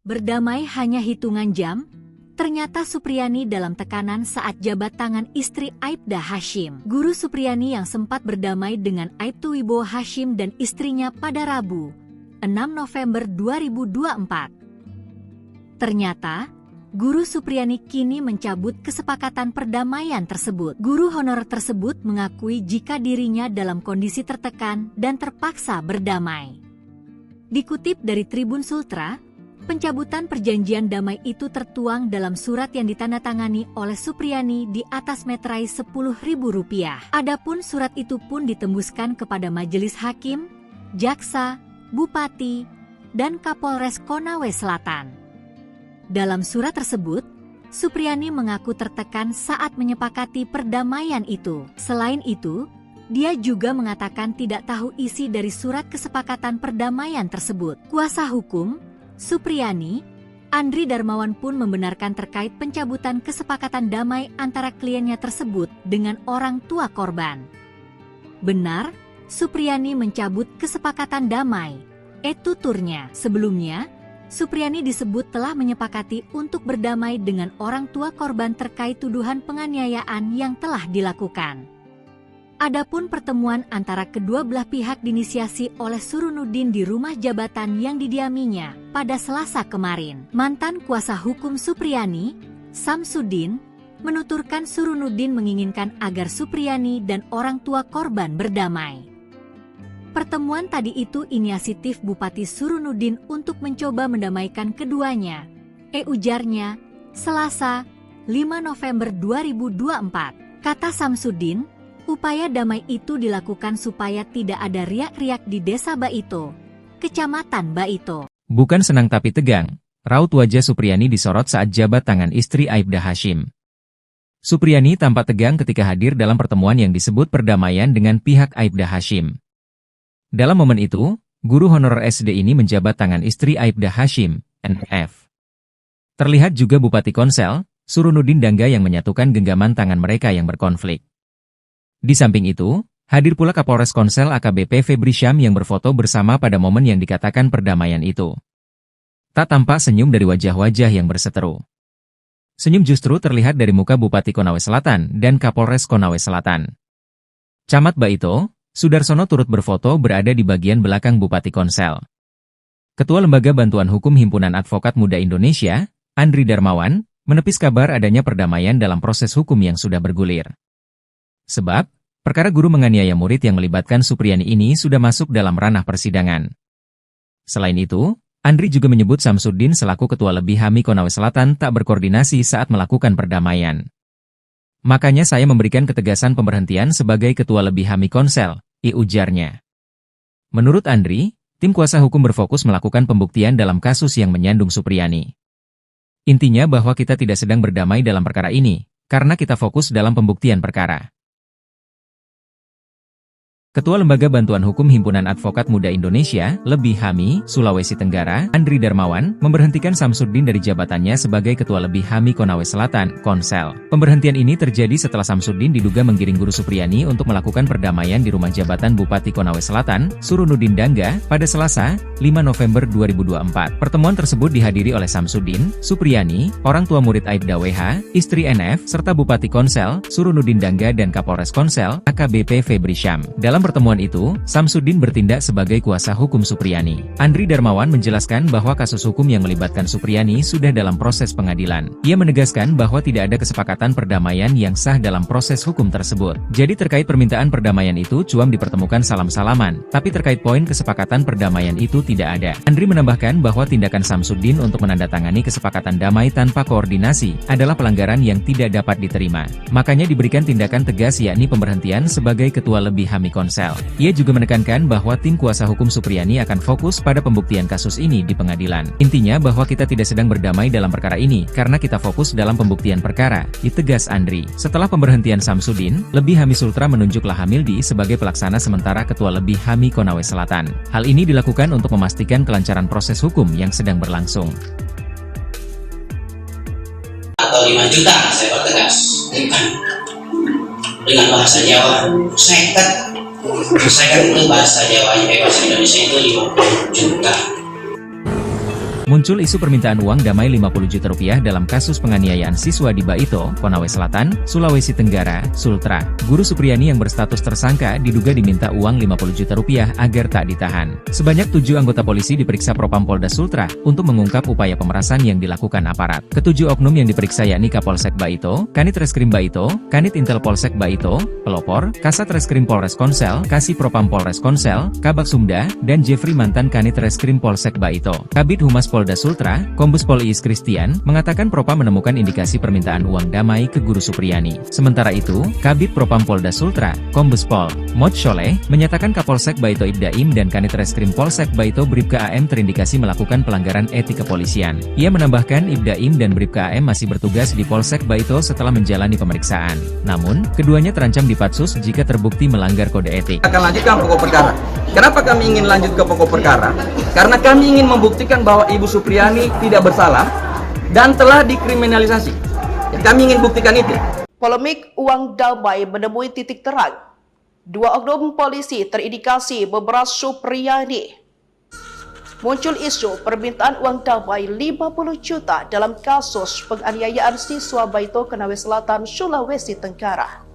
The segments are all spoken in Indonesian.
Berdamai hanya hitungan jam, ternyata Supriyani dalam tekanan saat jabat tangan istri Aibda Hashim. Guru Supriyani yang sempat berdamai dengan Aibtu Wibowo Hashim dan istrinya pada Rabu, 6 November 2024. Ternyata, Guru Supriyani kini mencabut kesepakatan perdamaian tersebut. Guru honorer tersebut mengakui jika dirinya dalam kondisi tertekan dan terpaksa berdamai. Dikutip dari Tribun Sultra, pencabutan perjanjian damai itu tertuang dalam surat yang ditandatangani oleh Supriyani di atas meterai Rp10.000. Adapun surat itu pun ditembuskan kepada Majelis Hakim, Jaksa, Bupati, dan Kapolres Konawe Selatan. Dalam surat tersebut, Supriyani mengaku tertekan saat menyepakati perdamaian itu. Selain itu, dia juga mengatakan tidak tahu isi dari surat kesepakatan perdamaian tersebut. Kuasa hukum Supriyani, Andri Darmawan pun membenarkan terkait pencabutan kesepakatan damai antara kliennya tersebut dengan orang tua korban. Benar, Supriyani mencabut kesepakatan damai. Tuturnya. Sebelumnya, Supriyani disebut telah menyepakati untuk berdamai dengan orang tua korban terkait tuduhan penganiayaan yang telah dilakukan. Adapun pertemuan antara kedua belah pihak diinisiasi oleh Surunuddin di rumah jabatan yang didiaminya pada Selasa kemarin. Mantan kuasa hukum Supriyani, Samsudin, menuturkan Surunuddin menginginkan agar Supriyani dan orang tua korban berdamai. Pertemuan tadi itu inisiatif Bupati Surunuddin untuk mencoba mendamaikan keduanya, ujarnya, Selasa, 5 November 2024. Kata Samsudin, upaya damai itu dilakukan supaya tidak ada riak-riak di Desa Baito, Kecamatan Baito. Bukan senang tapi tegang, raut wajah Supriyani disorot saat jabat tangan istri Aibda Hashim. Supriyani tampak tegang ketika hadir dalam pertemuan yang disebut perdamaian dengan pihak Aibda Hashim. Dalam momen itu, guru honorer SD ini menjabat tangan istri Aibda Hashim, NF. Terlihat juga Bupati Konsel, Surunuddin Dangga yang menyatukan genggaman tangan mereka yang berkonflik. Di samping itu, hadir pula Kapolres Konsel AKBP Febri Syam yang berfoto bersama pada momen yang dikatakan perdamaian itu. Tak tampak senyum dari wajah-wajah yang berseteru. Senyum justru terlihat dari muka Bupati Konawe Selatan dan Kapolres Konawe Selatan. Camat Baito, Sudarsono turut berfoto berada di bagian belakang Bupati Konsel. Ketua Lembaga Bantuan Hukum Himpunan Advokat Muda Indonesia, Andri Darmawan, menepis kabar adanya perdamaian dalam proses hukum yang sudah bergulir. Sebab, perkara guru menganiaya murid yang melibatkan Supriyani ini sudah masuk dalam ranah persidangan. Selain itu, Andri juga menyebut Samsudin selaku Ketua Lebih HAMI Konawe Selatan tak berkoordinasi saat melakukan perdamaian. Makanya saya memberikan ketegasan pemberhentian sebagai Ketua Lebih HAMI Konsel, ujarnya. Menurut Andri, tim kuasa hukum berfokus melakukan pembuktian dalam kasus yang menyandung Supriyani. Intinya bahwa kita tidak sedang berdamai dalam perkara ini, karena kita fokus dalam pembuktian perkara. Ketua Lembaga Bantuan Hukum Himpunan Advokat Muda Indonesia, Lebih HAMI, Sulawesi Tenggara, Andri Darmawan, memberhentikan Samsudin dari jabatannya sebagai Ketua Lebih HAMI Konawe Selatan, Konsel. Pemberhentian ini terjadi setelah Samsudin diduga menggiring guru Supriyani untuk melakukan perdamaian di rumah jabatan Bupati Konawe Selatan, Surunuddin Dangga, pada Selasa, 5 November 2024. Pertemuan tersebut dihadiri oleh Samsudin, Supriyani, orang tua murid Aibda WH, istri NF, serta Bupati Konsel, Surunuddin Dangga dan Kapolres Konsel, AKBP Febri Syam. Dalam pertemuan itu, Samsudin bertindak sebagai kuasa hukum Supriyani. Andri Darmawan menjelaskan bahwa kasus hukum yang melibatkan Supriyani sudah dalam proses pengadilan. Ia menegaskan bahwa tidak ada kesepakatan perdamaian yang sah dalam proses hukum tersebut. Jadi terkait permintaan perdamaian itu cuam dipertemukan salam-salaman, tapi terkait poin kesepakatan perdamaian itu tidak ada. Andri menambahkan bahwa tindakan Samsudin untuk menandatangani kesepakatan damai tanpa koordinasi adalah pelanggaran yang tidak dapat diterima. Makanya diberikan tindakan tegas yakni pemberhentian sebagai Ketua Lebih HAMI Konsel. Ia juga menekankan bahwa tim kuasa hukum Supriyani akan fokus pada pembuktian kasus ini di pengadilan. Intinya bahwa kita tidak sedang berdamai dalam perkara ini, karena kita fokus dalam pembuktian perkara, ditegas Andri. Setelah pemberhentian Samsudin, Lebih HAMI Sultra menunjuk Lahamildi sebagai pelaksana sementara Ketua Lebih HAMI Konawe Selatan. Hal ini dilakukan untuk memastikan kelancaran proses hukum yang sedang berlangsung. Atau 5 juta, saya pertegas. Dengan bahasa Jawa, seket. Saya kan itu bahasa Jawanya, bahasa Indonesia itu 50 juta. Muncul isu permintaan uang damai 50 juta rupiah dalam kasus penganiayaan siswa di Baito, Konawe Selatan, Sulawesi Tenggara, Sultra. Guru Supriyani yang berstatus tersangka diduga diminta uang 50 juta rupiah agar tak ditahan. Sebanyak 7 anggota polisi diperiksa Propam Polda Sultra untuk mengungkap upaya pemerasan yang dilakukan aparat. Ketujuh oknum yang diperiksa yakni Kapolsek Baito, Kanit Reskrim Baito, Kanit Intel Polsek Baito, Pelopor, Kasat Reskrim Polres Konsel, Kasih Propam Polres Konsel, Kabak Sumda, dan Jeffrey mantan Kanit Reskrim Polsek Baito. Kabid Humas Polda Sultra, Kombes Pol Iis Kristian, mengatakan Propam menemukan indikasi permintaan uang damai ke Guru Supriyani. Sementara itu, Kabid Propam Polda Sultra, Kombes Pol Mod Sholeh, menyatakan Kapolsek Baito Ibdaim dan Kanit Reskrim Polsek Baito Bribka AM terindikasi melakukan pelanggaran etik kepolisian. Ia menambahkan Ibdaim dan Bribka AM masih bertugas di Polsek Baito setelah menjalani pemeriksaan. Namun, keduanya terancam dipatsus jika terbukti melanggar kode etik. Akan lanjutkan pokok perkara. Kenapa kami ingin lanjut ke pokok perkara? Karena kami ingin membuktikan bahwa Ibu Supriyani tidak bersalah dan telah dikriminalisasi. Ya, kami ingin buktikan itu. Polemik uang damai menemui titik terang. 2 oknum polisi terindikasi memeras Supriyani. Muncul isu permintaan uang damai 50 juta dalam kasus penganiayaan siswa Baito Konawe Selatan, Sulawesi Tenggara.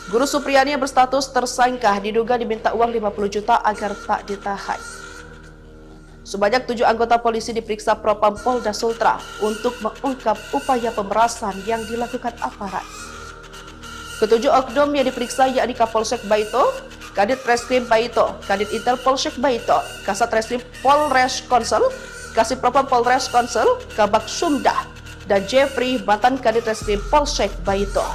Guru Supriyani yang berstatus tersangka diduga diminta uang 50 juta agar tak ditahan. Sebanyak 7 anggota polisi diperiksa Propam Polda Sultra untuk mengungkap upaya pemerasan yang dilakukan aparat. Ketujuh oknum yang diperiksa yakni Kapolsek Baito, Kadit Reskrim Baito, Kadit Intel Polsek Baito, Kasat Reskrim Polres Konsel, Kasih Propam Polres Konsel, Kabak Sumda, dan Jeffrey mantan Kadit Reskrim Polsek Baito.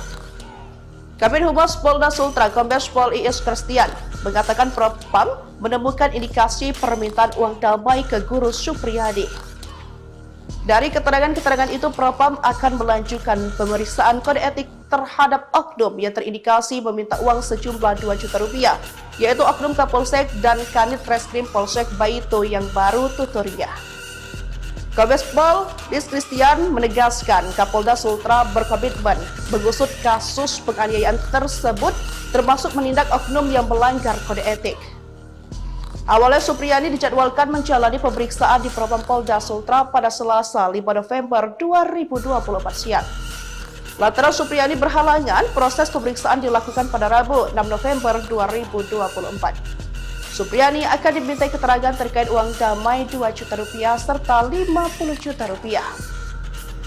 Kabid Humas Polda Sultra, Kombes Pol Iis Kristian, mengatakan Propam menemukan indikasi permintaan uang damai ke Guru Supriyani. Dari keterangan-keterangan itu, Propam akan melanjutkan pemeriksaan kode etik terhadap oknum yang terindikasi meminta uang sejumlah 2 juta rupiah, yaitu oknum Kapolsek dan Kanit Reskrim Polsek Baito yang baru tuturnya. Kombes Pol Iis Kristian menegaskan Kapolda Sultra berkomitmen mengusut kasus penganiayaan tersebut, termasuk menindak oknum yang melanggar kode etik. Awalnya Supriyani dijadwalkan menjalani pemeriksaan di Propam Polda Sultra pada Selasa 5 November 2024 siang. Lantaran Supriyani berhalangan, proses pemeriksaan dilakukan pada Rabu 6 November 2024. Supriyani akan dimintai keterangan terkait uang damai 2 juta rupiah serta 50 juta rupiah.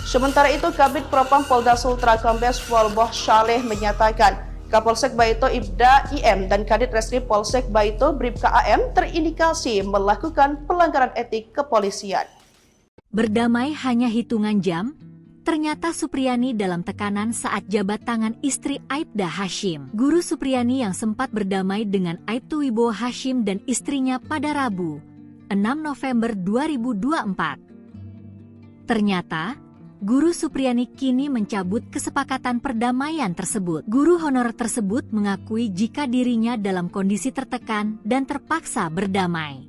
Sementara itu, Kabid Propam Polda Sultra Kombes Pol Mod Sholeh menyatakan Kapolsek Baito Ibda IM dan Kadit Reskrim Polsek Baito Bribka AM terindikasi melakukan pelanggaran etik kepolisian. Berdamai hanya hitungan jam, ternyata Supriyani dalam tekanan saat jabat tangan istri Aibda Hashim. Guru Supriyani yang sempat berdamai dengan Aibtu Wibowo Hashim dan istrinya pada Rabu, 6 November 2024. Ternyata, Guru Supriyani kini mencabut kesepakatan perdamaian tersebut. Guru honor tersebut mengakui jika dirinya dalam kondisi tertekan dan terpaksa berdamai.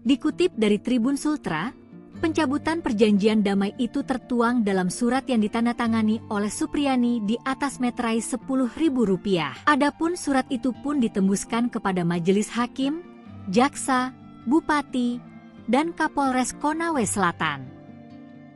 Dikutip dari Tribun Sultra, pencabutan perjanjian damai itu tertuang dalam surat yang ditandatangani oleh Supriyani di atas meterai Rp10.000. Adapun surat itu pun ditembuskan kepada Majelis Hakim, Jaksa, Bupati, dan Kapolres Konawe Selatan.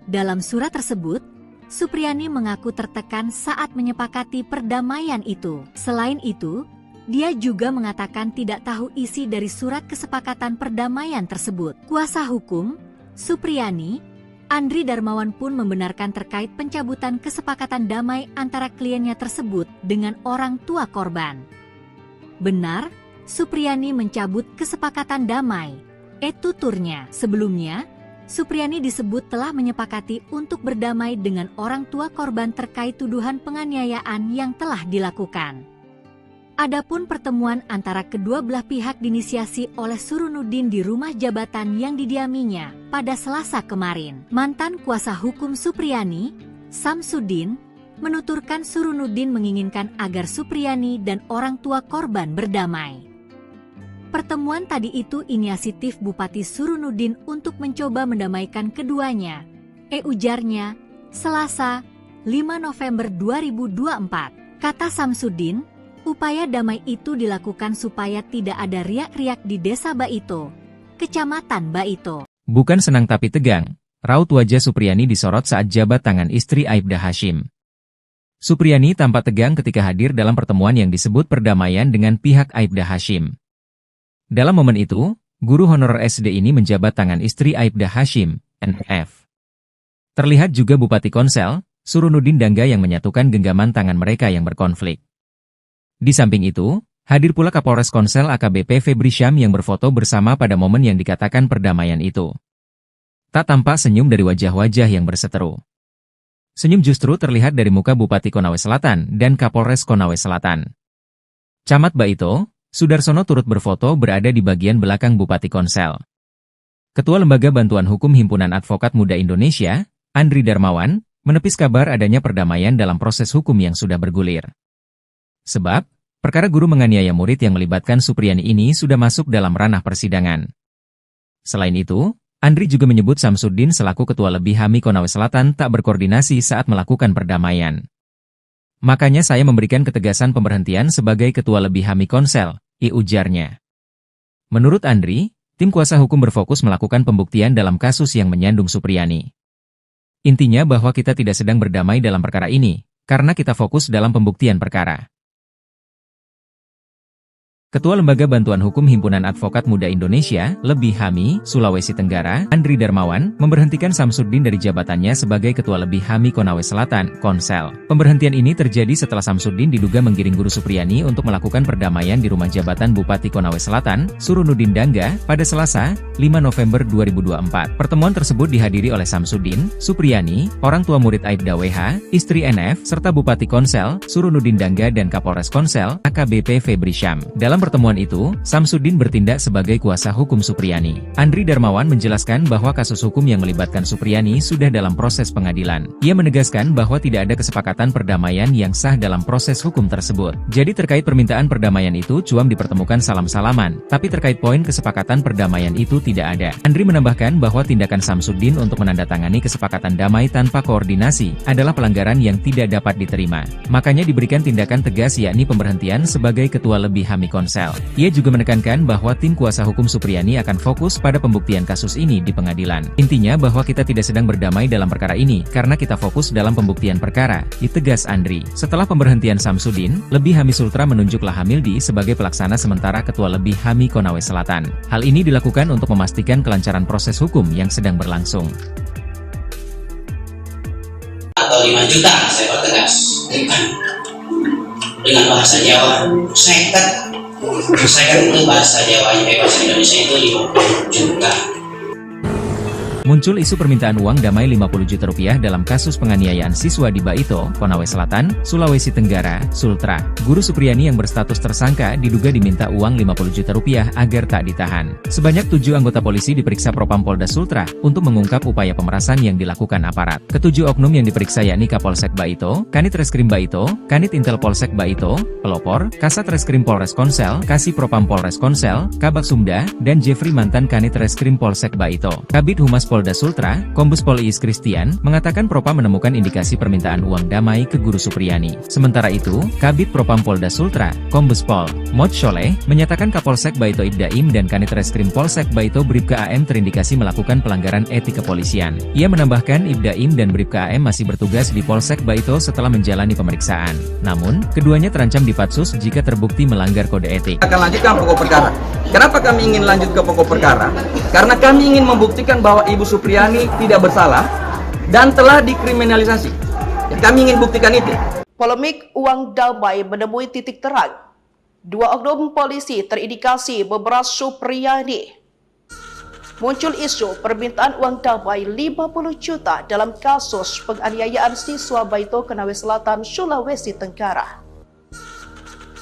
Dalam surat tersebut, Supriyani mengaku tertekan saat menyepakati perdamaian itu. Selain itu, dia juga mengatakan tidak tahu isi dari surat kesepakatan perdamaian tersebut. Kuasa hukum Supriyani, Andri Darmawan pun membenarkan terkait pencabutan kesepakatan damai antara kliennya tersebut dengan orang tua korban. Benar, Supriyani mencabut kesepakatan damai. Tuturnya. Sebelumnya, Supriyani disebut telah menyepakati untuk berdamai dengan orang tua korban terkait tuduhan penganiayaan yang telah dilakukan. Adapun pertemuan antara kedua belah pihak diinisiasi oleh Surunuddin di rumah jabatan yang didiaminya pada Selasa kemarin. Mantan kuasa hukum Supriyani, Samsudin, menuturkan Surunuddin menginginkan agar Supriyani dan orang tua korban berdamai. Pertemuan tadi itu inisiatif Bupati Surunuddin untuk mencoba mendamaikan keduanya, ujarnya, Selasa, 5 November 2024. Kata Samsudin, upaya damai itu dilakukan supaya tidak ada riak-riak di Desa Baito, Kecamatan Baito. Bukan senang tapi tegang, raut wajah Supriyani disorot saat jabat tangan istri Aibda Hashim. Supriyani tampak tegang ketika hadir dalam pertemuan yang disebut perdamaian dengan pihak Aibda Hashim. Dalam momen itu, guru honorer SD ini menjabat tangan istri Aibda Hashim, NF. Terlihat juga Bupati Konsel, Surunudin Dangga yang menyatukan genggaman tangan mereka yang berkonflik. Di samping itu, hadir pula Kapolres Konsel AKBP Febri Syam yang berfoto bersama pada momen yang dikatakan perdamaian itu. Tak tampak senyum dari wajah-wajah yang berseteru. Senyum justru terlihat dari muka Bupati Konawe Selatan dan Kapolres Konawe Selatan. Camat Baito, Sudarsono turut berfoto berada di bagian belakang Bupati Konsel. Ketua Lembaga Bantuan Hukum Himpunan Advokat Muda Indonesia, Andri Darmawan, menepis kabar adanya perdamaian dalam proses hukum yang sudah bergulir. Sebab, perkara guru menganiaya murid yang melibatkan Supriyani ini sudah masuk dalam ranah persidangan. Selain itu, Andri juga menyebut Samsudin selaku Ketua Lebih HAMI Konawe Selatan tak berkoordinasi saat melakukan perdamaian. Makanya saya memberikan ketegasan pemberhentian sebagai Ketua Lebih HAMI Konsel, ujarnya. Menurut Andri, tim kuasa hukum berfokus melakukan pembuktian dalam kasus yang menyandung Supriyani. Intinya bahwa kita tidak sedang berdamai dalam perkara ini, karena kita fokus dalam pembuktian perkara. Ketua Lembaga Bantuan Hukum Himpunan Advokat Muda Indonesia, Lebih HAMI, Sulawesi Tenggara, Andri Darmawan, memberhentikan Samsudin dari jabatannya sebagai Ketua Lebih HAMI Konawe Selatan, Konsel. Pemberhentian ini terjadi setelah Samsudin diduga menggiring guru Supriyani untuk melakukan perdamaian di rumah jabatan Bupati Konawe Selatan, Surunudin Dangga, pada Selasa, 5 November 2024. Pertemuan tersebut dihadiri oleh Samsudin, Supriyani, orang tua murid Aibda WH, istri NF, serta Bupati Konsel, Surunudin Dangga dan Kapolres Konsel, AKBP Febri Syam. Dalam pertemuan itu, Samsudin bertindak sebagai kuasa hukum Supriyani. Andri Darmawan menjelaskan bahwa kasus hukum yang melibatkan Supriyani sudah dalam proses pengadilan. Ia menegaskan bahwa tidak ada kesepakatan perdamaian yang sah dalam proses hukum tersebut. Jadi terkait permintaan perdamaian itu cuam dipertemukan salam-salaman, tapi terkait poin kesepakatan perdamaian itu tidak ada. Andri menambahkan bahwa tindakan Samsudin untuk menandatangani kesepakatan damai tanpa koordinasi adalah pelanggaran yang tidak dapat diterima. Makanya diberikan tindakan tegas yakni pemberhentian sebagai Ketua Lebih HAMI Konsel. Ia juga menekankan bahwa tim kuasa hukum Supriyani akan fokus pada pembuktian kasus ini di pengadilan. Intinya bahwa kita tidak sedang berdamai dalam perkara ini, karena kita fokus dalam pembuktian perkara, ditegas Andri. Setelah pemberhentian Samsudin, Lebih HAMI Sultra menunjuk Lahamildi sebagai pelaksana sementara Ketua Lebih HAMI Konawe Selatan. Hal ini dilakukan untuk memastikan kelancaran proses hukum yang sedang berlangsung. Atau 5 juta, saya pertegas. Dengan bahasa Jawa, seket. Saya itu bahasa Jawanya, bahasa Indonesia itu 50 juta. Muncul isu permintaan uang damai 50 juta rupiah dalam kasus penganiayaan siswa di Baito, Konawe Selatan, Sulawesi Tenggara, Sultra. Guru Supriyani yang berstatus tersangka diduga diminta uang 50 juta rupiah agar tak ditahan. Sebanyak 7 anggota polisi diperiksa Propam Polda Sultra untuk mengungkap upaya pemerasan yang dilakukan aparat. Ketujuh oknum yang diperiksa yakni Kapolsek Baito, Kanit Reskrim Baito, Kanit Intel Polsek Baito, Pelopor, Kasat Reskrim Polres Konsel, Kasih Propam Polres Konsel, Kabak Sumda, dan Jeffrey mantan Kanit Reskrim Polsek Baito. Kabid Humas Polda Sultra, Kombes Pol Iis Kristian, mengatakan Propam menemukan indikasi permintaan uang damai ke guru Supriyani. Sementara itu, Kabid Propam Polda Sultra, Kombes Pol Mod Sholeh, menyatakan Kapolsek Baito Ibdaim dan Kanit Reskrim Polsek Baito Bribka AM terindikasi melakukan pelanggaran etik kepolisian. Ia menambahkan Ibdaim dan Bribka AM masih bertugas di Polsek Baito setelah menjalani pemeriksaan. Namun, keduanya terancam dipatsus jika terbukti melanggar kode etik. Akan lanjutkan pokok perkara. Kenapa kami ingin lanjut ke pokok perkara? Karena kami ingin membuktikan bahwa Ibu Supriyani tidak bersalah dan telah dikriminalisasi. Ya, kami ingin buktikan itu. Polemik uang damai menemui titik terang. 2 oknum polisi terindikasi memeras Supriyani. Muncul isu permintaan uang damai 50 juta dalam kasus penganiayaan siswa Baito Konawe Selatan, Sulawesi Tenggara.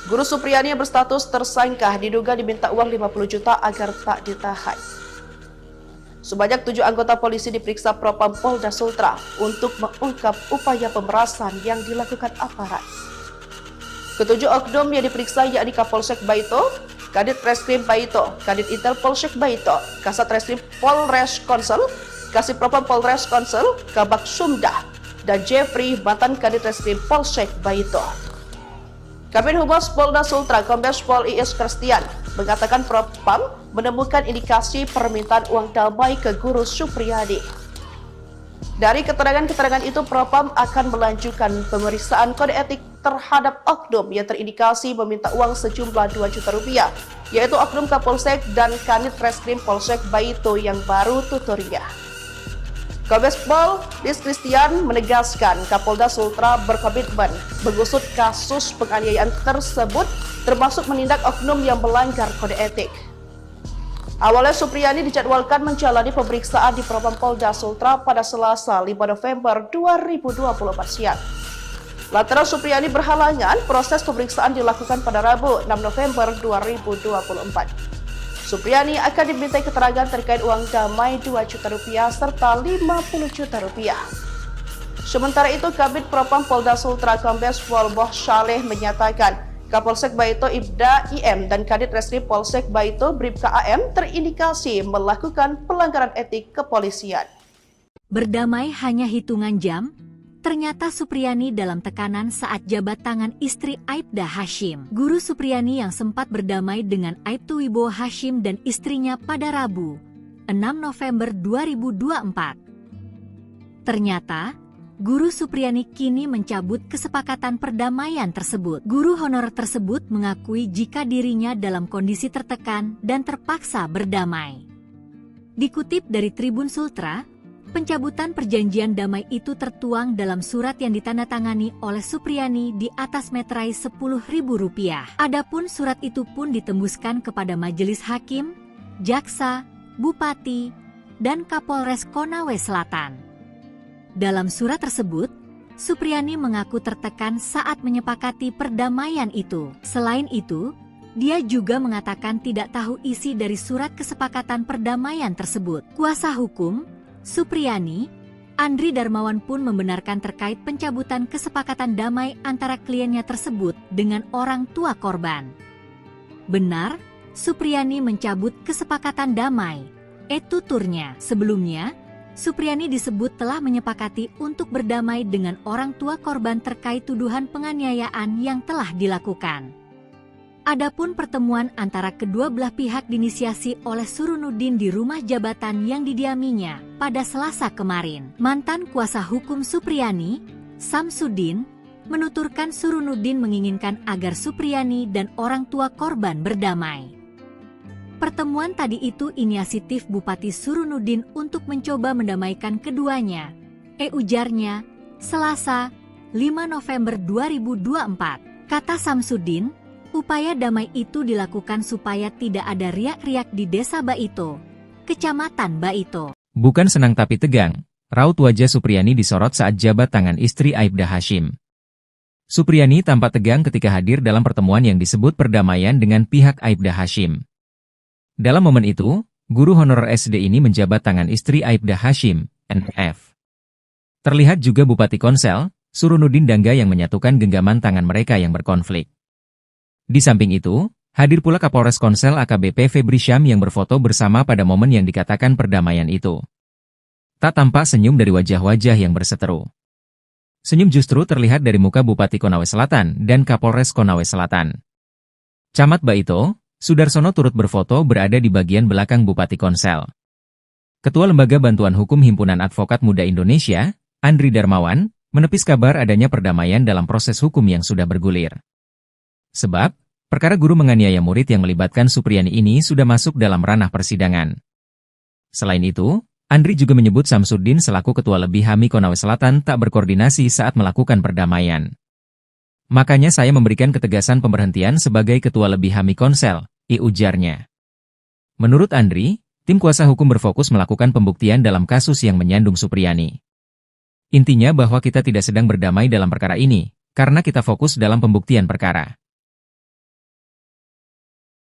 Guru Supriyani yang berstatus tersangka diduga diminta uang 50 juta agar tak ditahan. Sebanyak 7 anggota polisi diperiksa Propam Polda Sultra untuk mengungkap upaya pemerasan yang dilakukan aparat. Ketujuh oknum yang diperiksa yakni Kapolsek Baito, Kadit Reskrim Baito, Kadit Intel Polsek Baito, Kasat Reskrim Polres Konsel, Kasih Propam Polres Konsel, Kabak Sumda, dan Jeffrey mantan Kadit Reskrim Polsek Baito. Kabid Humas Polda Sultra, Kombes Pol Iis Kristian, mengatakan Propam menemukan indikasi permintaan uang damai ke Guru Supriyani. Dari keterangan-keterangan itu, Propam akan melanjutkan pemeriksaan kode etik terhadap oknum yang terindikasi meminta uang sejumlah 2 juta rupiah, yaitu oknum Kapolsek dan Kanit Reskrim Polsek Baito yang baru tuturnya. Kombes Pol Dis Christian menegaskan Kapolda Sultra berkomitmen mengusut kasus penganiayaan tersebut, termasuk menindak oknum yang melanggar kode etik. Awalnya Supriyani dijadwalkan menjalani pemeriksaan di Propam Polda Sultra pada Selasa 5 November 2024 siang. Lantaran Supriyani berhalangan, proses pemeriksaan dilakukan pada Rabu 6 November 2024. Supriyani akan dimintai keterangan terkait uang damai 2 juta rupiah serta 50 juta rupiah. Sementara itu, Kabid Propam Polda Sultra Kombes Pol Boh Saleh menyatakan Kapolsek Baito Ibda IM dan Kadit Reskrim Polsek Baito Bribka AM terindikasi melakukan pelanggaran etik kepolisian. Berdamai hanya hitungan jam, ternyata Supriyani dalam tekanan saat jabat tangan istri Aibda Hashim. Guru Supriyani yang sempat berdamai dengan Aibtu Wibowo Hashim dan istrinya pada Rabu, 6 November 2024. Ternyata, Guru Supriyani kini mencabut kesepakatan perdamaian tersebut. Guru honor tersebut mengakui jika dirinya dalam kondisi tertekan dan terpaksa berdamai. Dikutip dari Tribun Sultra, pencabutan perjanjian damai itu tertuang dalam surat yang ditandatangani oleh Supriyani di atas meterai Rp10.000. Adapun surat itu pun ditembuskan kepada Majelis Hakim, Jaksa, Bupati, dan Kapolres Konawe Selatan. Dalam surat tersebut, Supriyani mengaku tertekan saat menyepakati perdamaian itu. Selain itu, dia juga mengatakan tidak tahu isi dari surat kesepakatan perdamaian tersebut. Kuasa hukum Supriyani, Andri Darmawan pun membenarkan terkait pencabutan kesepakatan damai antara kliennya tersebut dengan orang tua korban. Benar, Supriyani mencabut kesepakatan damai. Tuturnya. Sebelumnya, Supriyani disebut telah menyepakati untuk berdamai dengan orang tua korban terkait tuduhan penganiayaan yang telah dilakukan. Adapun pertemuan antara kedua belah pihak diinisiasi oleh Surunuddin di rumah jabatan yang didiaminya pada Selasa kemarin. Mantan kuasa hukum Supriyani, Samsudin, menuturkan Surunuddin menginginkan agar Supriyani dan orang tua korban berdamai. Pertemuan tadi itu inisiatif Bupati Surunuddin untuk mencoba mendamaikan keduanya, ujarnya, Selasa, 5 November 2024. Kata Samsudin, upaya damai itu dilakukan supaya tidak ada riak-riak di Desa Baito, Kecamatan Baito. Bukan senang tapi tegang, raut wajah Supriyani disorot saat jabat tangan istri Aibda Hashim. Supriyani tampak tegang ketika hadir dalam pertemuan yang disebut perdamaian dengan pihak Aibda Hashim. Dalam momen itu, guru honorer SD ini menjabat tangan istri Aibda Hashim, NF. Terlihat juga Bupati Konsel, Surunuddin Dangga yang menyatukan genggaman tangan mereka yang berkonflik. Di samping itu, hadir pula Kapolres Konsel AKBP Febri Syam yang berfoto bersama pada momen yang dikatakan perdamaian itu. Tak tampak senyum dari wajah-wajah yang berseteru. Senyum justru terlihat dari muka Bupati Konawe Selatan dan Kapolres Konawe Selatan. Camat Baito, Sudarsono turut berfoto berada di bagian belakang Bupati Konsel. Ketua Lembaga Bantuan Hukum Himpunan Advokat Muda Indonesia, Andri Darmawan, menepis kabar adanya perdamaian dalam proses hukum yang sudah bergulir. Sebab, perkara guru menganiaya murid yang melibatkan Supriyani ini sudah masuk dalam ranah persidangan. Selain itu, Andri juga menyebut Samsudin selaku Ketua Lebih HAMI Konawe Selatan tak berkoordinasi saat melakukan perdamaian. Makanya saya memberikan ketegasan pemberhentian sebagai Ketua Lebih HAMI Konsel, ujarnya. Menurut Andri, tim kuasa hukum berfokus melakukan pembuktian dalam kasus yang menyandung Supriyani. Intinya bahwa kita tidak sedang berdamai dalam perkara ini, karena kita fokus dalam pembuktian perkara.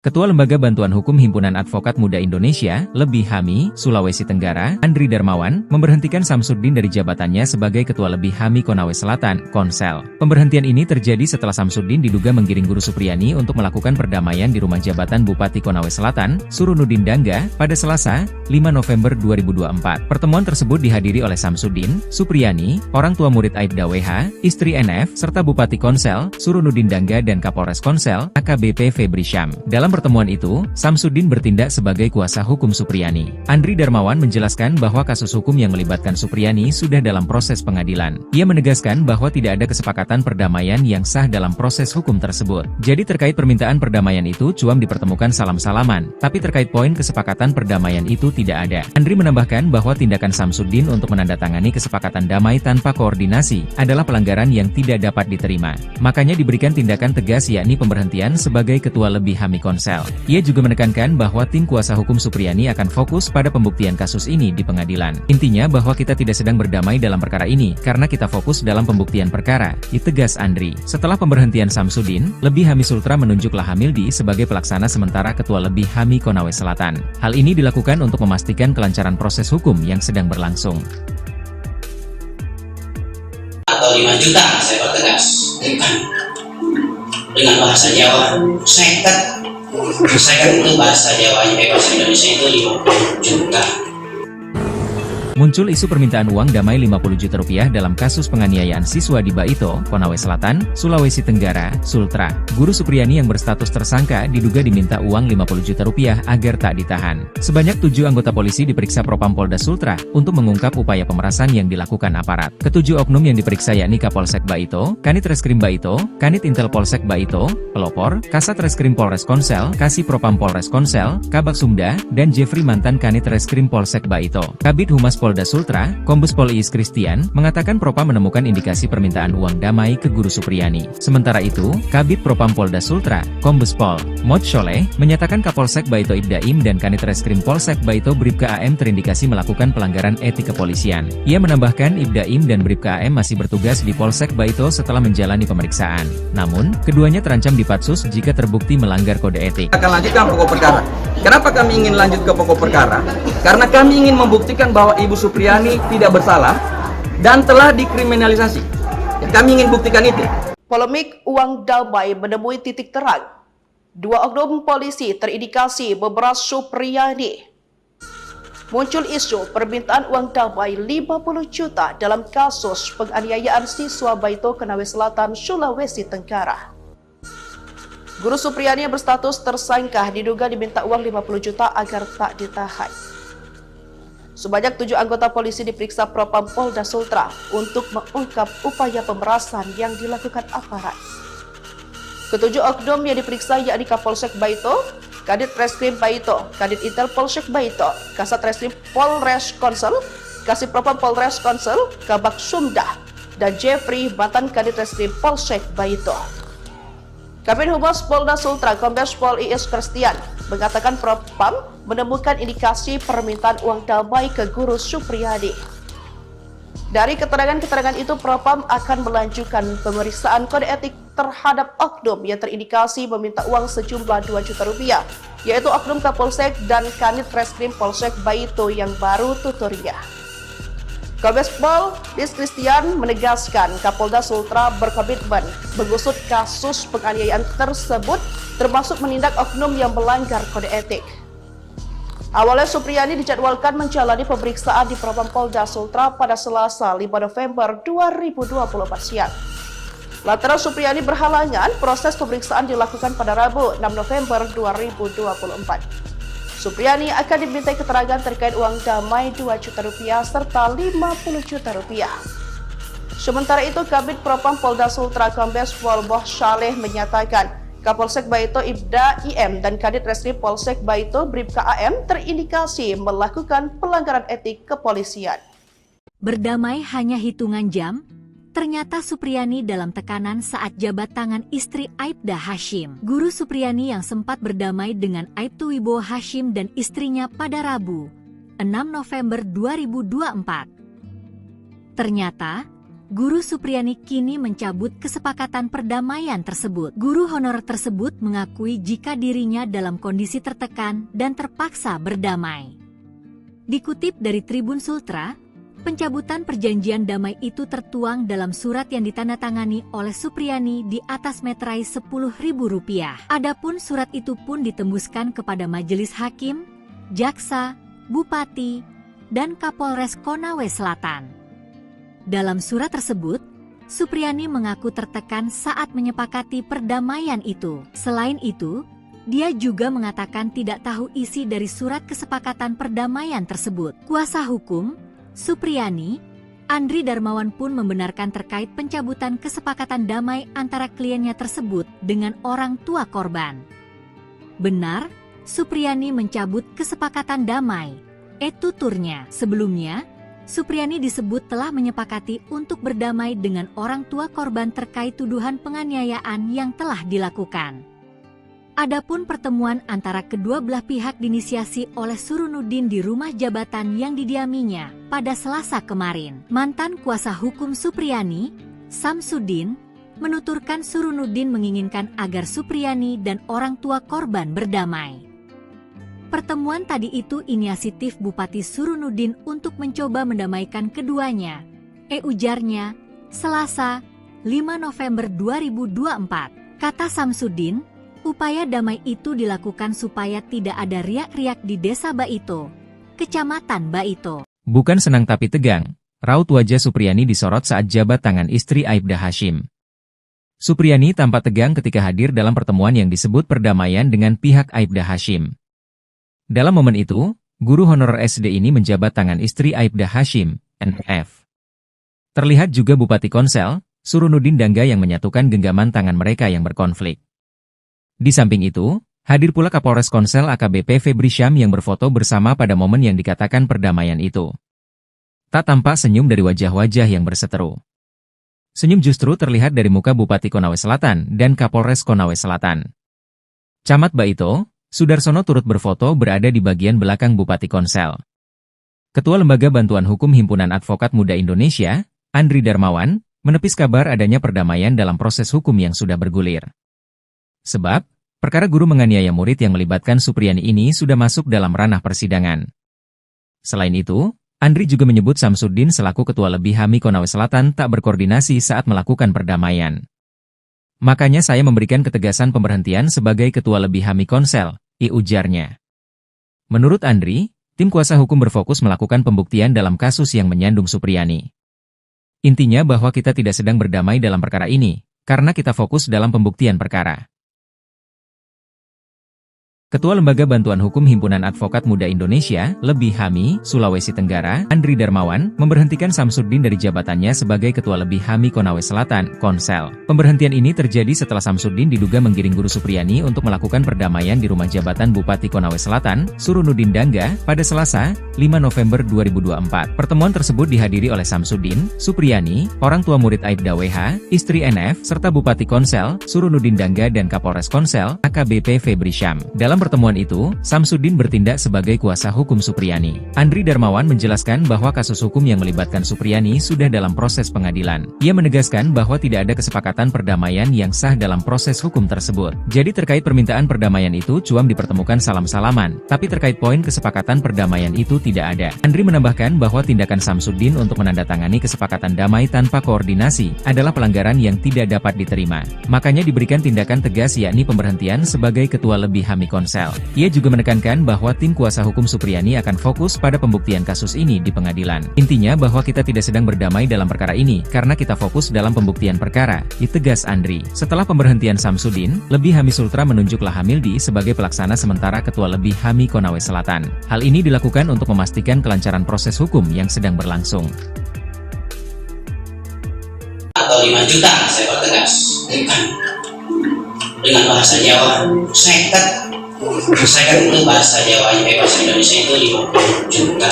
Ketua Lembaga Bantuan Hukum Himpunan Advokat Muda Indonesia, Lebih HAMI, Sulawesi Tenggara, Andri Darmawan, memberhentikan Samsudin dari jabatannya sebagai Ketua Lebih HAMI Konawe Selatan, Konsel. Pemberhentian ini terjadi setelah Samsudin diduga menggiring guru Supriyani untuk melakukan perdamaian di rumah jabatan Bupati Konawe Selatan, Surunuddin Dangga, pada Selasa, 5 November 2024. Pertemuan tersebut dihadiri oleh Samsudin, Supriyani, orang tua murid Aibda WH, istri NF, serta Bupati Konsel, Surunuddin Dangga dan Kapolres Konsel, AKBP Febri Syam. Dalam pertemuan itu, Samsudin bertindak sebagai kuasa hukum Supriyani. Andri Darmawan menjelaskan bahwa kasus hukum yang melibatkan Supriyani sudah dalam proses pengadilan. Ia menegaskan bahwa tidak ada kesepakatan perdamaian yang sah dalam proses hukum tersebut. Jadi terkait permintaan perdamaian itu cuam dipertemukan salam-salaman, tapi terkait poin kesepakatan perdamaian itu tidak ada. Andri menambahkan bahwa tindakan Samsudin untuk menandatangani kesepakatan damai tanpa koordinasi adalah pelanggaran yang tidak dapat diterima. Makanya diberikan tindakan tegas yakni pemberhentian sebagai ketua lebih HAMI Konsel. Ia juga menekankan bahwa tim kuasa hukum Supriyani akan fokus pada pembuktian kasus ini di pengadilan. Intinya bahwa kita tidak sedang berdamai dalam perkara ini, karena kita fokus dalam pembuktian perkara, ditegas Andri. Setelah pemberhentian Samsudin, Lebih HAMI Sultra menunjuk Lahamildi sebagai pelaksana sementara ketua Lebih HAMI Konawe Selatan. Hal ini dilakukan untuk memastikan kelancaran proses hukum yang sedang berlangsung. Atau 5 juta, saya pertegas. Dengan bahasa Jawa, seket itu bahasa Jawanya, bahasa Indonesia itu 50 juta. Muncul isu permintaan uang damai 50 juta rupiah dalam kasus penganiayaan siswa di Baito, Konawe Selatan, Sulawesi Tenggara, Sultra. Guru Supriyani yang berstatus tersangka diduga diminta uang 50 juta rupiah agar tak ditahan. Sebanyak 7 anggota polisi diperiksa Propam Polda Sultra untuk mengungkap upaya pemerasan yang dilakukan aparat. Ketujuh oknum yang diperiksa yakni Kapolsek Baito, Kanit Reskrim Baito, Kanit Intel Polsek Baito, Pelopor, Kasat Reskrim Polres Konsel, Kasih Propam Polres Konsel, Kabak Sumda, dan Jeffrey mantan Kanit Reskrim Polsek Baito. Kabid Humas Polda Sultra, Kombes Pol Iis Kristian, mengatakan Propam menemukan indikasi permintaan uang damai ke Guru Supriyani. Sementara itu, Kabid Propam Polda Sultra, Kombes Pol Mod Sholeh, menyatakan Kapolsek Baito Ibdaim dan Kanit Reskrim Polsek Baito Bribka AM terindikasi melakukan pelanggaran etik kepolisian. Ia menambahkan Ibdaim dan Bribka AM masih bertugas di Polsek Baito setelah menjalani pemeriksaan. Namun, keduanya terancam dipatsus jika terbukti melanggar kode etik. Akan lanjutkan pokok perkara. Kenapa kami ingin lanjut ke pokok perkara? Karena kami ingin membuktikan bahwa Ibu Supriyani tidak bersalah dan telah dikriminalisasi. Ya, kami ingin buktikan itu. Polemik uang damai menemui titik terang. 2 oknum polisi terindikasi memeras Supriyani. Muncul isu permintaan uang damai 50 juta dalam kasus penganiayaan siswa Baito Konawe Selatan, Sulawesi Tenggara. Guru Supriyani yang berstatus tersangka diduga diminta uang 50 juta agar tak ditahan. Sebanyak 7 anggota polisi diperiksa Propam Polda Sultra untuk mengungkap upaya pemerasan yang dilakukan aparat. Ketujuh oknum yang diperiksa yakni Kapolsek Baito, Kadit Reskrim Baito, Kadit Intel Polsek Baito, Kasat Reskrim Polres Konsel, Kasih Propam Polres Konsel, Kabak Sumda, dan Jeffrey mantan Kadit Reskrim Polsek Baito. Kabid Humas Polda Sultra, Kombes Pol Iis Kristian, mengatakan Propam menemukan indikasi permintaan uang damai ke Guru Supriyani. Dari keterangan-keterangan itu, Propam akan melanjutkan pemeriksaan kode etik terhadap oknum yang terindikasi meminta uang sejumlah 2 juta rupiah, yaitu oknum Kapolsek dan Kanit Reskrim Polsek Baito yang baru tuturnya. Kombes Pol Iis Kristian menegaskan Kapolda Sultra berkomitmen mengusut kasus penganiayaan tersebut, termasuk menindak oknum yang melanggar kode etik. Awalnya Supriyani dijadwalkan menjalani pemeriksaan di Propam Polda Sultra pada Selasa 5 November 2024 siang. Lantaran Supriyani berhalangan, proses pemeriksaan dilakukan pada Rabu 6 November 2024. Supriyani akan dimintai keterangan terkait uang damai 2 juta rupiah serta 50 juta rupiah. Sementara itu, Kabid Propam Polda Sultra Kombes Pol Mod Sholeh menyatakan Kapolsek Baito Ibda IM dan Kadit Reskrim Polsek Baito Bribka AM terindikasi melakukan pelanggaran etik kepolisian. Berdamai hanya hitungan jam, ternyata Supriyani dalam tekanan saat jabat tangan istri Aibda Hashim. Guru Supriyani yang sempat berdamai dengan Aibtu Wibowo Hashim dan istrinya pada Rabu, 6 November 2024. Ternyata, Guru Supriyani kini mencabut kesepakatan perdamaian tersebut. Guru honor tersebut mengakui jika dirinya dalam kondisi tertekan dan terpaksa berdamai. Dikutip dari Tribun Sultra, pencabutan perjanjian damai itu tertuang dalam surat yang ditandatangani oleh Supriyani di atas meterai Rp10.000. Adapun surat itu pun ditembuskan kepada majelis hakim, jaksa, bupati, dan Kapolres Konawe Selatan. Dalam surat tersebut, Supriyani mengaku tertekan saat menyepakati perdamaian itu. Selain itu, Dia juga mengatakan tidak tahu isi dari surat kesepakatan perdamaian tersebut. Kuasa hukum Supriyani, Andri Darmawan pun membenarkan terkait pencabutan kesepakatan damai antara kliennya tersebut dengan orang tua korban. Benar, Supriyani mencabut kesepakatan damai. Tuturnya. Sebelumnya, Supriyani disebut telah menyepakati untuk berdamai dengan orang tua korban terkait tuduhan penganiayaan yang telah dilakukan. Adapun pertemuan antara kedua belah pihak diinisiasi oleh Surunuddin di rumah jabatan yang didiaminya pada Selasa kemarin. Mantan kuasa hukum Supriyani, Samsudin, menuturkan Surunuddin menginginkan agar Supriyani dan orang tua korban berdamai. Pertemuan tadi itu inisiatif Bupati Surunuddin untuk mencoba mendamaikan keduanya, ujarnya, Selasa, 5 November 2024. Kata Samsudin, upaya damai itu dilakukan supaya tidak ada riak-riak di Desa Baito, Kecamatan Baito. Bukan senang tapi tegang, raut wajah Supriyani disorot saat jabat tangan istri Aibda Hashim. Supriyani tampak tegang ketika hadir dalam pertemuan yang disebut perdamaian dengan pihak Aibda Hashim. Dalam momen itu, guru honorer SD ini menjabat tangan istri Aibda Hashim, NF. Terlihat juga Bupati Konsel, Surunuddin Dangga yang menyatukan genggaman tangan mereka yang berkonflik. Di samping itu, hadir pula Kapolres Konsel AKBP Febri Syam yang berfoto bersama pada momen yang dikatakan perdamaian itu. Tak tampak senyum dari wajah-wajah yang berseteru. Senyum justru terlihat dari muka Bupati Konawe Selatan dan Kapolres Konawe Selatan. Camat Baito, Sudarsono turut berfoto berada di bagian belakang Bupati Konsel. Ketua Lembaga Bantuan Hukum Himpunan Advokat Muda Indonesia, Andri Darmawan, menepis kabar adanya perdamaian dalam proses hukum yang sudah bergulir. Sebab, perkara guru menganiaya murid yang melibatkan Supriyani ini sudah masuk dalam ranah persidangan. Selain itu, Andri juga menyebut Samsudin selaku Ketua Lebih HAMI Konawe Selatan tak berkoordinasi saat melakukan perdamaian. Makanya saya memberikan ketegasan pemberhentian sebagai Ketua Lebih HAMI Konsel, ujarnya. Menurut Andri, tim kuasa hukum berfokus melakukan pembuktian dalam kasus yang menyandung Supriyani. Intinya bahwa kita tidak sedang berdamai dalam perkara ini, karena kita fokus dalam pembuktian perkara. Ketua Lembaga Bantuan Hukum Himpunan Advokat Muda Indonesia, Lebih HAMI, Sulawesi Tenggara, Andri Darmawan, memberhentikan Samsudin dari jabatannya sebagai Ketua Lebih HAMI Konawe Selatan, Konsel. Pemberhentian ini terjadi setelah Samsudin diduga menggiring guru Supriyani untuk melakukan perdamaian di rumah jabatan Bupati Konawe Selatan, Surunuddin Dangga, pada Selasa, 5 November 2024. Pertemuan tersebut dihadiri oleh Samsudin, Supriyani, orang tua murid Aibda WH, istri NF, serta Bupati Konsel, Surunuddin Dangga dan Kapolres Konsel, AKBP Febri Syam. Dalam pertemuan itu, Samsudin bertindak sebagai kuasa hukum Supriyani. Andri Darmawan menjelaskan bahwa kasus hukum yang melibatkan Supriyani sudah dalam proses pengadilan. Ia menegaskan bahwa tidak ada kesepakatan perdamaian yang sah dalam proses hukum tersebut. Jadi terkait permintaan perdamaian itu cuam dipertemukan salam-salaman, tapi terkait poin kesepakatan perdamaian itu tidak ada. Andri menambahkan bahwa tindakan Samsudin untuk menandatangani kesepakatan damai tanpa koordinasi adalah pelanggaran yang tidak dapat diterima. Makanya diberikan tindakan tegas yakni pemberhentian sebagai Ketua Lebih HAMI Konsel. Ia juga menekankan bahwa tim kuasa hukum Supriyani akan fokus pada pembuktian kasus ini di pengadilan. Intinya bahwa kita tidak sedang berdamai dalam perkara ini, karena kita fokus dalam pembuktian perkara, ditegas Andri. Setelah pemberhentian Samsudin, Lebih HAMI Sultra menunjuk Lahamildi sebagai pelaksana sementara Ketua Lebih HAMI Konawe Selatan. Hal ini dilakukan untuk memastikan kelancaran proses hukum yang sedang berlangsung. Atau 5 juta, saya pertegas. Dengan bahasa Jawa, seket. Saya itu bahasa Jawanya, bahasa Indonesia itu 50 juta.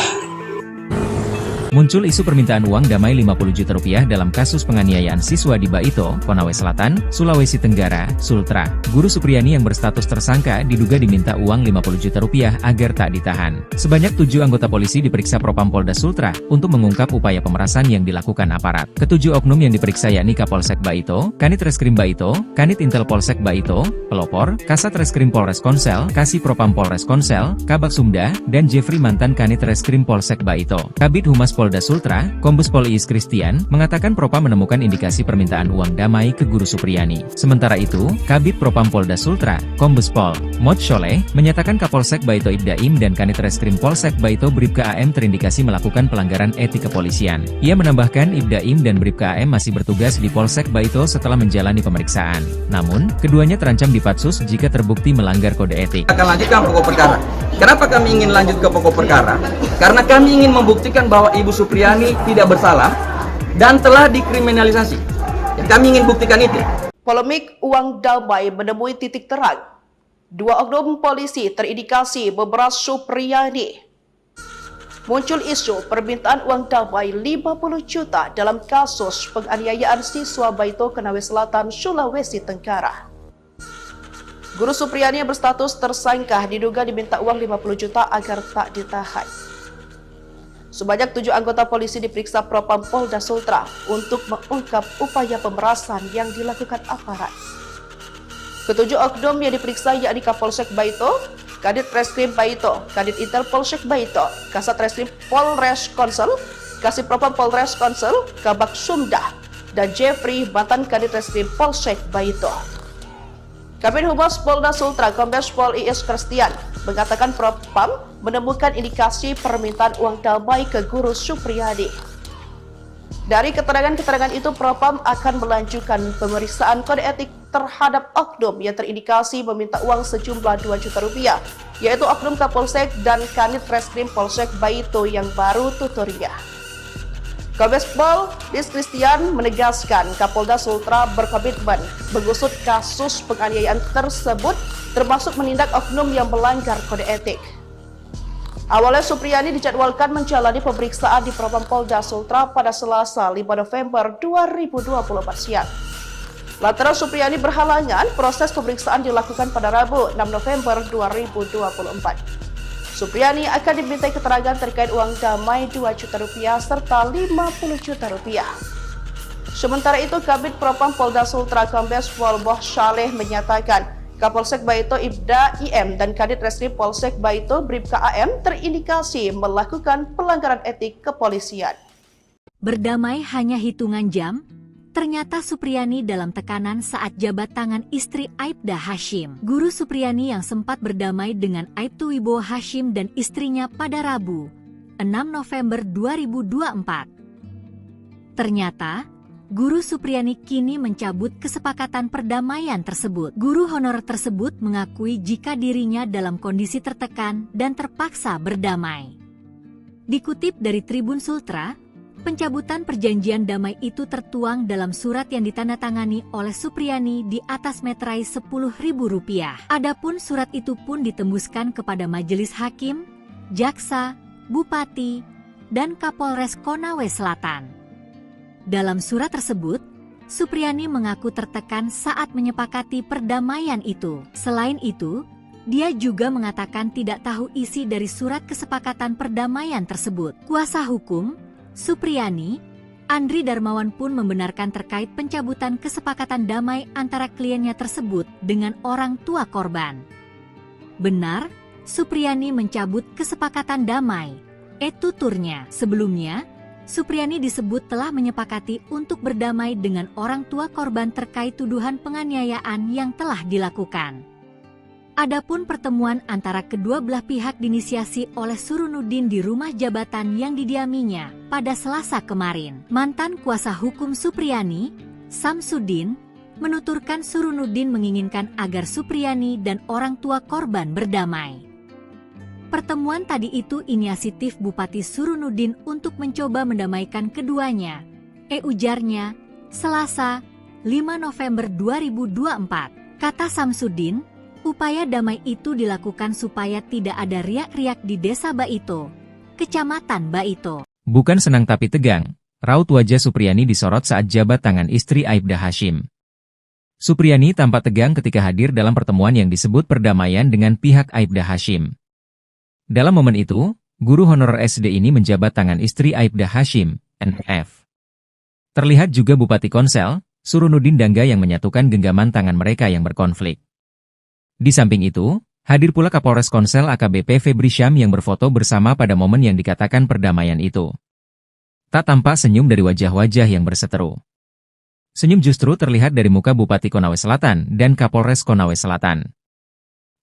Muncul isu permintaan uang damai 50 juta rupiah dalam kasus penganiayaan siswa di Baito, Konawe Selatan, Sulawesi Tenggara, Sultra. Guru Supriyani yang berstatus tersangka diduga diminta uang 50 juta rupiah agar tak ditahan. Sebanyak 7 anggota polisi diperiksa Propam Polda Sultra untuk mengungkap upaya pemerasan yang dilakukan aparat. Ketujuh oknum yang diperiksa yakni Kapolsek Baito, Kanit Reskrim Baito, Kanit Intel Polsek Baito, Pelopor, Kasat Reskrim Polres Konsel, Kasih Propam Polres Konsel, Kabak Sumda, dan Jeffrey mantan Kanit Reskrim Polsek Baito. Kabid Humas Polda Sultra, Kombes Pol Iis Christian, mengatakan Propam menemukan indikasi permintaan uang damai ke Guru Supriyani. Sementara itu, Kabid Propam Polda Sultra, Kombes Pol Mod Sholeh, menyatakan Kapolsek Baito Ibdaim dan Kanit Reskrim Polsek Baito Bribka AM terindikasi melakukan pelanggaran etik kepolisian. Ia menambahkan Ibdaim dan Bribka AM masih bertugas di Polsek Baito setelah menjalani pemeriksaan. Namun, keduanya terancam dipatsus jika terbukti melanggar kode etik. Akan lanjutkan pokok perkara. Kenapa kami ingin lanjut ke pokok perkara? Karena kami ingin membuktikan bahwa Ibu Supriyani tidak bersalah dan telah dikriminalisasi. Ya, kami ingin buktikan itu. Polemik uang damai menemui titik terang. 2 oknum polisi terindikasi memeras Supriyani. Muncul isu permintaan uang damai 50 juta dalam kasus penganiayaan siswa Baito Konawe Selatan, Sulawesi Tenggara. Guru Supriyani yang berstatus tersangka diduga diminta uang 50 juta agar tak ditahan. Sebanyak 7 anggota polisi diperiksa Propam Polda Sultra untuk mengungkap upaya pemerasan yang dilakukan aparat. Ketujuh oknum yang diperiksa yakni Kapolsek Baito, Kadit Reskrim Baito, Kadit Intel Polsek Baito, Kasat Reskrim Polres Konsel, Kasih Propam Polres Konsel, Kabak Sumdah, dan Jeffrey mantan Kadit Reskrim Polsek Baito. Kabid Humas Polda Sultra, Kombes Pol Iis Christian, mengatakan Propam menemukan indikasi permintaan uang damai ke Guru Supriyani. Dari keterangan-keterangan itu, Propam akan melanjutkan pemeriksaan kode etik terhadap oknum yang terindikasi meminta uang sejumlah 2 juta rupiah, yaitu oknum Kapolsek dan Kanit Reskrim Polsek Baito yang baru tuturnya. Kombes Pol Iis Christian menegaskan Kapolda Sultra berkomitmen mengusut kasus penganiayaan tersebut, termasuk menindak oknum yang melanggar kode etik. Awalnya Supriyani dijadwalkan menjalani pemeriksaan di Propam Polda Sultra pada Selasa 5 November 2024 siang. Lantaran Supriyani berhalangan, proses pemeriksaan dilakukan pada Rabu 6 November 2024. Supriyani akan dimintai keterangan terkait uang damai 2 juta rupiah serta 50 juta rupiah. Sementara itu, Kabid Propam Polda Sultra Kombes Pol Mod Sholeh menyatakan Kapolsek Baito Ibda IM dan Kadit Reskrim Polsek Baito Bribka AM terindikasi melakukan pelanggaran etik kepolisian. Berdamai hanya hitungan jam, ternyata Supriyani dalam tekanan saat jabat tangan istri Aibda Hashim. Guru Supriyani yang sempat berdamai dengan Aibtu Wibowo Hashim dan istrinya pada Rabu, 6 November 2024. Ternyata, Guru Supriyani kini mencabut kesepakatan perdamaian tersebut. Guru honor tersebut mengakui jika dirinya dalam kondisi tertekan dan terpaksa berdamai. Dikutip dari Tribun Sultra, pencabutan perjanjian damai itu tertuang dalam surat yang ditandatangani oleh Supriyani di atas meterai Rp10.000. Adapun surat itu pun ditembuskan kepada Majelis Hakim, Jaksa, Bupati, dan Kapolres Konawe Selatan. Dalam surat tersebut, Supriyani mengaku tertekan saat menyepakati perdamaian itu. Selain itu, dia juga mengatakan tidak tahu isi dari surat kesepakatan perdamaian tersebut. Kuasa hukum Supriyani, Andri Darmawan pun membenarkan terkait pencabutan kesepakatan damai antara kliennya tersebut dengan orang tua korban. Benar, Supriyani mencabut kesepakatan damai. Tuturnya. Sebelumnya, Supriyani disebut telah menyepakati untuk berdamai dengan orang tua korban terkait tuduhan penganiayaan yang telah dilakukan. Adapun pertemuan antara kedua belah pihak diinisiasi oleh Surunuddin di rumah jabatan yang didiaminya pada Selasa kemarin. Mantan kuasa hukum Supriyani, Samsudin, menuturkan Surunuddin menginginkan agar Supriyani dan orang tua korban berdamai. Pertemuan tadi itu inisiatif Bupati Surunuddin untuk mencoba mendamaikan keduanya, ujarnya, Selasa, 5 November 2024. Kata Samsudin, upaya damai itu dilakukan supaya tidak ada riak-riak di Desa Baito, Kecamatan Baito. Bukan senang tapi tegang, raut wajah Supriyani disorot saat jabat tangan istri Aibda Hashim. Supriyani tampak tegang ketika hadir dalam pertemuan yang disebut perdamaian dengan pihak Aibda Hashim. Dalam momen itu, guru honorer SD ini menjabat tangan istri Aibda Hashim, NF. Terlihat juga Bupati Konsel, Surunuddin Dangga yang menyatukan genggaman tangan mereka yang berkonflik. Di samping itu, hadir pula Kapolres Konsel AKBP Febri Syam yang berfoto bersama pada momen yang dikatakan perdamaian itu. Tak tampak senyum dari wajah-wajah yang berseteru. Senyum justru terlihat dari muka Bupati Konawe Selatan dan Kapolres Konawe Selatan.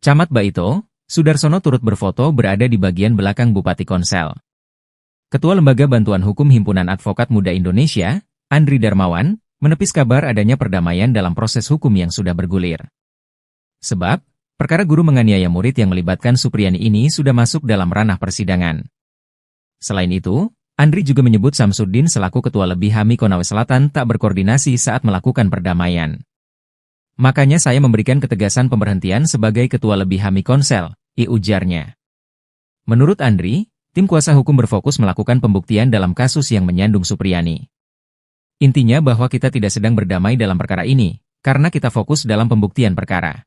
Camat Baito, Sudarsono turut berfoto berada di bagian belakang Bupati Konsel. Ketua Lembaga Bantuan Hukum Himpunan Advokat Muda Indonesia, Andri Darmawan, menepis kabar adanya perdamaian dalam proses hukum yang sudah bergulir. Sebab, perkara guru menganiaya murid yang melibatkan Supriyani ini sudah masuk dalam ranah persidangan. Selain itu, Andri juga menyebut Samsudin selaku Ketua Lebih HAMI Konawe Selatan tak berkoordinasi saat melakukan perdamaian. Makanya saya memberikan ketegasan pemberhentian sebagai Ketua Lebih HAMI Konsel, ujarnya. Menurut Andri, tim kuasa hukum berfokus melakukan pembuktian dalam kasus yang menyandung Supriyani. Intinya bahwa kita tidak sedang berdamai dalam perkara ini, karena kita fokus dalam pembuktian perkara.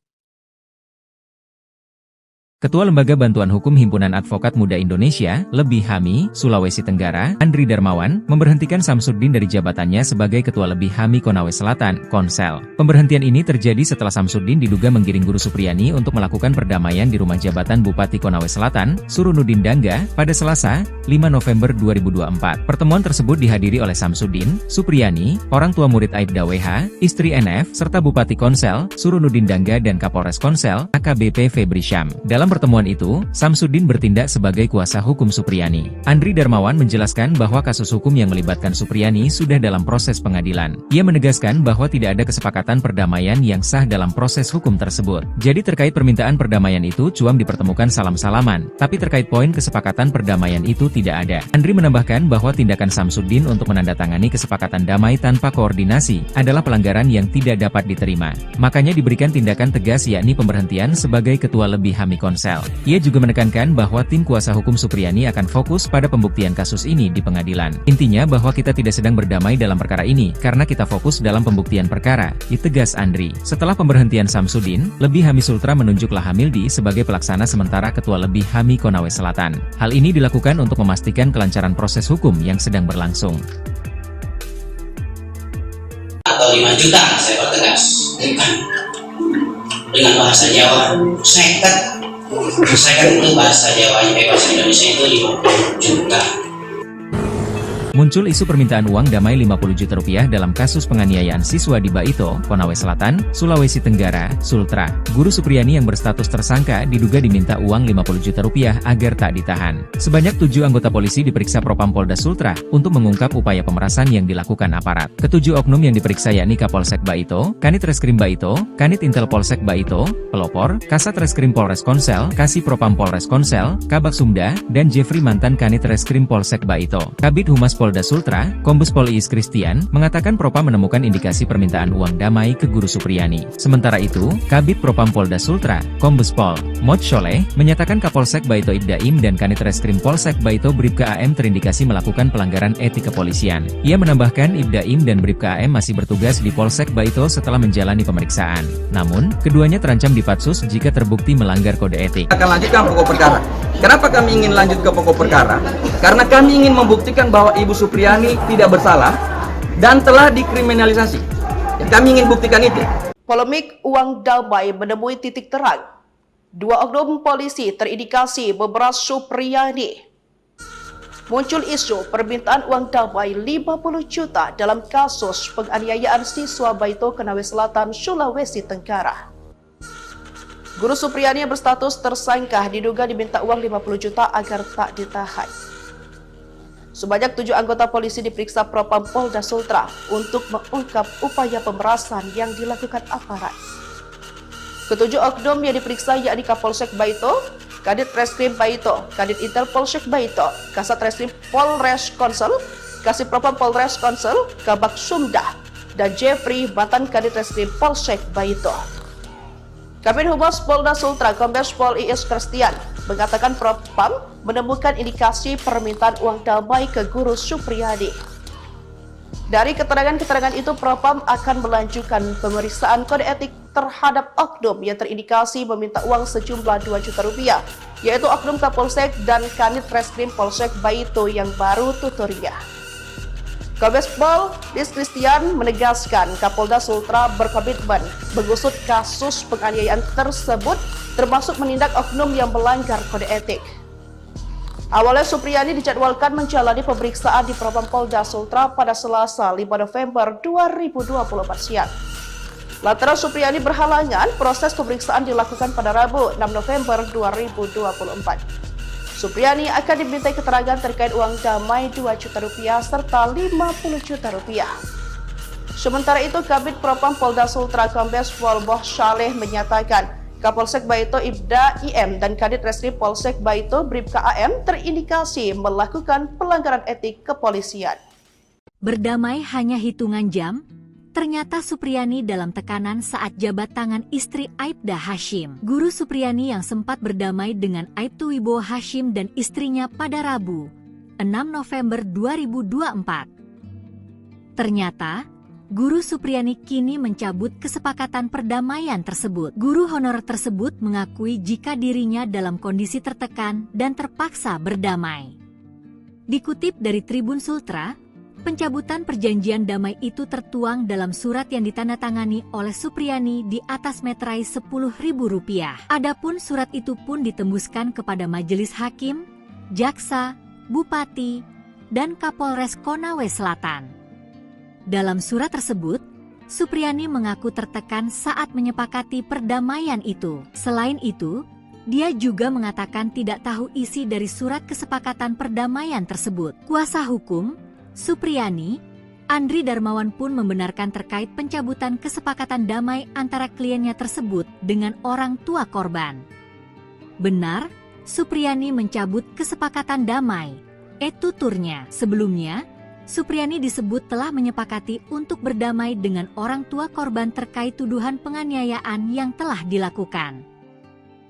Ketua Lembaga Bantuan Hukum Himpunan Advokat Muda Indonesia, Lebih HAMI, Sulawesi Tenggara, Andri Darmawan, memberhentikan Samsudin dari jabatannya sebagai Ketua Lebih HAMI Konawe Selatan, Konsel. Pemberhentian ini terjadi setelah Samsudin diduga menggiring Guru Supriyani untuk melakukan perdamaian di rumah jabatan Bupati Konawe Selatan, Surunudin Dangga, pada Selasa, 5 November 2024. Pertemuan tersebut dihadiri oleh Samsudin, Supriyani, orang tua murid Aibda WH, istri NF, serta Bupati Konsel, Surunudin Dangga dan Kapolres Konsel, AKBP Febri Syam. Dalam pertemuan itu, Samsudin bertindak sebagai kuasa hukum Supriyani. Andri Darmawan menjelaskan bahwa kasus hukum yang melibatkan Supriyani sudah dalam proses pengadilan. Ia menegaskan bahwa tidak ada kesepakatan perdamaian yang sah dalam proses hukum tersebut. Jadi terkait permintaan perdamaian itu cuam dipertemukan salam-salaman, tapi terkait poin kesepakatan perdamaian itu tidak ada. Andri menambahkan bahwa tindakan Samsudin untuk menandatangani kesepakatan damai tanpa koordinasi adalah pelanggaran yang tidak dapat diterima. Makanya diberikan tindakan tegas yakni pemberhentian sebagai Ketua Lebih HAMI Konsel. Ia juga menekankan bahwa tim kuasa hukum Supriyani akan fokus pada pembuktian kasus ini di pengadilan. Intinya bahwa kita tidak sedang berdamai dalam perkara ini, karena kita fokus dalam pembuktian perkara, tegas Andri. Setelah pemberhentian Samsudin, Lebih HAMI Sultra menunjuk Lahamildi sebagai pelaksana sementara Ketua Lebih HAMI Konawe Selatan. Hal ini dilakukan untuk memastikan kelancaran proses hukum yang sedang berlangsung. Atau 5 juta, saya pertegas. Dengan bahasa Jawa, seket. Saya itu bahasa Jawanya, bahasa Indonesia itu 50 juta. Muncul isu permintaan uang damai 50 juta rupiah dalam kasus penganiayaan siswa di Baito, Konawe Selatan, Sulawesi Tenggara, Sultra. Guru Supriyani yang berstatus tersangka diduga diminta uang 50 juta rupiah agar tak ditahan. Sebanyak 7 anggota polisi diperiksa Propam Polda Sultra untuk mengungkap upaya pemerasan yang dilakukan aparat. Ketujuh oknum yang diperiksa yakni Kapolsek Baito, Kanit Reskrim Baito, Kanit Intel Polsek Baito, Pelopor, Kasat Reskrim Polres Konsel, Kasih Propam Polres Konsel, Kabak Sumda, dan Jeffrey mantan Kanit Reskrim Polsek Baito. Kabid Humas Polda Sultra, Kombes Pol Iis Kristian, mengatakan Propam menemukan indikasi permintaan uang damai ke Guru Supriyani. Sementara itu, Kabid Propam Polda Sultra, Kombes Pol Mod Sholeh, menyatakan Kapolsek Baito Ibdaim dan Kanit Reskrim Polsek Baito Bribka AM terindikasi melakukan pelanggaran etik kepolisian. Ia menambahkan Ibdaim dan Bribka AM masih bertugas di Polsek Baito setelah menjalani pemeriksaan. Namun, keduanya terancam dipatsus jika terbukti melanggar kode etik. Akan lanjutkan pokok perkara. Kenapa kami ingin lanjut ke pokok perkara? Karena kami ingin membuktikan bahwa Ibu Supriyani tidak bersalah dan telah dikriminalisasi. Kami ingin buktikan itu. Polemik uang damai menemui titik terang. 2 oknum polisi terindikasi memeras Supriyani. Muncul isu permintaan uang damai 50 juta dalam kasus penganiayaan siswa Baito Konawe Selatan, Sulawesi Tenggara. Guru Supriyani yang berstatus tersangka diduga diminta uang 50 juta agar tak ditahan. Sebanyak 7 anggota polisi diperiksa Propam Polda Sultra untuk mengungkap upaya pemerasan yang dilakukan aparat. Ketujuh oknum yang diperiksa yakni Kapolsek Baito, Kadit Reskrim Baito, Kadit Intel Polsek Baito, Kasat Reskrim Polres Konsel, Kasih Propam Polres Konsel, Kabak Sumda, dan Jeffrey mantan Kadit Reskrim Polsek Baito. Kabid Humas Polda Sultra, Kombes Pol Iis Kristian, mengatakan Propam menemukan indikasi permintaan uang damai ke Guru Supriyani. Dari keterangan-keterangan itu, Propam akan melanjutkan pemeriksaan kode etik terhadap oknum yang terindikasi meminta uang sejumlah 2 juta rupiah, yaitu oknum Kapolsek dan Kanit Reskrim Polsek Baito yang baru tuturnya. Kombes Pol Iis Kristian menegaskan Kapolda Sultra berkomitmen mengusut kasus penganiayaan tersebut, termasuk menindak oknum yang melanggar kode etik. Awalnya Supriyani dijadwalkan menjalani pemeriksaan di Propam Polda Sultra pada Selasa 5 November 2024 siang. Lantaran Supriyani berhalangan, proses pemeriksaan dilakukan pada Rabu 6 November 2024. Supriyani akan dimintai keterangan terkait uang damai Rp2 juta serta Rp50 juta. Sementara itu, Kabid Propam Polda Sultra Kombes Pol Boh Syaleh menyatakan Kapolsek Baito Ibda IM dan Kadit Reskrim Polsek Baito Bribka AM terindikasi melakukan pelanggaran etik kepolisian. Berdamai hanya hitungan jam, ternyata Supriyani dalam tekanan saat jabat tangan istri Aibda Hashim. Guru Supriyani yang sempat berdamai dengan Aibtu Wibowo Hashim dan istrinya pada Rabu, 6 November 2024. Ternyata, Guru Supriyani kini mencabut kesepakatan perdamaian tersebut. Guru honor tersebut mengakui jika dirinya dalam kondisi tertekan dan terpaksa berdamai. Dikutip dari Tribun Sultra, pencabutan perjanjian damai itu tertuang dalam surat yang ditandatangani oleh Supriyani di atas meterai Rp10.000. Adapun surat itu pun ditembuskan kepada Majelis Hakim, Jaksa, Bupati, dan Kapolres Konawe Selatan. Dalam surat tersebut, Supriyani mengaku tertekan saat menyepakati perdamaian itu. Selain itu, dia juga mengatakan tidak tahu isi dari surat kesepakatan perdamaian tersebut. Kuasa hukum Supriyani, Andri Darmawan pun membenarkan terkait pencabutan kesepakatan damai antara kliennya tersebut dengan orang tua korban. Benar, Supriyani mencabut kesepakatan damai. Tuturnya sebelumnya, Supriyani disebut telah menyepakati untuk berdamai dengan orang tua korban terkait tuduhan penganiayaan yang telah dilakukan.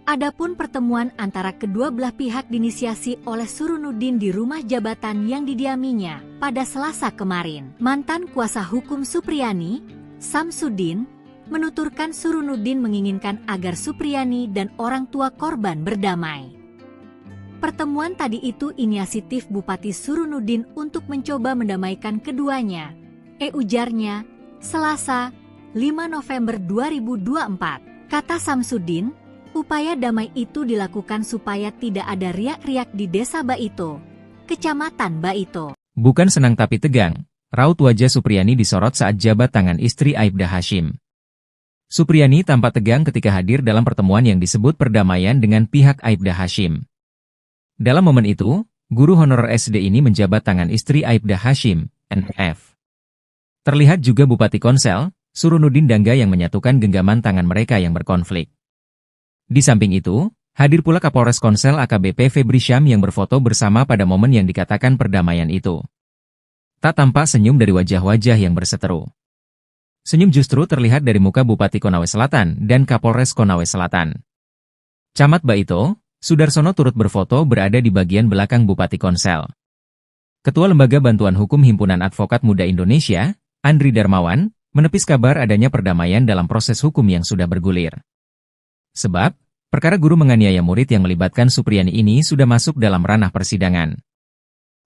Adapun pertemuan antara kedua belah pihak diinisiasi oleh Surunuddin di rumah jabatan yang didiaminya pada Selasa kemarin. Mantan kuasa hukum Supriyani, Samsudin, menuturkan Surunuddin menginginkan agar Supriyani dan orang tua korban berdamai. Pertemuan tadi itu inisiatif Bupati Surunuddin untuk mencoba mendamaikan keduanya, ujarnya, Selasa, 5 November 2024. Kata Samsudin, upaya damai itu dilakukan supaya tidak ada riak-riak di Desa Baito, Kecamatan Baito. Bukan senang tapi tegang, raut wajah Supriyani disorot saat jabat tangan istri Aibda Hashim. Supriyani tampak tegang ketika hadir dalam pertemuan yang disebut perdamaian dengan pihak Aibda Hashim. Dalam momen itu, guru honorer SD ini menjabat tangan istri Aibda Hashim, NF. Terlihat juga Bupati Konsel, Surunuddin Dangga yang menyatukan genggaman tangan mereka yang berkonflik. Di samping itu, hadir pula Kapolres Konsel AKBP Febri Syam yang berfoto bersama pada momen yang dikatakan perdamaian itu. Tak tampak senyum dari wajah-wajah yang berseteru. Senyum justru terlihat dari muka Bupati Konawe Selatan dan Kapolres Konawe Selatan. Camat Baito, Sudarsono turut berfoto berada di bagian belakang Bupati Konsel. Ketua Lembaga Bantuan Hukum Himpunan Advokat Muda Indonesia, Andri Darmawan, menepis kabar adanya perdamaian dalam proses hukum yang sudah bergulir. Sebab, perkara guru menganiaya murid yang melibatkan Supriyani ini sudah masuk dalam ranah persidangan.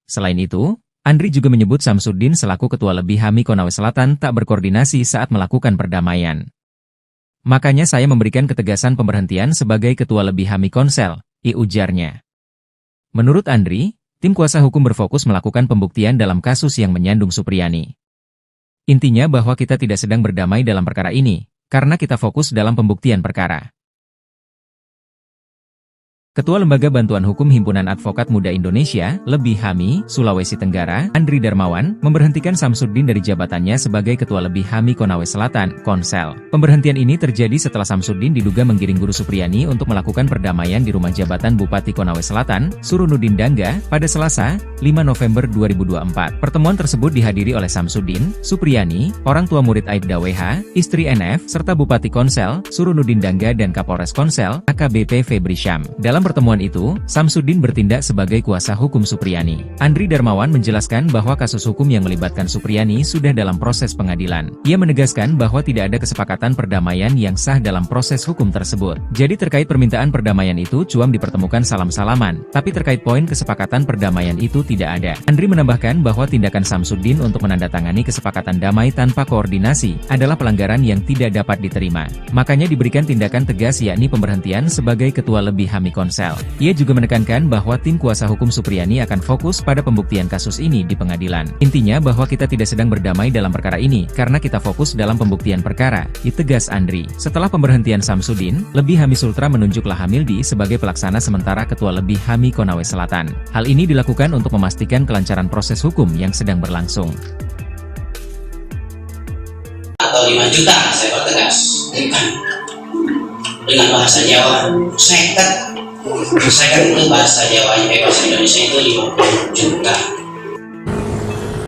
Selain itu, Andri juga menyebut Samsudin selaku Ketua Lebih HAMI Konawe Selatan tak berkoordinasi saat melakukan perdamaian. Makanya saya memberikan ketegasan pemberhentian sebagai Ketua Lebih HAMI Konsel, ujarnya. Menurut Andri, tim kuasa hukum berfokus melakukan pembuktian dalam kasus yang menyandung Supriyani. Intinya bahwa kita tidak sedang berdamai dalam perkara ini, karena kita fokus dalam pembuktian perkara. Ketua Lembaga Bantuan Hukum Himpunan Advokat Muda Indonesia, Lebih HAMI, Sulawesi Tenggara, Andri Darmawan, memberhentikan Samsudin dari jabatannya sebagai Ketua Lebih HAMI Konawe Selatan, Konsel. Pemberhentian ini terjadi setelah Samsudin diduga menggiring guru Supriyani untuk melakukan perdamaian di rumah jabatan Bupati Konawe Selatan, Surunuddin Dangga, pada Selasa, 5 November 2024. Pertemuan tersebut dihadiri oleh Samsudin, Supriyani, orang tua murid Aibda WH, istri NF, serta Bupati Konsel, Surunuddin Dangga dan Kapolres Konsel, AKBP Febri Syam. Dalam pertemuan itu, Samsudin bertindak sebagai kuasa hukum Supriyani. Andri Darmawan menjelaskan bahwa kasus hukum yang melibatkan Supriyani sudah dalam proses pengadilan. Ia menegaskan bahwa tidak ada kesepakatan perdamaian yang sah dalam proses hukum tersebut. Jadi terkait permintaan perdamaian itu cuam dipertemukan salam-salaman, tapi terkait poin kesepakatan perdamaian itu tidak ada. Andri menambahkan bahwa tindakan Samsudin untuk menandatangani kesepakatan damai tanpa koordinasi adalah pelanggaran yang tidak dapat diterima. Makanya diberikan tindakan tegas yakni pemberhentian sebagai Ketua Lebih HAMI Konsel. Korsel. Ia juga menekankan bahwa tim kuasa hukum Supriyani akan fokus pada pembuktian kasus ini di pengadilan. Intinya bahwa kita tidak sedang berdamai dalam perkara ini, karena kita fokus dalam pembuktian perkara, ditegas Andri. Setelah pemberhentian Samsudin, Lebih Hami Sultra menunjuk Lahamildi sebagai pelaksana sementara Ketua Lebih Hami Konawe Selatan. Hal ini dilakukan untuk memastikan kelancaran proses hukum yang sedang berlangsung. Atau 5 juta, saya pertegas dengan bahasa Jawa. Seket itu bahasa Jawa, bahasa Indonesia itu 50 juta.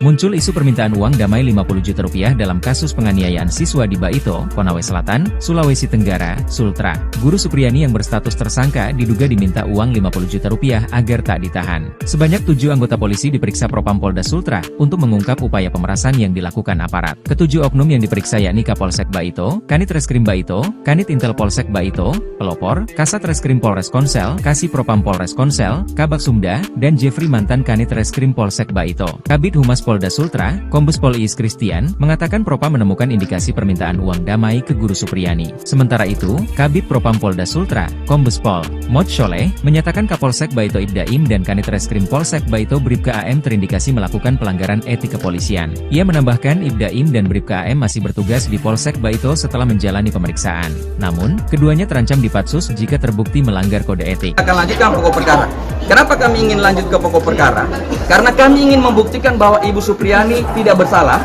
Muncul isu permintaan uang damai 50 juta rupiah dalam kasus penganiayaan siswa di Baito, Konawe Selatan, Sulawesi Tenggara, Sultra. Guru Supriyani yang berstatus tersangka diduga diminta uang 50 juta rupiah agar tak ditahan. Sebanyak 7 anggota polisi diperiksa Propam Polda Sultra untuk mengungkap upaya pemerasan yang dilakukan aparat. Ketujuh oknum yang diperiksa yakni Kapolsek Baito, Kanit Reskrim Baito, Kanit Intel Polsek Baito, Pelopor, Kasat Reskrim Polres Konsel, Kasih Propam Polres Konsel, Kabak Sumda, dan Jeffrey mantan Kanit Reskrim Polsek Baito. Kabid Humas Polda Sultra, Kombes Pol Iis Christian, mengatakan Propam menemukan indikasi permintaan uang damai ke Guru Supriyani. Sementara itu, Kabid Propam Polda Sultra, Kombes Pol Mod Sholeh, menyatakan Kapolsek Baito Ibdaim dan Kanit Reskrim Polsek Baito Bribka AM terindikasi melakukan pelanggaran etik kepolisian. Ia menambahkan Ibdaim dan Bribka AM masih bertugas di Polsek Baito setelah menjalani pemeriksaan. Namun, keduanya terancam dipatsus jika terbukti melanggar kode etik. Akan lanjutkan pokok perkara. Kenapa kami ingin lanjut ke pokok perkara? Karena kami ingin membuktikan bahwa Ibu Supriyani tidak bersalah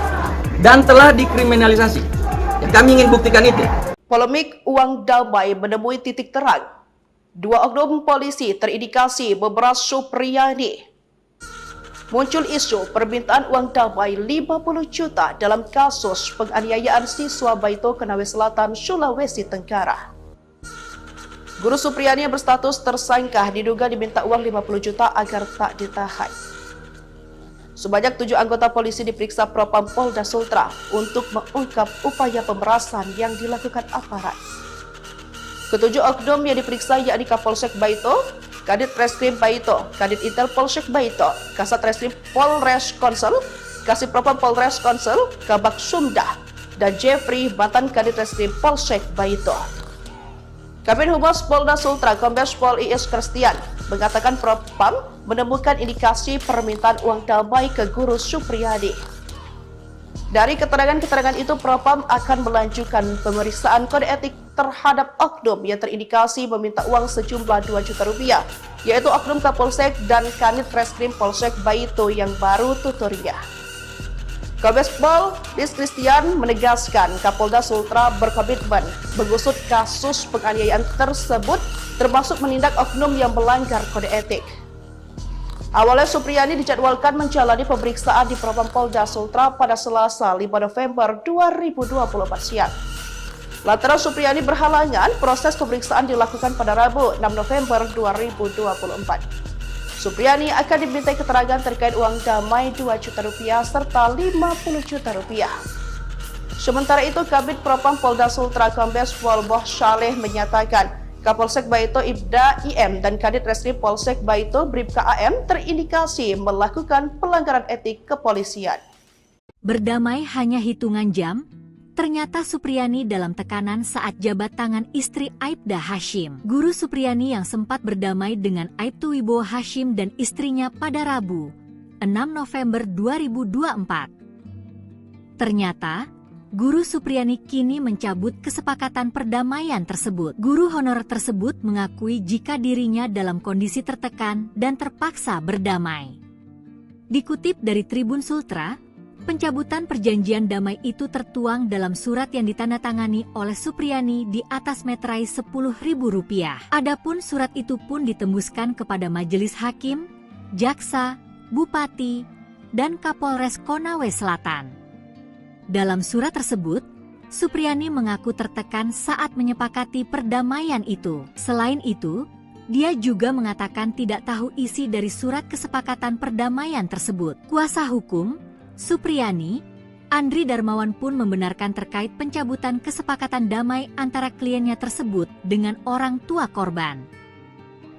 dan telah dikriminalisasi. Ya, kami ingin buktikan itu. Polemik uang damai menemui titik terang. 2 oknum polisi terindikasi memeras Supriyani. Muncul isu permintaan uang damai 50 juta dalam kasus penganiayaan siswa Baito Konawe Selatan, Sulawesi Tenggara. Guru Supriyani yang berstatus tersangka diduga diminta uang 50 juta agar tak ditahan. Sebanyak 7 anggota polisi diperiksa Propam Polda Sultra untuk mengungkap upaya pemerasan yang dilakukan aparat. Ketujuh oknum yang diperiksa yakni Kapolsek Baito, Kadit Reskrim Baito, Kadit Intel Polsek Baito, Kasat Reskrim Polres Konsel, Kasih Propam Polres Konsel, Kabak Sumda, dan Jeffrey mantan Kadit Reskrim Polsek Baito. Kabid Humas Polda Sultra, Kombes Pol Iis Christian, mengatakan Propam menemukan indikasi permintaan uang damai ke Guru Supriyani. Dari keterangan-keterangan itu, Propam akan melanjutkan pemeriksaan kode etik terhadap oknum yang terindikasi meminta uang sejumlah 2 juta rupiah, yaitu oknum Kapolsek dan Kanit Reskrim Polsek Baito yang baru tuturnya. Kombes Pol Iis Christian menegaskan Kapolda Sultra berkomitmen mengusut kasus penganiayaan tersebut, termasuk menindak oknum yang melanggar kode etik. Awalnya Supriyani dijadwalkan menjalani pemeriksaan di Propam Polda Sultra pada Selasa 5 November 2024 siang. Lantaran Supriyani berhalangan, proses pemeriksaan dilakukan pada Rabu 6 November 2024. Supriyani akan dimintai keterangan terkait uang damai 2 juta rupiah serta 50 juta rupiah. Sementara itu, Kabid Propam Polda Sultra Kombes Pol Mod Sholeh menyatakan Kapolsek Baito Ibda IM dan Kadit Reskrim Polsek Baito Bribka AM terindikasi melakukan pelanggaran etik kepolisian. Berdamai hanya hitungan jam, ternyata Supriyani dalam tekanan saat jabat tangan istri Aibda Hashim. Guru Supriyani yang sempat berdamai dengan Aibtu Wibowo Hashim dan istrinya pada Rabu, 6 November 2024. Ternyata, Guru Supriyani kini mencabut kesepakatan perdamaian tersebut. Guru honor tersebut mengakui jika dirinya dalam kondisi tertekan dan terpaksa berdamai. Dikutip dari Tribun Sultra, pencabutan perjanjian damai itu tertuang dalam surat yang ditandatangani oleh Supriyani di atas meterai Rp10.000. Adapun surat itu pun ditembuskan kepada Majelis Hakim, Jaksa, Bupati, dan Kapolres Konawe Selatan. Dalam surat tersebut, Supriyani mengaku tertekan saat menyepakati perdamaian itu. Selain itu, dia juga mengatakan tidak tahu isi dari surat kesepakatan perdamaian tersebut. Kuasa hukum Supriyani, Andri Darmawan pun membenarkan terkait pencabutan kesepakatan damai antara kliennya tersebut dengan orang tua korban.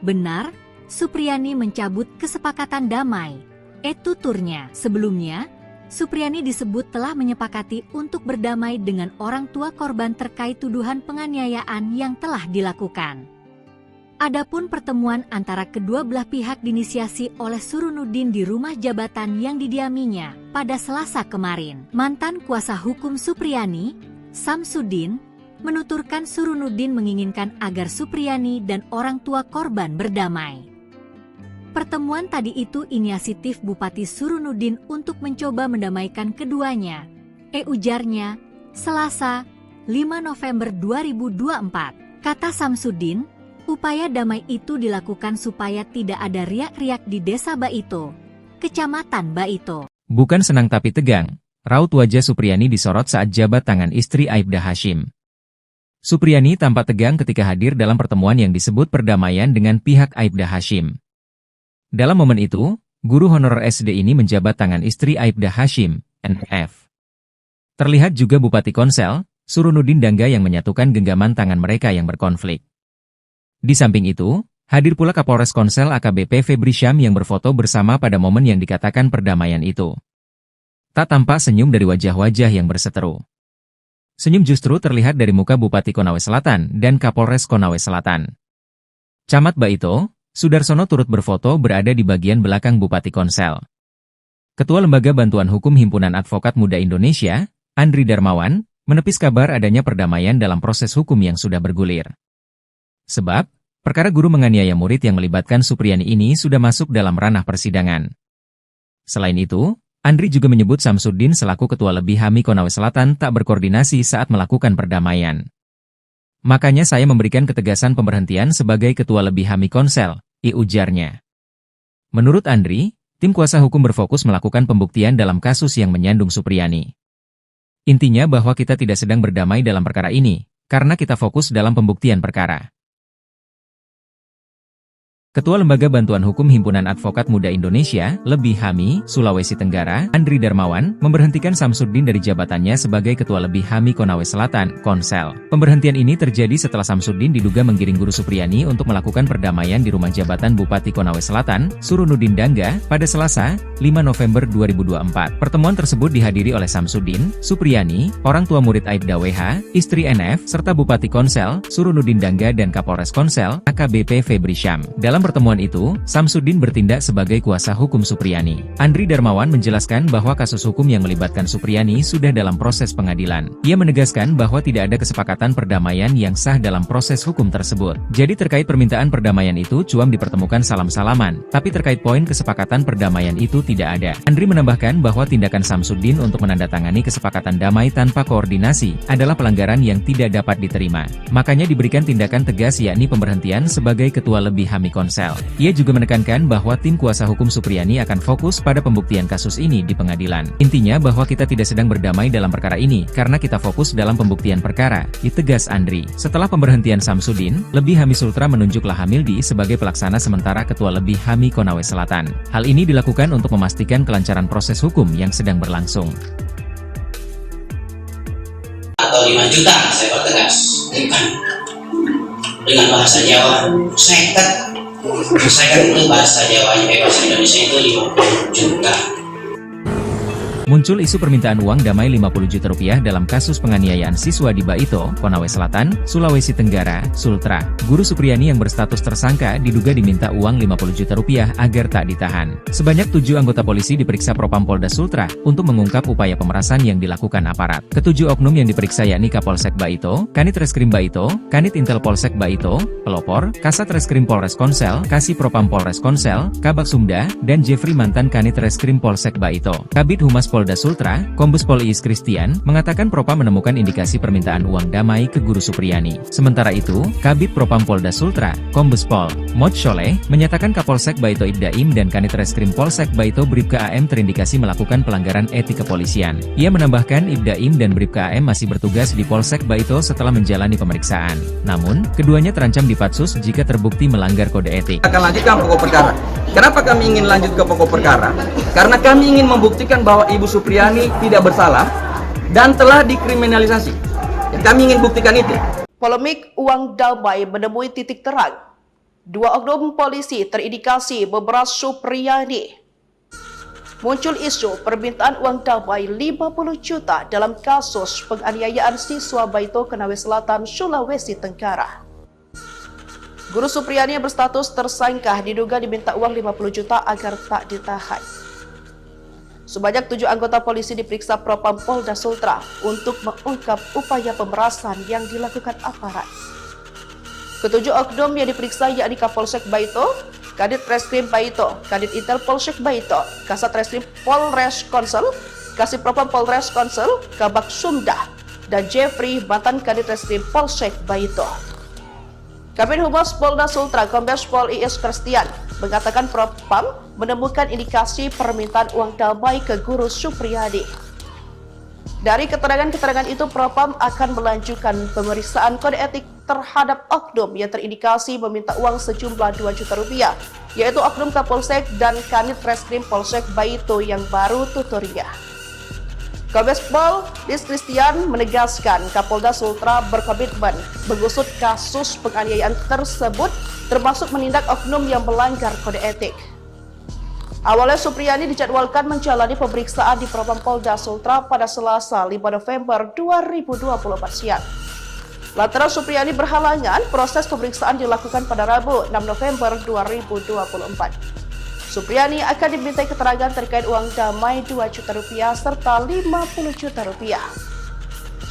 Benar, Supriyani mencabut kesepakatan damai. Tuturnya. Sebelumnya, Supriyani disebut telah menyepakati untuk berdamai dengan orang tua korban terkait tuduhan penganiayaan yang telah dilakukan. Adapun pertemuan antara kedua belah pihak diinisiasi oleh Surunuddin di rumah jabatan yang didiaminya pada Selasa kemarin. Mantan kuasa hukum Supriyani, Samsudin, menuturkan Surunuddin menginginkan agar Supriyani dan orang tua korban berdamai. Pertemuan tadi itu inisiatif Bupati Surunuddin untuk mencoba mendamaikan keduanya, ujarnya, Selasa, 5 November 2024. Kata Samsudin, upaya damai itu dilakukan supaya tidak ada riak-riak di Desa Baito, Kecamatan Baito. Bukan senang tapi tegang, raut wajah Supriyani disorot saat jabat tangan istri Aibda Hashim. Supriyani tampak tegang ketika hadir dalam pertemuan yang disebut perdamaian dengan pihak Aibda Hashim. Dalam momen itu, guru honorer SD ini menjabat tangan istri Aibda Hashim, NF. Terlihat juga Bupati Konsel, Surunuddin Dangga yang menyatukan genggaman tangan mereka yang berkonflik. Di samping itu, hadir pula Kapolres Konsel AKBP Febri Syam yang berfoto bersama pada momen yang dikatakan perdamaian itu. Tak tampak senyum dari wajah-wajah yang berseteru. Senyum justru terlihat dari muka Bupati Konawe Selatan dan Kapolres Konawe Selatan. Camat Baito, Sudarsono turut berfoto berada di bagian belakang Bupati Konsel. Ketua Lembaga Bantuan Hukum Himpunan Advokat Muda Indonesia, Andri Darmawan, menepis kabar adanya perdamaian dalam proses hukum yang sudah bergulir. Sebab, perkara guru menganiaya murid yang melibatkan Supriyani ini sudah masuk dalam ranah persidangan. Selain itu, Andri juga menyebut Samsudin selaku Ketua Lebih HAMI Konawe Selatan tak berkoordinasi saat melakukan perdamaian. Makanya saya memberikan ketegasan pemberhentian sebagai Ketua Lebih HAMI Konsel, ujarnya. Menurut Andri, tim kuasa hukum berfokus melakukan pembuktian dalam kasus yang menyandung Supriyani. Intinya bahwa kita tidak sedang berdamai dalam perkara ini, karena kita fokus dalam pembuktian perkara. Ketua Lembaga Bantuan Hukum Himpunan Advokat Muda Indonesia, Lebih HAMI, Sulawesi Tenggara, Andri Darmawan, memberhentikan Samsudin dari jabatannya sebagai Ketua Lebih HAMI Konawe Selatan, Konsel. Pemberhentian ini terjadi setelah Samsudin diduga menggiring guru Supriyani untuk melakukan perdamaian di rumah jabatan Bupati Konawe Selatan, Surunuddin Dangga, pada Selasa, 5 November 2024. Pertemuan tersebut dihadiri oleh Samsudin, Supriyani, orang tua murid Aibda WH, istri NF, serta Bupati Konsel, Surunuddin Dangga dan Kapolres Konsel, AKBP Febri Syam. Dalam pertemuan itu, Samsudin bertindak sebagai kuasa hukum Supriyani. Andri Darmawan menjelaskan bahwa kasus hukum yang melibatkan Supriyani sudah dalam proses pengadilan. Ia menegaskan bahwa tidak ada kesepakatan perdamaian yang sah dalam proses hukum tersebut. Jadi terkait permintaan perdamaian itu cuam dipertemukan salam-salaman, tapi terkait poin kesepakatan perdamaian itu tidak ada. Andri menambahkan bahwa tindakan Samsudin untuk menandatangani kesepakatan damai tanpa koordinasi adalah pelanggaran yang tidak dapat diterima. Makanya diberikan tindakan tegas yakni pemberhentian sebagai Ketua Lebih HAMI Konsel. Ia juga menekankan bahwa tim kuasa hukum Supriyani akan fokus pada pembuktian kasus ini di pengadilan. Intinya bahwa kita tidak sedang berdamai dalam perkara ini, karena kita fokus dalam pembuktian perkara, ditegas Andri. Setelah pemberhentian Samsudin, Lebih HAMI Sultra menunjuk Lahamildi sebagai pelaksana sementara Ketua Lebih HAMI Konawe Selatan. Hal ini dilakukan untuk memastikan kelancaran proses hukum yang sedang berlangsung. Atau 5 juta, saya pertegas. Dengan bahasa Jawa, seket. Saya itu bahasa Jawanya, bahasa Indonesia itu 50 juta. Muncul isu permintaan uang damai 50 juta rupiah dalam kasus penganiayaan siswa di Baito, Konawe Selatan, Sulawesi Tenggara, Sultra. Guru Supriyani yang berstatus tersangka diduga diminta uang 50 juta rupiah agar tak ditahan. Sebanyak 7 anggota polisi diperiksa Propam Polda Sultra untuk mengungkap upaya pemerasan yang dilakukan aparat. Ketujuh oknum yang diperiksa yakni Kapolsek Baito, Kanit Reskrim Baito, Kanit Intel Polsek Baito, Pelopor, Kasat Reskrim Polres Konsel, Kasih Propam Polres Konsel, Kabak Sumda, dan Jeffrey mantan Kanit Reskrim Polsek Baito. Kabid Humas Polda Sultra, Kombes Pol Iis Christian, mengatakan Propam menemukan indikasi permintaan uang damai ke guru Supriyani. Sementara itu, Kabid Propam Polda Sultra, Kombes Pol Mod Sholeh, menyatakan Kapolsek Baito Ibdaim dan Kanit Reskrim Polsek Baito Bribka AM terindikasi melakukan pelanggaran etik kepolisian. Ia menambahkan Ibdaim dan Bribka AM masih bertugas di Polsek Baito setelah menjalani pemeriksaan. Namun, keduanya terancam dipatsus jika terbukti melanggar kode etik. Akan lanjutkan pokok perkara. Kenapa kami ingin lanjut ke pokok perkara? Karena kami ingin membuktikan bahwa Ibu Supriyani tidak bersalah dan telah dikriminalisasi. Kami ingin buktikan itu. Polemik uang damai menemui titik terang. 2 oknum polisi terindikasi memeras Supriyani. Muncul isu permintaan uang damai 50 juta dalam kasus penganiayaan siswa Baito Konawe Selatan, Sulawesi Tenggara. Guru Supriyani yang berstatus tersangka diduga diminta uang 50 juta agar tak ditahan. Sebanyak 7 anggota polisi diperiksa Propam Polda Sultra untuk mengungkap upaya pemerasan yang dilakukan aparat. Ketujuh oknum yang diperiksa yakni Kapolsek Baito, Kadit Reskrim Baito, Kadit Intel Polsek Baito, Kasat Reskrim Polres Konsel, Kasih Propam Polres Konsel, Kabak Sumdah, dan Jeffrey, mantan Kadit Reskrim Polsek Baito. Kabid Humas Polda Sultra Kombes Pol I.S. Kristian mengatakan Propam menemukan indikasi permintaan uang damai ke Guru Supriyani. Dari keterangan-keterangan itu, Propam akan melanjutkan pemeriksaan kode etik terhadap oknum yang terindikasi meminta uang sejumlah 2 juta rupiah, yaitu oknum Kapolsek dan Kanit Reskrim Polsek Baito yang baru tuturnya. Kombes Pol I.S. Kristian menegaskan Kapolda Sultra berkomitmen mengusut kasus penganiayaan tersebut, termasuk menindak oknum yang melanggar kode etik. Awalnya Supriyani dijadwalkan menjalani pemeriksaan di Propam Polda Sultra pada Selasa 5 November 2024 siang. Lantaran Supriyani berhalangan, proses pemeriksaan dilakukan pada Rabu 6 November 2024. Supriyani akan dimintai keterangan terkait uang damai 2 juta rupiah serta 50 juta rupiah.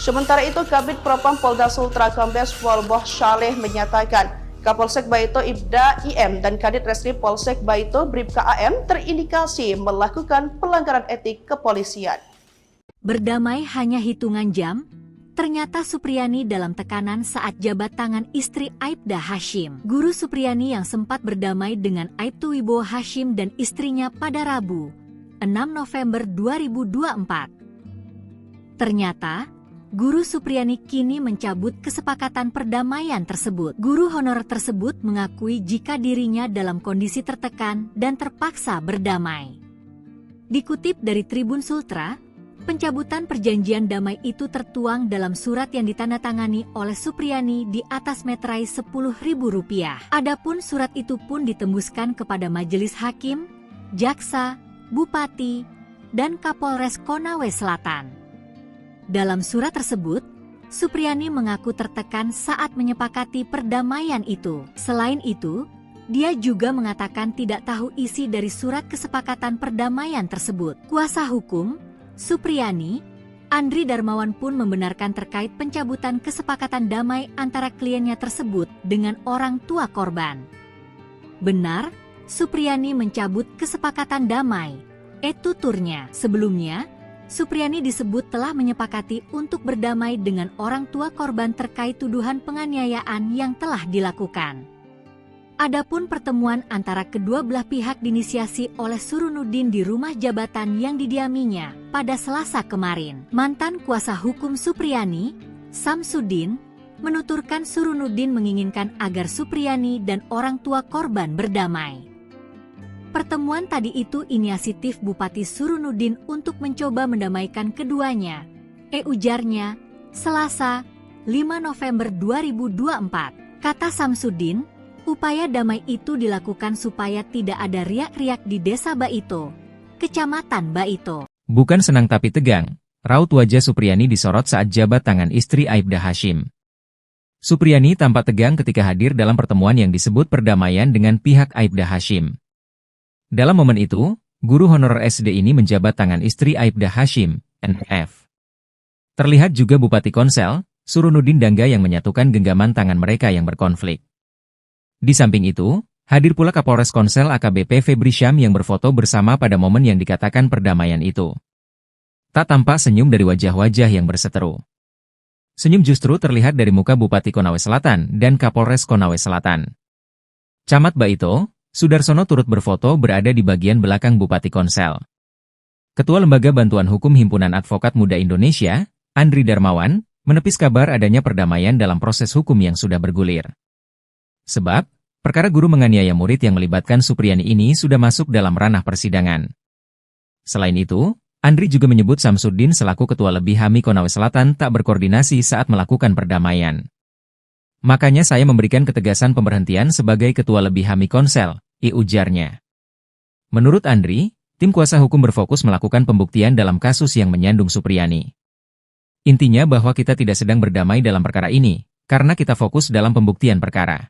Sementara itu, Kabid Propam Polda Sultra Kombes Pol Boh Saleh menyatakan Kapolsek Baito Ibda IM dan Kadit Reskrim Polsek Baito Bribka AM terindikasi melakukan pelanggaran etik kepolisian. Berdamai hanya hitungan jam, ternyata Supriyani dalam tekanan saat jabat tangan istri Aibda Hashim. Guru Supriyani yang sempat berdamai dengan Aibtu Wibowo Hashim dan istrinya pada Rabu, 6 November 2024. Ternyata, Guru Supriyani kini mencabut kesepakatan perdamaian tersebut. Guru honorer tersebut mengakui jika dirinya dalam kondisi tertekan dan terpaksa berdamai. Dikutip dari Tribun Sultra, pencabutan perjanjian damai itu tertuang dalam surat yang ditandatangani oleh Supriyani di atas meterai Rp10.000. Adapun surat itu pun ditembuskan kepada Majelis Hakim, Jaksa, Bupati, dan Kapolres Konawe Selatan. Dalam surat tersebut, Supriyani mengaku tertekan saat menyepakati perdamaian itu. Selain itu, dia juga mengatakan tidak tahu isi dari surat kesepakatan perdamaian tersebut. Kuasa hukum Supriyani, Andri Darmawan pun membenarkan terkait pencabutan kesepakatan damai antara kliennya tersebut dengan orang tua korban. Benar, Supriyani mencabut kesepakatan damai. Tuturnya. Sebelumnya, Supriyani disebut telah menyepakati untuk berdamai dengan orang tua korban terkait tuduhan penganiayaan yang telah dilakukan. Adapun pertemuan antara kedua belah pihak diinisiasi oleh Surunuddin di rumah jabatan yang didiaminya pada Selasa kemarin. Mantan kuasa hukum Supriyani, Samsudin, menuturkan Surunuddin menginginkan agar Supriyani dan orang tua korban berdamai. Pertemuan tadi itu inisiatif Bupati Surunuddin untuk mencoba mendamaikan keduanya, ujarnya, Selasa, 5 November 2024. Kata Samsudin, upaya damai itu dilakukan supaya tidak ada riak-riak di Desa Baito, Kecamatan Baito. Bukan senang tapi tegang, raut wajah Supriyani disorot saat jabat tangan istri Aibda Hashim. Supriyani tampak tegang ketika hadir dalam pertemuan yang disebut perdamaian dengan pihak Aibda Hashim. Dalam momen itu, guru honorer SD ini menjabat tangan istri Aibda Hashim, NF. Terlihat juga Bupati Konsel, Surunuddin Dangga yang menyatukan genggaman tangan mereka yang berkonflik. Di samping itu, hadir pula Kapolres Konsel AKBP Febri Syam yang berfoto bersama pada momen yang dikatakan perdamaian itu. Tak tampak senyum dari wajah-wajah yang berseteru. Senyum justru terlihat dari muka Bupati Konawe Selatan dan Kapolres Konawe Selatan. Camat Baito, Sudarsono turut berfoto berada di bagian belakang Bupati Konsel. Ketua Lembaga Bantuan Hukum Himpunan Advokat Muda Indonesia, Andri Darmawan, menepis kabar adanya perdamaian dalam proses hukum yang sudah bergulir. Sebab, perkara guru menganiaya murid yang melibatkan Supriyani ini sudah masuk dalam ranah persidangan. Selain itu, Andri juga menyebut Samsudin selaku Ketua Lebih HAMI Konawe Selatan tak berkoordinasi saat melakukan perdamaian. Makanya saya memberikan ketegasan pemberhentian sebagai Ketua Lebih HAMI Konsel, ujarnya. Menurut Andri, tim kuasa hukum berfokus melakukan pembuktian dalam kasus yang menyandung Supriyani. Intinya bahwa kita tidak sedang berdamai dalam perkara ini, karena kita fokus dalam pembuktian perkara.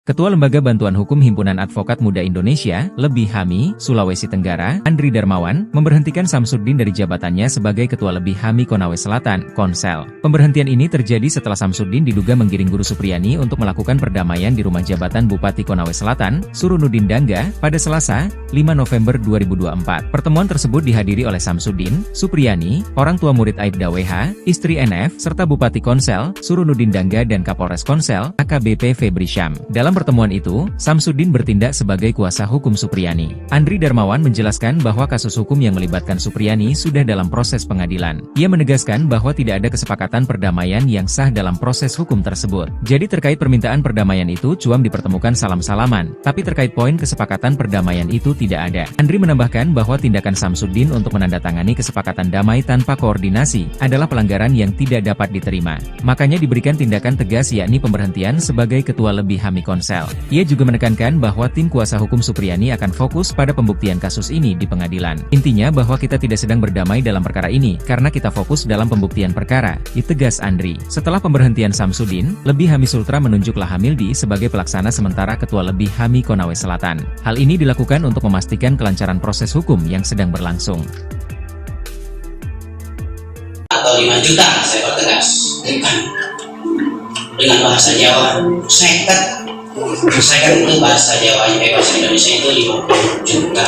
Ketua Lembaga Bantuan Hukum Himpunan Advokat Muda Indonesia, LEBI HAMI, Sulawesi Tenggara, Andri Darmawan, memberhentikan Samsudin dari jabatannya sebagai Ketua LEBI HAMI Konawe Selatan, Konsel. Pemberhentian ini terjadi setelah Samsudin diduga menggiring Guru Supriyani untuk melakukan perdamaian di rumah jabatan Bupati Konawe Selatan, Surunudin Dangga, pada Selasa, 5 November 2024. Pertemuan tersebut dihadiri oleh Samsudin, Supriyani, orang tua murid Aibda WH, istri NF, serta Bupati Konsel, Surunudin Dangga dan Kapolres Konsel, AKBP Febri Syam. Dalam pertemuan itu, Samsudin bertindak sebagai kuasa hukum Supriyani. Andri Darmawan menjelaskan bahwa kasus hukum yang melibatkan Supriyani sudah dalam proses pengadilan. Ia menegaskan bahwa tidak ada kesepakatan perdamaian yang sah dalam proses hukum tersebut. Jadi terkait permintaan perdamaian itu cuam dipertemukan salam-salaman, tapi terkait poin kesepakatan perdamaian itu tidak ada. Andri menambahkan bahwa tindakan Samsudin untuk menandatangani kesepakatan damai tanpa koordinasi adalah pelanggaran yang tidak dapat diterima. Makanya diberikan tindakan tegas yakni pemberhentian sebagai Ketua LEBI HAMI Konsel. Ia juga menekankan bahwa tim kuasa hukum Supriyani akan fokus pada pembuktian kasus ini di pengadilan. Intinya bahwa kita tidak sedang berdamai dalam perkara ini, karena kita fokus dalam pembuktian perkara, ditegas Andri. Setelah pemberhentian Samsudin, LEBI HAMI Sultra menunjuk Lahamildi sebagai pelaksana sementara Ketua LEBI HAMI Konawe Selatan. Hal ini dilakukan untuk memastikan kelancaran proses hukum yang sedang berlangsung. Atau 5 juta, saya pertegas. Dengan bahasa Jawa, seket. Saya itu bahasa Jawanya, bahasa Indonesia itu 50 juta.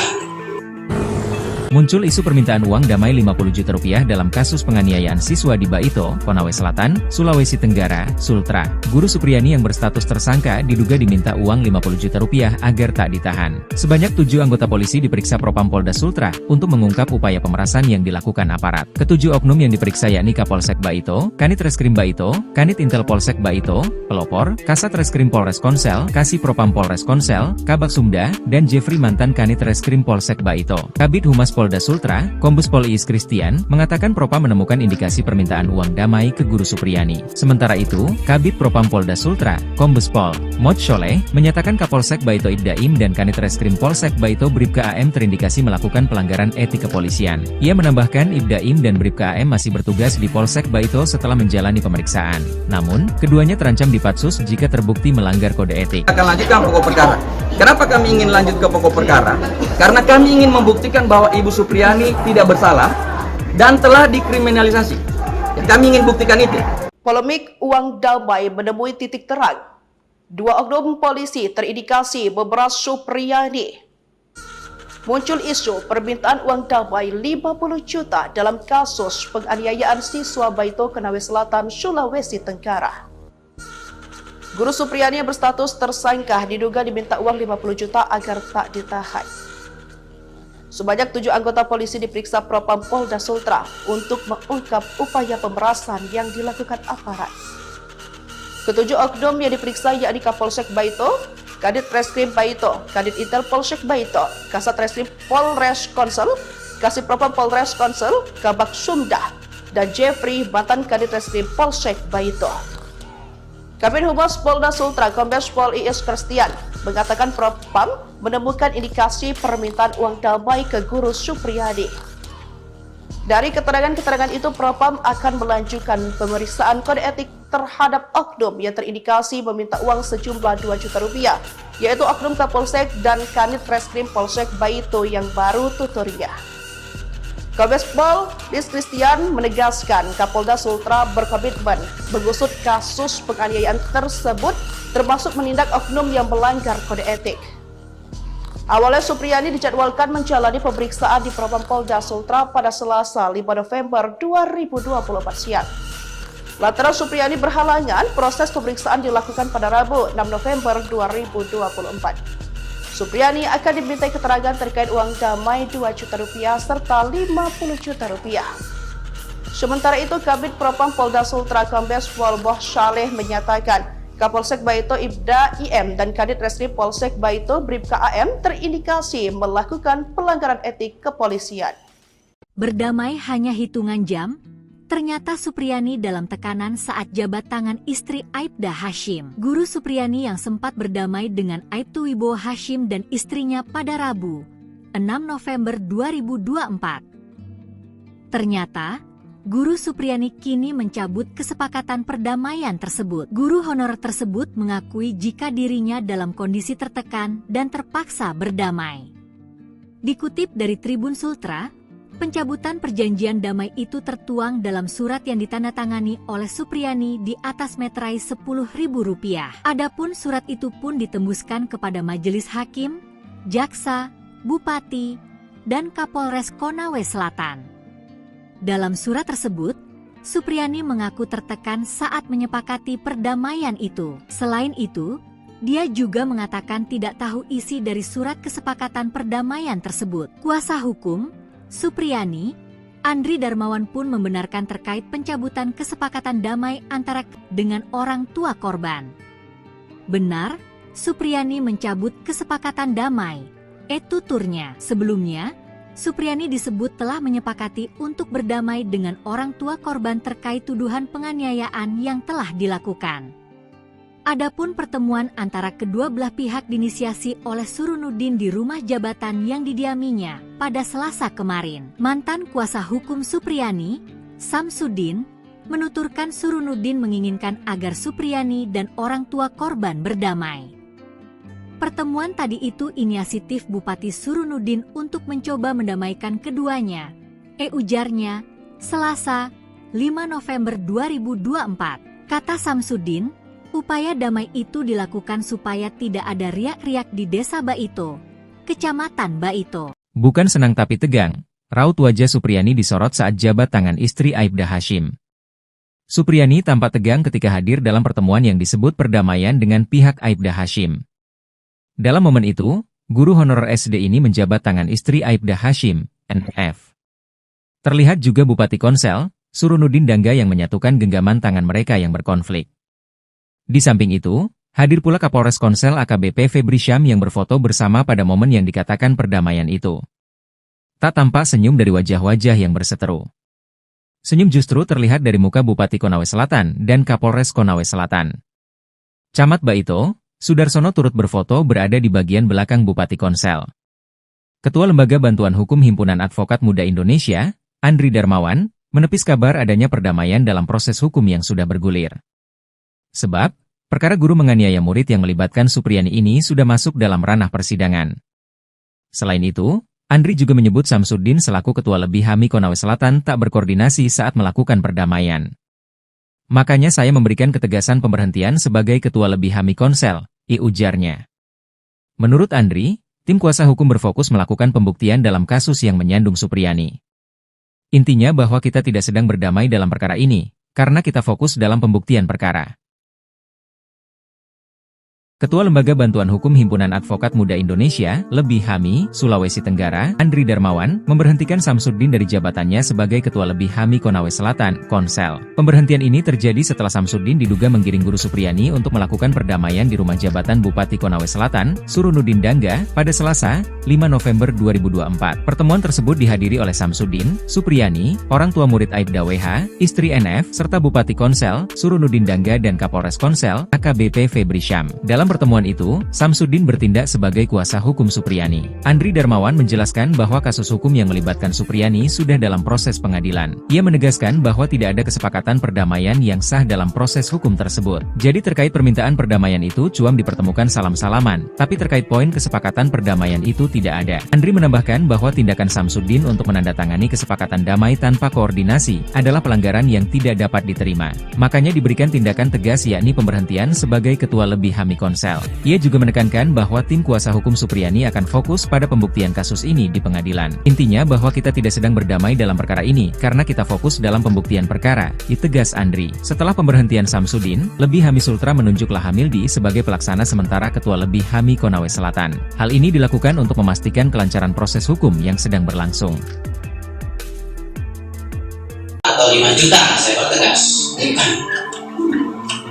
Muncul isu permintaan uang damai 50 juta rupiah dalam kasus penganiayaan siswa di Baito, Konawe Selatan, Sulawesi Tenggara, Sultra. Guru Supriyani yang berstatus tersangka diduga diminta uang 50 juta rupiah agar tak ditahan. Sebanyak 7 anggota polisi diperiksa Propam Polda Sultra untuk mengungkap upaya pemerasan yang dilakukan aparat. Ketujuh oknum yang diperiksa yakni Kapolsek Baito, Kanit Reskrim Baito, Kanit Intel Polsek Baito, Pelopor, Kasat Reskrim Polres Konsel, Kasih Propam Polres Konsel, Kabak Sumda, dan Jeffrey mantan Kanit Reskrim Polsek Baito. Kabid Humas Polda Sultra, Kombes Pol Iis Christian, mengatakan Propam menemukan indikasi permintaan uang damai ke Guru Supriyani. Sementara itu, Kabid Propam Polda Sultra, Kombes Pol Mod Sholeh, menyatakan Kapolsek Baito Ibdaim dan Kanit Reskrim Polsek Baito Bribka AM terindikasi melakukan pelanggaran etik kepolisian. Ia menambahkan Ibdaim dan Bribka AM masih bertugas di Polsek Baito setelah menjalani pemeriksaan. Namun, keduanya terancam dipatsus jika terbukti melanggar kode etik. Akan lanjutkan pokok perkara. Kenapa kami ingin lanjut ke pokok perkara? Karena kami ingin membuktikan bahwa Ibu Supriyani tidak bersalah dan telah dikriminalisasi. Kami ingin buktikan itu. Polemik uang damai menemui titik terang. 2 oknum polisi terindikasi memeras Supriyani. Muncul isu permintaan uang damai 50 juta dalam kasus penganiayaan siswa Baito Konawe Selatan, Sulawesi Tenggara. Guru Supriyani yang berstatus tersangka diduga diminta uang 50 juta agar tak ditahan. Sebanyak 7 anggota polisi diperiksa Propam Polda Sultra untuk mengungkap upaya pemerasan yang dilakukan aparat. Ketujuh oknum yang diperiksa yakni Kapolsek Baito, Kadit Reskrim Baito, Kadit Intel Polsek Baito, Kasat Reskrim Polres Konsel, Kasih Propam Polres Konsel, Kabak Sumda, dan Jeffrey mantan Kadit Reskrim Polsek Baito. Kabid Humas Polda Sultra, Kombes Pol Iis Christian, mengatakan Propam menemukan indikasi permintaan uang damai ke Guru Supriyani. Dari keterangan-keterangan itu, Propam akan melanjutkan pemeriksaan kode etik terhadap oknum yang terindikasi meminta uang sejumlah 2 juta rupiah, yaitu oknum Kapolsek dan Kanit Reskrim Polsek Baito yang baru tuturnya. Kombes Pol Iis Christian menegaskan Kapolda Sultra berkomitmen mengusut kasus penganiayaan tersebut, termasuk menindak oknum yang melanggar kode etik. Awalnya Supriyani dijadwalkan menjalani pemeriksaan di Propam Polda Sultra pada Selasa 5 November 2024 siang. Lantaran Supriyani berhalangan, proses pemeriksaan dilakukan pada Rabu 6 November 2024. Supriyani akan dimintai keterangan terkait uang damai 2 juta rupiah serta 50 juta rupiah. Sementara itu, Kabid Propam Polda Sultra Kombes Pol Mod Sholeh menyatakan Kapolsek Baito Ibda IM dan Kadit Reskrim Polsek Baito Bribka AM terindikasi melakukan pelanggaran etik kepolisian. Berdamai hanya hitungan jam, ternyata Supriyani dalam tekanan saat jabat tangan istri Aibda Hashim. Guru Supriyani yang sempat berdamai dengan Aibtu Wibowo Hashim dan istrinya pada Rabu, 6 November 2024. Ternyata, Guru Supriyani kini mencabut kesepakatan perdamaian tersebut. Guru honorer tersebut mengakui jika dirinya dalam kondisi tertekan dan terpaksa berdamai. Dikutip dari Tribun Sultra, pencabutan perjanjian damai itu tertuang dalam surat yang ditandatangani oleh Supriyani di atas meterai Rp10.000. Adapun surat itu pun ditembuskan kepada Majelis Hakim, Jaksa, Bupati, dan Kapolres Konawe Selatan. Dalam surat tersebut, Supriyani mengaku tertekan saat menyepakati perdamaian itu. Selain itu, dia juga mengatakan tidak tahu isi dari surat kesepakatan perdamaian tersebut. Kuasa hukum Supriyani, Andri Darmawan pun membenarkan terkait pencabutan kesepakatan damai antara dengan orang tua korban. Benar, Supriyani mencabut kesepakatan damai. Tuturnya. Sebelumnya, Supriyani disebut telah menyepakati untuk berdamai dengan orang tua korban terkait tuduhan penganiayaan yang telah dilakukan. Adapun pertemuan antara kedua belah pihak diinisiasi oleh Surunuddin di rumah jabatan yang didiaminya pada Selasa kemarin. Mantan kuasa hukum Supriyani, Samsudin, menuturkan Surunuddin menginginkan agar Supriyani dan orang tua korban berdamai. Pertemuan tadi itu inisiatif Bupati Surunuddin untuk mencoba mendamaikan keduanya. Ujarnya, Selasa, 5 November 2024. Kata Samsudin, upaya damai itu dilakukan supaya tidak ada riak-riak di Desa Baito, Kecamatan Baito. Bukan senang tapi tegang, raut wajah Supriyani disorot saat jabat tangan istri Aibda Hashim. Supriyani tampak tegang ketika hadir dalam pertemuan yang disebut perdamaian dengan pihak Aibda Hashim. Dalam momen itu, guru honorer SD ini menjabat tangan istri Aibda Hashim, NF. Terlihat juga Bupati Konsel, Surunuddin Dangga yang menyatukan genggaman tangan mereka yang berkonflik. Di samping itu, hadir pula Kapolres Konsel AKBP Febri Syam yang berfoto bersama pada momen yang dikatakan perdamaian itu. Tak tampak senyum dari wajah-wajah yang berseteru. Senyum justru terlihat dari muka Bupati Konawe Selatan dan Kapolres Konawe Selatan. Camat Baito, Sudarsono turut berfoto berada di bagian belakang Bupati Konsel. Ketua Lembaga Bantuan Hukum Himpunan Advokat Muda Indonesia, Andri Darmawan, menepis kabar adanya perdamaian dalam proses hukum yang sudah bergulir. Sebab, perkara guru menganiaya murid yang melibatkan Supriyani ini sudah masuk dalam ranah persidangan. Selain itu, Andri juga menyebut Samsudin selaku Ketua Lebih HAMI Konawe Selatan tak berkoordinasi saat melakukan perdamaian. Makanya saya memberikan ketegasan pemberhentian sebagai Ketua Lebih HAMI Konsel, ujarnya. Menurut Andri, tim kuasa hukum berfokus melakukan pembuktian dalam kasus yang menyandung Supriyani. Intinya bahwa kita tidak sedang berdamai dalam perkara ini, karena kita fokus dalam pembuktian perkara. Ketua Lembaga Bantuan Hukum Himpunan Advokat Muda Indonesia, Lebih HAMI, Sulawesi Tenggara, Andri Darmawan, memberhentikan Samsudin dari jabatannya sebagai Ketua Lebih HAMI Konawe Selatan, Konsel. Pemberhentian ini terjadi setelah Samsudin diduga menggiring guru Supriyani untuk melakukan perdamaian di rumah jabatan Bupati Konawe Selatan, Surunuddin Dangga, pada Selasa, 5 November 2024. Pertemuan tersebut dihadiri oleh Samsudin, Supriyani, orang tua murid Aibda WH, istri NF, serta Bupati Konsel, Surunuddin Dangga dan Kapolres Konsel, AKBP Febri Syam. Dalam pertemuan itu, Samsudin bertindak sebagai kuasa hukum Supriyani. Andri Darmawan menjelaskan bahwa kasus hukum yang melibatkan Supriyani sudah dalam proses pengadilan. Ia menegaskan bahwa tidak ada kesepakatan perdamaian yang sah dalam proses hukum tersebut. Jadi terkait permintaan perdamaian itu cuam dipertemukan salam-salaman, tapi terkait poin kesepakatan perdamaian itu tidak ada. Andri menambahkan bahwa tindakan Samsudin untuk menandatangani kesepakatan damai tanpa koordinasi adalah pelanggaran yang tidak dapat diterima. Makanya diberikan tindakan tegas yakni pemberhentian sebagai Ketua Lebih HAMI Konsel. Ia juga menekankan bahwa tim kuasa hukum Supriyani akan fokus pada pembuktian kasus ini di pengadilan. Intinya bahwa kita tidak sedang berdamai dalam perkara ini, karena kita fokus dalam pembuktian perkara, tegas Andri. Setelah pemberhentian Samsudin, Lebih HAMI Sultra menunjuk Lahamildi sebagai pelaksana sementara Ketua Lebih HAMI Konawe Selatan. Hal ini dilakukan untuk memastikan kelancaran proses hukum yang sedang berlangsung. Atau 5 juta, saya pertegas.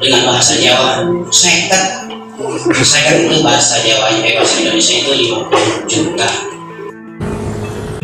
Dengan bahasa Jawa, seket itu bahasa Jawanya, bahasa Indonesia itu 50 juta.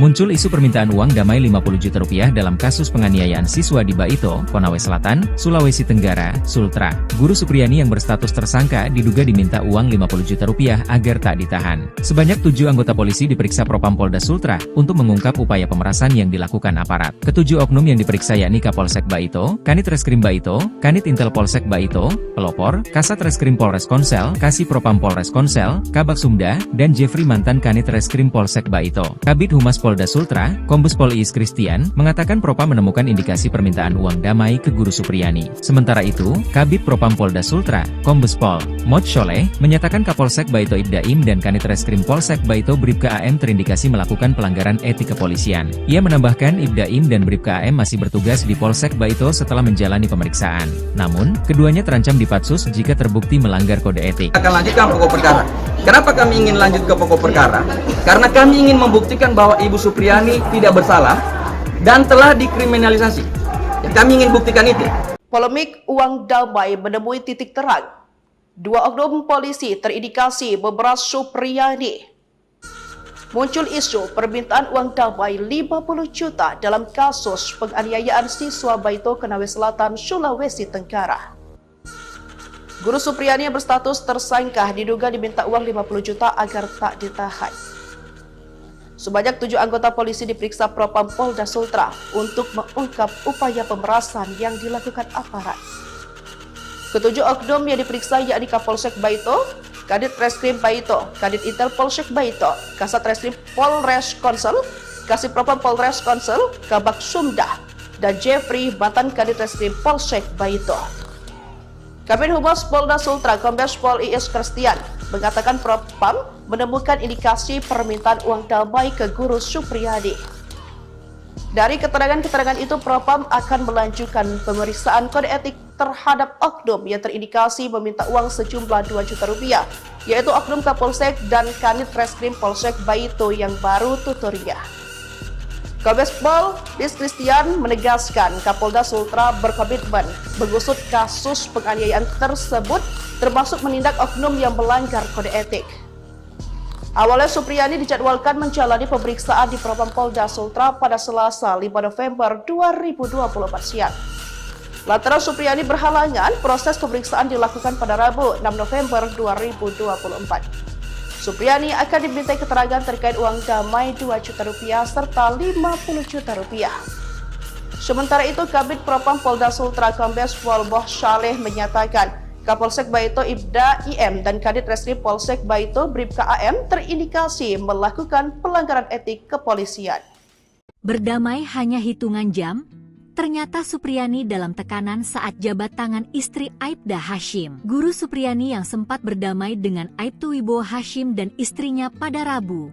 Muncul isu permintaan uang damai 50 juta rupiah dalam kasus penganiayaan siswa di Baito, Konawe Selatan, Sulawesi Tenggara, Sultra. Guru Supriyani yang berstatus tersangka diduga diminta uang 50 juta rupiah agar tak ditahan. Sebanyak 7 anggota polisi diperiksa Propam Polda Sultra untuk mengungkap upaya pemerasan yang dilakukan aparat. Ketujuh oknum yang diperiksa yakni Kapolsek Baito, Kanit Reskrim Baito, Kanit Intel Polsek Baito, Pelopor, Kasat Reskrim Polres Konsel, Kasih Propam Polres Konsel, Kabak Sumda, dan Jeffrey mantan Kanit Reskrim Polsek Baito. Kabid Humas Polda Sultra, Kombes Pol Iis Christian, mengatakan Propam menemukan indikasi permintaan uang damai ke Guru Supriyani. Sementara itu, Kabid Propam Polda Sultra, Kombes Pol Mod Sholeh, menyatakan Kapolsek Baito Ibdaim dan Kanit Reskrim Polsek Baito Bribka AM terindikasi melakukan pelanggaran etik kepolisian. Ia menambahkan Ibdaim dan Bribka AM masih bertugas di Polsek Baito setelah menjalani pemeriksaan. Namun, keduanya terancam dipatsus jika terbukti melanggar kode etik. Akan lanjutkan pokok perkara. Kenapa kami ingin lanjut ke pokok perkara? Karena kami ingin membuktikan bahwa Ibu Supriyani tidak bersalah dan telah dikriminalisasi. Ya, kami ingin buktikan itu. Polemik uang damai menemui titik terang. 2 oknum polisi terindikasi memeras Supriyani. Muncul isu permintaan uang damai 50 juta dalam kasus penganiayaan siswa Baito Konawe Selatan, Sulawesi Tenggara. Guru Supriyani yang berstatus tersangka diduga diminta uang 50 juta agar tak ditahan. Sebanyak 7 anggota polisi diperiksa Propam Polda Sultra untuk mengungkap upaya pemerasan yang dilakukan aparat. Ketujuh oknum yang diperiksa yakni Kapolsek Baito, Kadit Reskrim Baito, Kadit Intel Polsek Baito, Kasat Reskrim Polres Konsel, Kasih Propam Polres Konsel, Kabak Sumda, dan Jeffrey mantan Kadit Reskrim Polsek Baito. Kabid Humas Polda Sultra, Kombes Pol Iis Christian, mengatakan Propam menemukan indikasi permintaan uang damai ke Guru Supriyani. Dari keterangan-keterangan itu, Propam akan melanjutkan pemeriksaan kode etik terhadap oknum yang terindikasi meminta uang sejumlah 2 juta rupiah, yaitu oknum Kapolsek dan Kanit Reskrim Polsek Baito yang baru tuturnya. Kombes Pol Iis Christian menegaskan Kapolda Sultra berkomitmen mengusut kasus penganiayaan tersebut, termasuk menindak oknum yang melanggar kode etik. Awalnya Supriyani dijadwalkan menjalani pemeriksaan di Propam Polda Sultra pada Selasa 5 November 2024 siang. Lantaran Supriyani berhalangan, proses pemeriksaan dilakukan pada Rabu 6 November 2024. Supriyani akan dimintai keterangan terkait uang damai 2 juta rupiah serta 50 juta rupiah. Sementara itu, Kabid Propam Polda Sultra Kombes Pol Mod Sholeh menyatakan Kapolsek Baito Ibda IM dan Kadit Reskrim Polsek Baito Bribka AM terindikasi melakukan pelanggaran etik kepolisian. Berdamai hanya hitungan jam, ternyata Supriyani dalam tekanan saat jabat tangan istri Aibda Hashim. Guru Supriyani yang sempat berdamai dengan Aibtu Wibowo Hashim dan istrinya pada Rabu,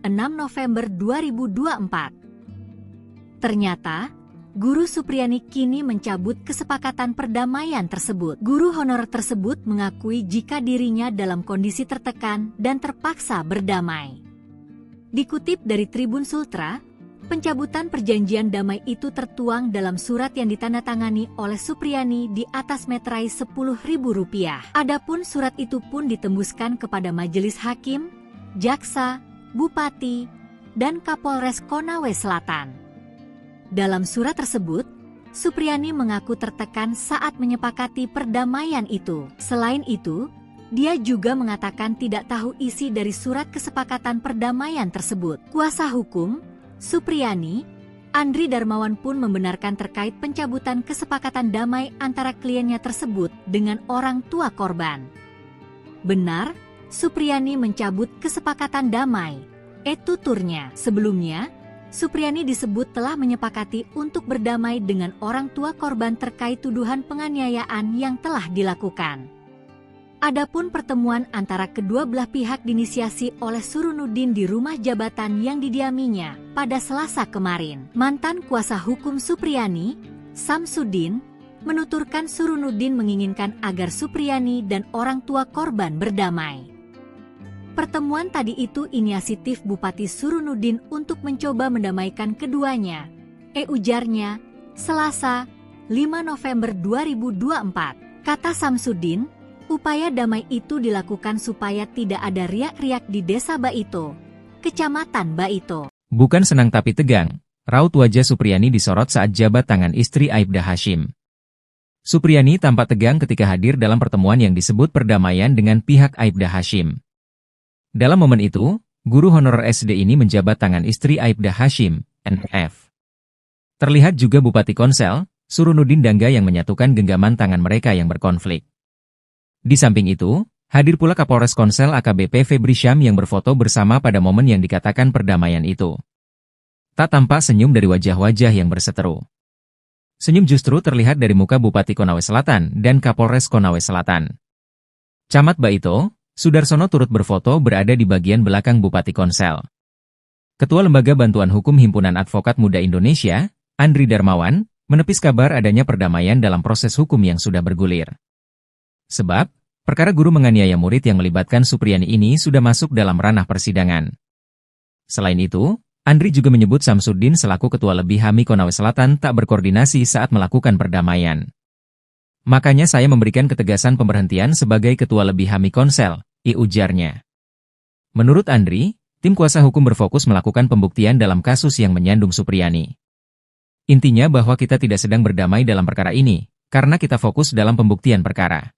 6 November 2024. Ternyata, Guru Supriyani kini mencabut kesepakatan perdamaian tersebut. Guru honorer tersebut mengakui jika dirinya dalam kondisi tertekan dan terpaksa berdamai. Dikutip dari Tribun Sultra, pencabutan perjanjian damai itu tertuang dalam surat yang ditandatangani oleh Supriyani di atas meterai Rp10.000. Adapun surat itu pun ditembuskan kepada Majelis Hakim, Jaksa, Bupati, dan Kapolres Konawe Selatan. Dalam surat tersebut, Supriyani mengaku tertekan saat menyepakati perdamaian itu. Selain itu, dia juga mengatakan tidak tahu isi dari surat kesepakatan perdamaian tersebut. Kuasa hukum Supriyani, Andri Darmawan pun membenarkan terkait pencabutan kesepakatan damai antara kliennya tersebut dengan orang tua korban. Benar, Supriyani mencabut kesepakatan damai. Tuturnya. Sebelumnya, Supriyani disebut telah menyepakati untuk berdamai dengan orang tua korban terkait tuduhan penganiayaan yang telah dilakukan. Adapun pertemuan antara kedua belah pihak diinisiasi oleh Surunuddin di rumah jabatan yang didiaminya pada Selasa kemarin. Mantan kuasa hukum Supriyani, Samsudin, menuturkan Surunuddin menginginkan agar Supriyani dan orang tua korban berdamai. Pertemuan tadi itu inisiatif Bupati Surunuddin untuk mencoba mendamaikan keduanya, ujarnya, Selasa, 5 November 2024. Kata Samsudin, upaya damai itu dilakukan supaya tidak ada riak-riak di Desa Baito, Kecamatan Baito. Bukan senang tapi tegang, raut wajah Supriyani disorot saat jabat tangan istri Aibda Hashim. Supriyani tampak tegang ketika hadir dalam pertemuan yang disebut perdamaian dengan pihak Aibda Hashim. Dalam momen itu, guru honorer SD ini menjabat tangan istri Aibda Hashim, NF. Terlihat juga Bupati Konsel, Surunudin Dangga yang menyatukan genggaman tangan mereka yang berkonflik. Di samping itu, hadir pula Kapolres Konsel AKBP Febri Syam yang berfoto bersama pada momen yang dikatakan perdamaian itu. Tak tampak senyum dari wajah-wajah yang berseteru. Senyum justru terlihat dari muka Bupati Konawe Selatan dan Kapolres Konawe Selatan. Camat Baito, Sudarsono turut berfoto berada di bagian belakang Bupati Konsel. Ketua Lembaga Bantuan Hukum Himpunan Advokat Muda Indonesia, Andri Darmawan, menepis kabar adanya perdamaian dalam proses hukum yang sudah bergulir. Sebab, perkara guru menganiaya murid yang melibatkan Supriyani ini sudah masuk dalam ranah persidangan. Selain itu, Andri juga menyebut Samsudin selaku Ketua Lebih HAMI Konawe Selatan tak berkoordinasi saat melakukan perdamaian. Makanya saya memberikan ketegasan pemberhentian sebagai Ketua Lebih HAMI Konsel, ujarnya. Menurut Andri, tim kuasa hukum berfokus melakukan pembuktian dalam kasus yang menyandung Supriyani. Intinya bahwa kita tidak sedang berdamai dalam perkara ini, karena kita fokus dalam pembuktian perkara.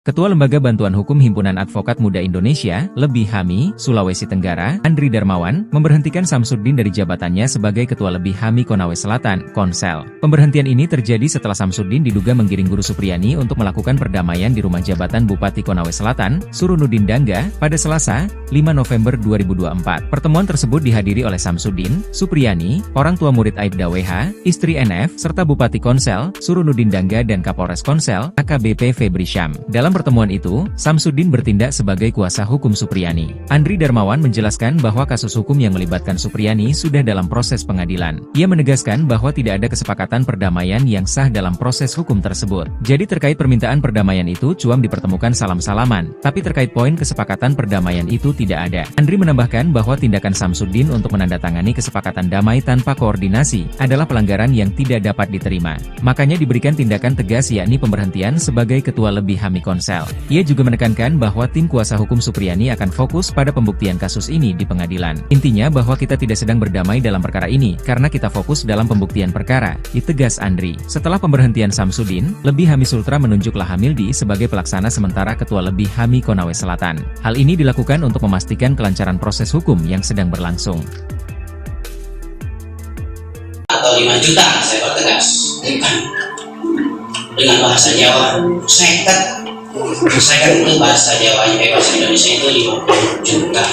Ketua Lembaga Bantuan Hukum Himpunan Advokat Muda Indonesia, Lebih HAMI, Sulawesi Tenggara, Andri Darmawan, memberhentikan Samsudin dari jabatannya sebagai Ketua Lebih HAMI Konawe Selatan, Konsel. Pemberhentian ini terjadi setelah Samsudin diduga menggiring guru Supriyani untuk melakukan perdamaian di rumah jabatan Bupati Konawe Selatan, Surunudin Dangga, pada Selasa, 5 November 2024. Pertemuan tersebut dihadiri oleh Samsudin, Supriyani, orang tua murid Aibda WH, istri NF, serta Bupati Konsel, Surunudin Dangga dan Kapolres Konsel, AKBP Febri Syam. Dalam pertemuan itu, Samsudin bertindak sebagai kuasa hukum Supriyani. Andri Darmawan menjelaskan bahwa kasus hukum yang melibatkan Supriyani sudah dalam proses pengadilan. Ia menegaskan bahwa tidak ada kesepakatan perdamaian yang sah dalam proses hukum tersebut. Jadi terkait permintaan perdamaian itu cuam dipertemukan salam-salaman, tapi terkait poin kesepakatan perdamaian itu tidak ada. Andri menambahkan bahwa tindakan Samsudin untuk menandatangani kesepakatan damai tanpa koordinasi adalah pelanggaran yang tidak dapat diterima. Makanya diberikan tindakan tegas yakni pemberhentian sebagai Ketua Lebih HAMI Konsel. Ia juga menekankan bahwa tim kuasa hukum Supriyani akan fokus pada pembuktian kasus ini di pengadilan. Intinya bahwa kita tidak sedang berdamai dalam perkara ini, karena kita fokus dalam pembuktian perkara, tegas Andri. Setelah pemberhentian Samsudin, Lebih HAMI Sultra menunjuk Lahamildi sebagai pelaksana sementara Ketua Lebih HAMI Konawe Selatan. Hal ini dilakukan untuk memastikan kelancaran proses hukum yang sedang berlangsung. Atau 5 juta, saya pertegas. Dengan bahasa Jawa, seket. Saya itu bahasa Jawanya, bahasa Indonesia itu 50 juta.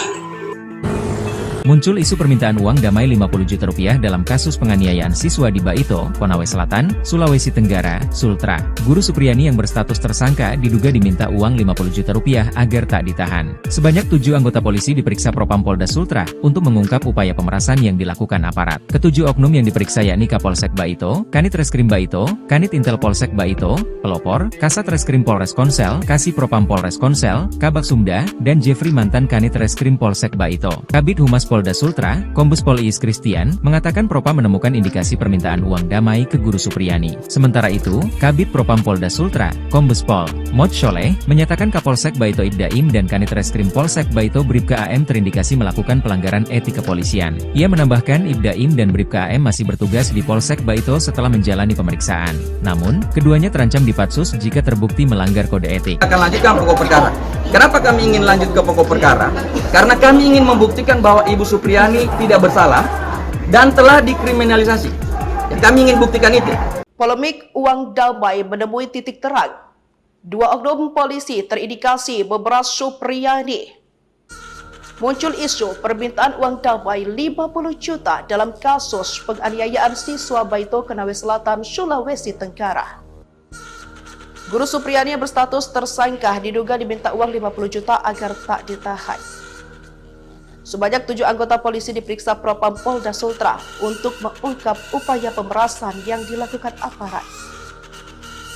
Muncul isu permintaan uang damai 50 juta rupiah dalam kasus penganiayaan siswa di Baito, Konawe Selatan, Sulawesi Tenggara, Sultra. Guru Supriyani yang berstatus tersangka diduga diminta uang 50 juta rupiah agar tak ditahan. Sebanyak 7 anggota polisi diperiksa Propam Polda Sultra untuk mengungkap upaya pemerasan yang dilakukan aparat. Ketujuh oknum yang diperiksa yakni Kapolsek Baito, Kanit Reskrim Baito, Kanit Intel Polsek Baito, Pelopor, Kasat Reskrim Polres Konsel, Kasih Propam Polres Konsel, Kabak Sumda, dan Jeffrey mantan Kanit Reskrim Polsek Baito. Kabid Humas Polda Sultra, Kombes Pol Iis Christian, mengatakan Propam menemukan indikasi permintaan uang damai ke guru Supriyani. Sementara itu, Kabid Propam Polda Sultra, Kombes Pol Mod Sholeh, menyatakan Kapolsek Baito Ibdaim dan Kanit Reskrim Polsek Baito Bribka AM terindikasi melakukan pelanggaran etik kepolisian. Ia menambahkan Ibdaim dan Bribka AM masih bertugas di Polsek Baito setelah menjalani pemeriksaan. Namun, keduanya terancam dipatsus jika terbukti melanggar kode etik. Akan lanjutkan pokok perkara. Kenapa kami ingin lanjut ke pokok perkara? Karena kami ingin membuktikan bahwa Ibu Supriyani tidak bersalah dan telah dikriminalisasi. Kami ingin buktikan itu. Polemik uang damai menemui titik terang. 2 oknum polisi terindikasi memeras Supriyani. Muncul isu permintaan uang damai 50 juta dalam kasus penganiayaan siswa Baito Konawe Selatan, Sulawesi Tenggara. Guru Supriyani yang berstatus tersangka diduga diminta uang 50 juta agar tak ditahan. Sebanyak 7 anggota polisi diperiksa Propam Polda Sultra untuk mengungkap upaya pemerasan yang dilakukan aparat.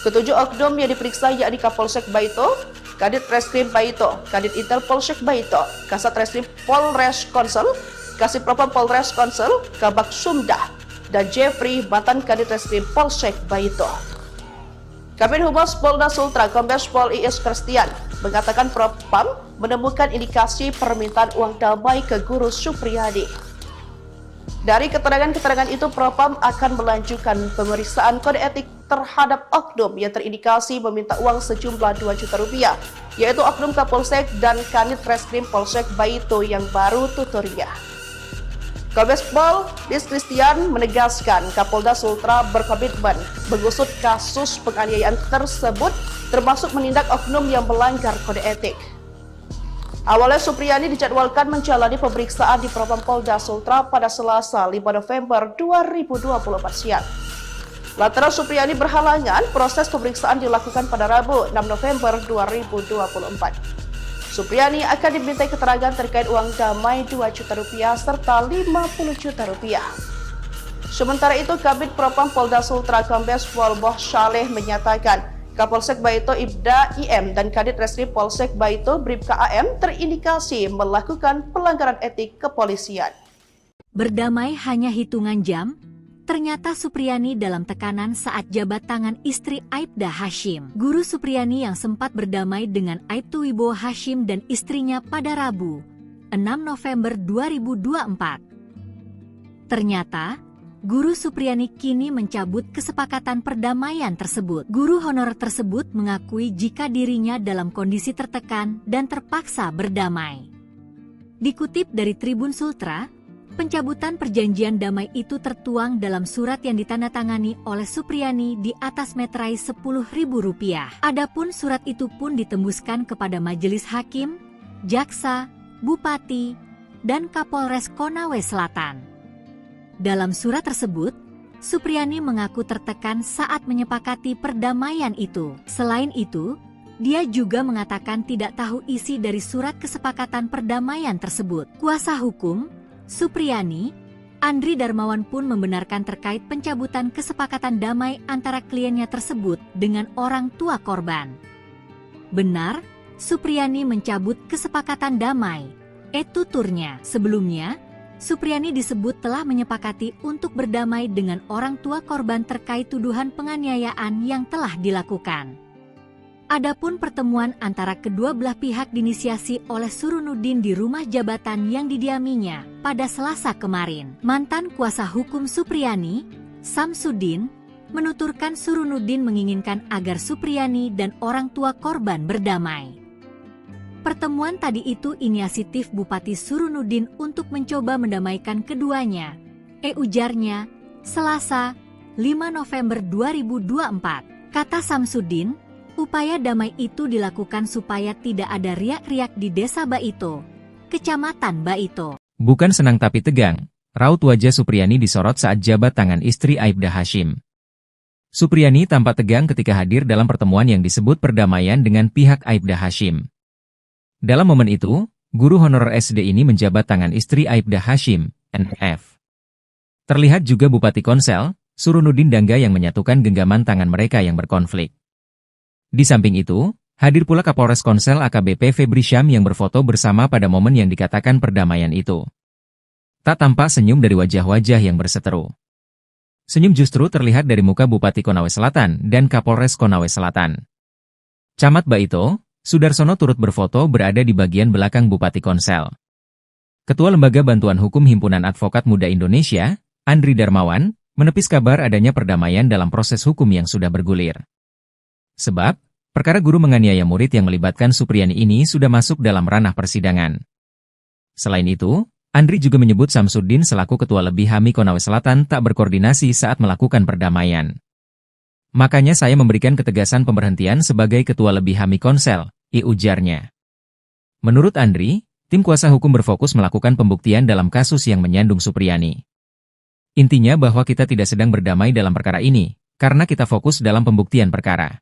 Ketujuh oknum yang diperiksa yakni Kapolsek Baito, Kadit Reskrim Baito, Kadit Intel Polsek Baito, Kasat Reskrim Polres Konsel, Kasih Propam Polres Konsel, Kabak Sumda, dan Jeffrey mantan Kadit Reskrim Polsek Baito. Kabid Humas Polda Sultra, Kombes Pol Iis Christian, mengatakan Propam menemukan indikasi permintaan uang damai ke Guru Supriyani. Dari keterangan-keterangan itu, Propam akan melanjutkan pemeriksaan kode etik terhadap oknum yang terindikasi meminta uang sejumlah 2 juta rupiah, yaitu oknum Kapolsek dan Kanit Reskrim Polsek Baito yang baru tuturnya. Kombes Pol Dis Christian menegaskan Kapolda Sultra berkomitmen mengusut kasus penganiayaan tersebut, termasuk menindak oknum yang melanggar kode etik. Awalnya Supriyani dijadwalkan menjalani pemeriksaan di Propam Polda Sultra pada Selasa 5 November 2024 siang. Lantaran Supriyani berhalangan, proses pemeriksaan dilakukan pada Rabu 6 November 2024. Supriyani akan dimintai keterangan terkait uang damai 2 juta rupiah serta 50 juta rupiah. Sementara itu, Kabid Propam Polda Sultra Kombes Pol Boh Saleh menyatakan Kapolsek Baito Ibda IM dan Kadit Reskrim Polsek Baito Bribka AM terindikasi melakukan pelanggaran etik kepolisian. Berdamai hanya hitungan jam, ternyata Supriyani dalam tekanan saat jabat tangan istri Aibda Hashim. Guru Supriyani yang sempat berdamai dengan Aibtu Wibowo Hashim dan istrinya pada Rabu, 6 November 2024. Ternyata, Guru Supriyani kini mencabut kesepakatan perdamaian tersebut. Guru honorer tersebut mengakui jika dirinya dalam kondisi tertekan dan terpaksa berdamai. Dikutip dari Tribun Sultra, pencabutan perjanjian damai itu tertuang dalam surat yang ditandatangani oleh Supriyani di atas meterai Rp10.000. Adapun surat itu pun ditembuskan kepada Majelis Hakim, Jaksa, Bupati, dan Kapolres Konawe Selatan. Dalam surat tersebut, Supriyani mengaku tertekan saat menyepakati perdamaian itu. Selain itu, dia juga mengatakan tidak tahu isi dari surat kesepakatan perdamaian tersebut. Kuasa hukum Supriyani, Andri Darmawan pun membenarkan terkait pencabutan kesepakatan damai antara kliennya tersebut dengan orang tua korban. Benar, Supriyani mencabut kesepakatan damai. Tuturnya. Sebelumnya, Supriyani disebut telah menyepakati untuk berdamai dengan orang tua korban terkait tuduhan penganiayaan yang telah dilakukan. Adapun pertemuan antara kedua belah pihak diinisiasi oleh Surunuddin di rumah jabatan yang didiaminya pada Selasa kemarin. Mantan kuasa hukum Supriyani, Samsudin, menuturkan Surunuddin menginginkan agar Supriyani dan orang tua korban berdamai. Pertemuan tadi itu inisiatif Bupati Surunuddin untuk mencoba mendamaikan keduanya. Ujarnya, Selasa, 5 November 2024. Kata Samsudin, upaya damai itu dilakukan supaya tidak ada riak-riak di Desa Baito, Kecamatan Baito. Bukan senang tapi tegang, raut wajah Supriyani disorot saat jabat tangan istri Aibda Hashim. Supriyani tampak tegang ketika hadir dalam pertemuan yang disebut perdamaian dengan pihak Aibda Hashim. Dalam momen itu, guru honorer SD ini menjabat tangan istri Aibda Hashim, NF. Terlihat juga Bupati Konsel, Surunuddin Dangga yang menyatukan genggaman tangan mereka yang berkonflik. Di samping itu, hadir pula Kapolres Konsel AKBP Febri Syam yang berfoto bersama pada momen yang dikatakan perdamaian itu. Tak tampak senyum dari wajah-wajah yang berseteru. Senyum justru terlihat dari muka Bupati Konawe Selatan dan Kapolres Konawe Selatan. Camat Baito, Sudarsono turut berfoto berada di bagian belakang Bupati Konsel. Ketua Lembaga Bantuan Hukum Himpunan Advokat Muda Indonesia, Andri Darmawan, menepis kabar adanya perdamaian dalam proses hukum yang sudah bergulir. Sebab, perkara guru menganiaya murid yang melibatkan Supriyani ini sudah masuk dalam ranah persidangan. Selain itu, Andri juga menyebut Samsudin selaku Ketua Lebih HAMI Konawe Selatan tak berkoordinasi saat melakukan perdamaian. Makanya saya memberikan ketegasan pemberhentian sebagai Ketua Lebih HAMI Konsel, ujarnya. Menurut Andri, tim kuasa hukum berfokus melakukan pembuktian dalam kasus yang menyandung Supriyani. Intinya bahwa kita tidak sedang berdamai dalam perkara ini, karena kita fokus dalam pembuktian perkara.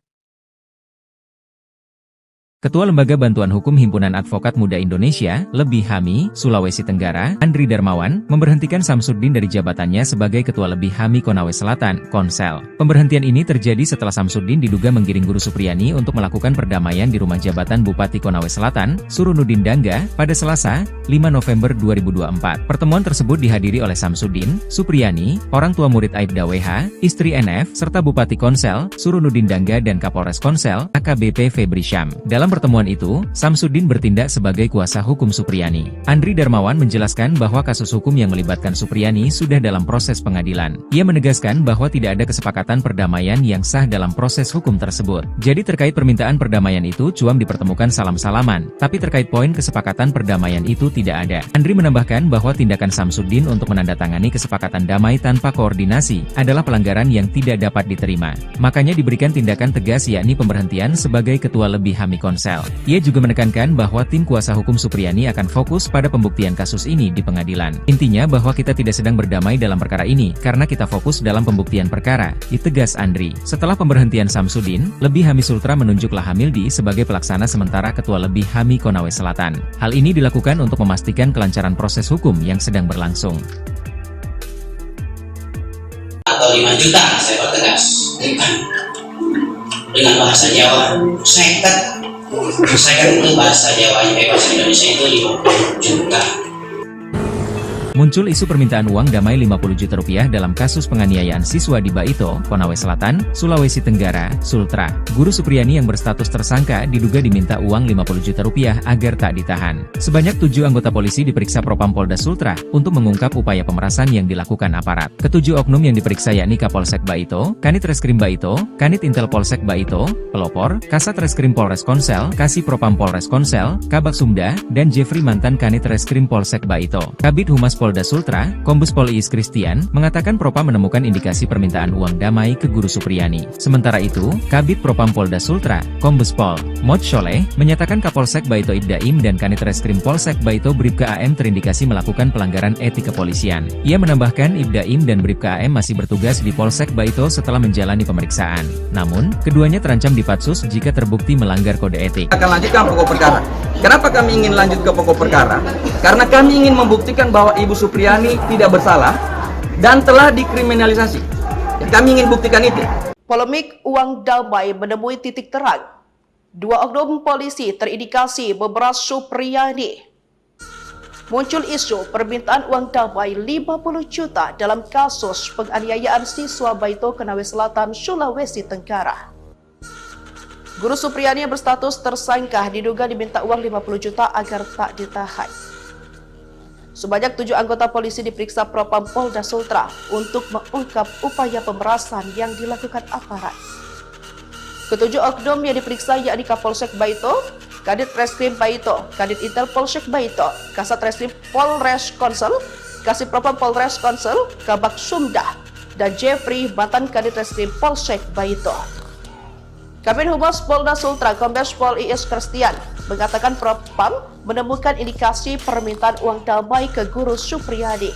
Ketua Lembaga Bantuan Hukum Himpunan Advokat Muda Indonesia, Lebih HAMI, Sulawesi Tenggara, Andri Darmawan, memberhentikan Samsudin dari jabatannya sebagai Ketua Lebih HAMI Konawe Selatan, Konsel. Pemberhentian ini terjadi setelah Samsudin diduga menggiring guru Supriyani untuk melakukan perdamaian di rumah jabatan Bupati Konawe Selatan, Surunuddin Dangga, pada Selasa, 5 November 2024. Pertemuan tersebut dihadiri oleh Samsudin, Supriyani, orang tua murid Aibda WH, istri NF, serta Bupati Konsel, Surunuddin Dangga dan Kapolres Konsel, AKBP Febri Syam. Dalam Dalam pertemuan itu, Samsudin bertindak sebagai kuasa hukum Supriyani. Andri Darmawan menjelaskan bahwa kasus hukum yang melibatkan Supriyani sudah dalam proses pengadilan. Ia menegaskan bahwa tidak ada kesepakatan perdamaian yang sah dalam proses hukum tersebut. Jadi terkait permintaan perdamaian itu cuam dipertemukan salam-salaman, tapi terkait poin kesepakatan perdamaian itu tidak ada. Andri menambahkan bahwa tindakan Samsudin untuk menandatangani kesepakatan damai tanpa koordinasi adalah pelanggaran yang tidak dapat diterima. Makanya diberikan tindakan tegas yakni pemberhentian sebagai ketua lebih HAMI Konsel. Ia juga menekankan bahwa tim kuasa hukum Supriyani akan fokus pada pembuktian kasus ini di pengadilan. Intinya bahwa kita tidak sedang berdamai dalam perkara ini, karena kita fokus dalam pembuktian perkara, ditegas Andri. Setelah pemberhentian Samsudin, Lebih HAMI Sultra menunjuk Lahamildi sebagai pelaksana sementara ketua Lebih HAMI Konawe Selatan. Hal ini dilakukan untuk memastikan kelancaran proses hukum yang sedang berlangsung. Atau 5 juta, saya pertegas. Dengan bahasa Jawa, seket itu bahasa Jawanya, bahasa Indonesia itu 50 juta. Muncul isu permintaan uang damai 50 juta rupiah dalam kasus penganiayaan siswa di Baito, Konawe Selatan, Sulawesi Tenggara, Sultra. Guru Supriyani yang berstatus tersangka diduga diminta uang 50 juta rupiah agar tak ditahan. Sebanyak 7 anggota polisi diperiksa Propam Polda Sultra untuk mengungkap upaya pemerasan yang dilakukan aparat. Ketujuh oknum yang diperiksa yakni Kapolsek Baito, Kanit Reskrim Baito, Kanit Intel Polsek Baito, Pelopor, Kasat Reskrim Polres Konsel, Kasih Propam Polres Konsel, Kabak Sumda, dan Jeffrey mantan Kanit Reskrim Polsek Baito. Kabid Humas Polda Sultra, Kombes Pol Iis Kristian, mengatakan Propam menemukan indikasi permintaan uang damai ke Guru Supriyani. Sementara itu, Kabid Propam Polda Sultra, Kombes Pol Mod Sholeh, menyatakan Kapolsek Baito Ibdaim dan Kanit Reskrim Polsek Baito Bribka AM terindikasi melakukan pelanggaran etik kepolisian. Ia menambahkan Ibdaim dan Bribka AM masih bertugas di Polsek Baito setelah menjalani pemeriksaan. Namun, keduanya terancam dipatsus jika terbukti melanggar kode etik. Akan lanjutkan pokok perkara. Kenapa kami ingin lanjut ke pokok perkara? Karena kami ingin membuktikan bahwa Ibu Supriyani tidak bersalah dan telah dikriminalisasi. Ya, kami ingin buktikan itu. Polemik uang damai menemui titik terang. 2 oknum polisi terindikasi memeras Supriyani. Muncul isu permintaan uang damai 50 juta dalam kasus penganiayaan siswa Baito Konawe Selatan, Sulawesi Tenggara. Guru Supriyani yang berstatus tersangka diduga diminta uang 50 juta agar tak ditahan. Sebanyak 7 anggota polisi diperiksa Propam Polda Sultra untuk mengungkap upaya pemerasan yang dilakukan aparat. Ketujuh oknum yang diperiksa yakni Kapolsek Baito, Kadit Reskrim Baito, Kadit Intel Polsek Baito, Kasat Reskrim Polres Konsel, Kasih Propam Polres Konsel, Kabak Sumda, dan Jeffrey mantan Kadit Reskrim Polsek Baito. Kabid Humas Polda Sultra, Kombes Pol Iis Kristian, mengatakan Propam menemukan indikasi permintaan uang damai ke Guru Supriyani.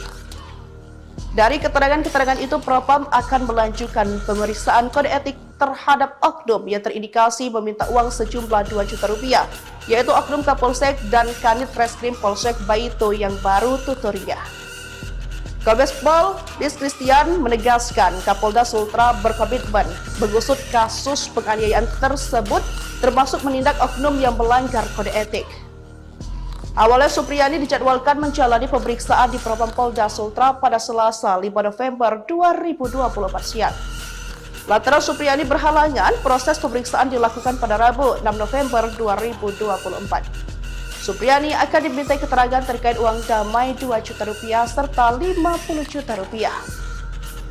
Dari keterangan-keterangan itu, Propam akan melanjutkan pemeriksaan kode etik terhadap oknum yang terindikasi meminta uang sejumlah 2 juta rupiah, yaitu oknum Kapolsek dan Kanit Reskrim Polsek Baito yang baru tuturnya. Kombes Pol Iis Kristian menegaskan Kapolda Sultra berkomitmen mengusut kasus penganiayaan tersebut, termasuk menindak oknum yang melanggar kode etik. Awalnya Supriyani dijadwalkan menjalani pemeriksaan di Propam Polda Sultra pada Selasa 5 November 2024 siang. Lantaran Supriyani berhalangan, proses pemeriksaan dilakukan pada Rabu 6 November 2024. Supriyani akan dimintai keterangan terkait uang damai 2 juta rupiah serta 50 juta rupiah.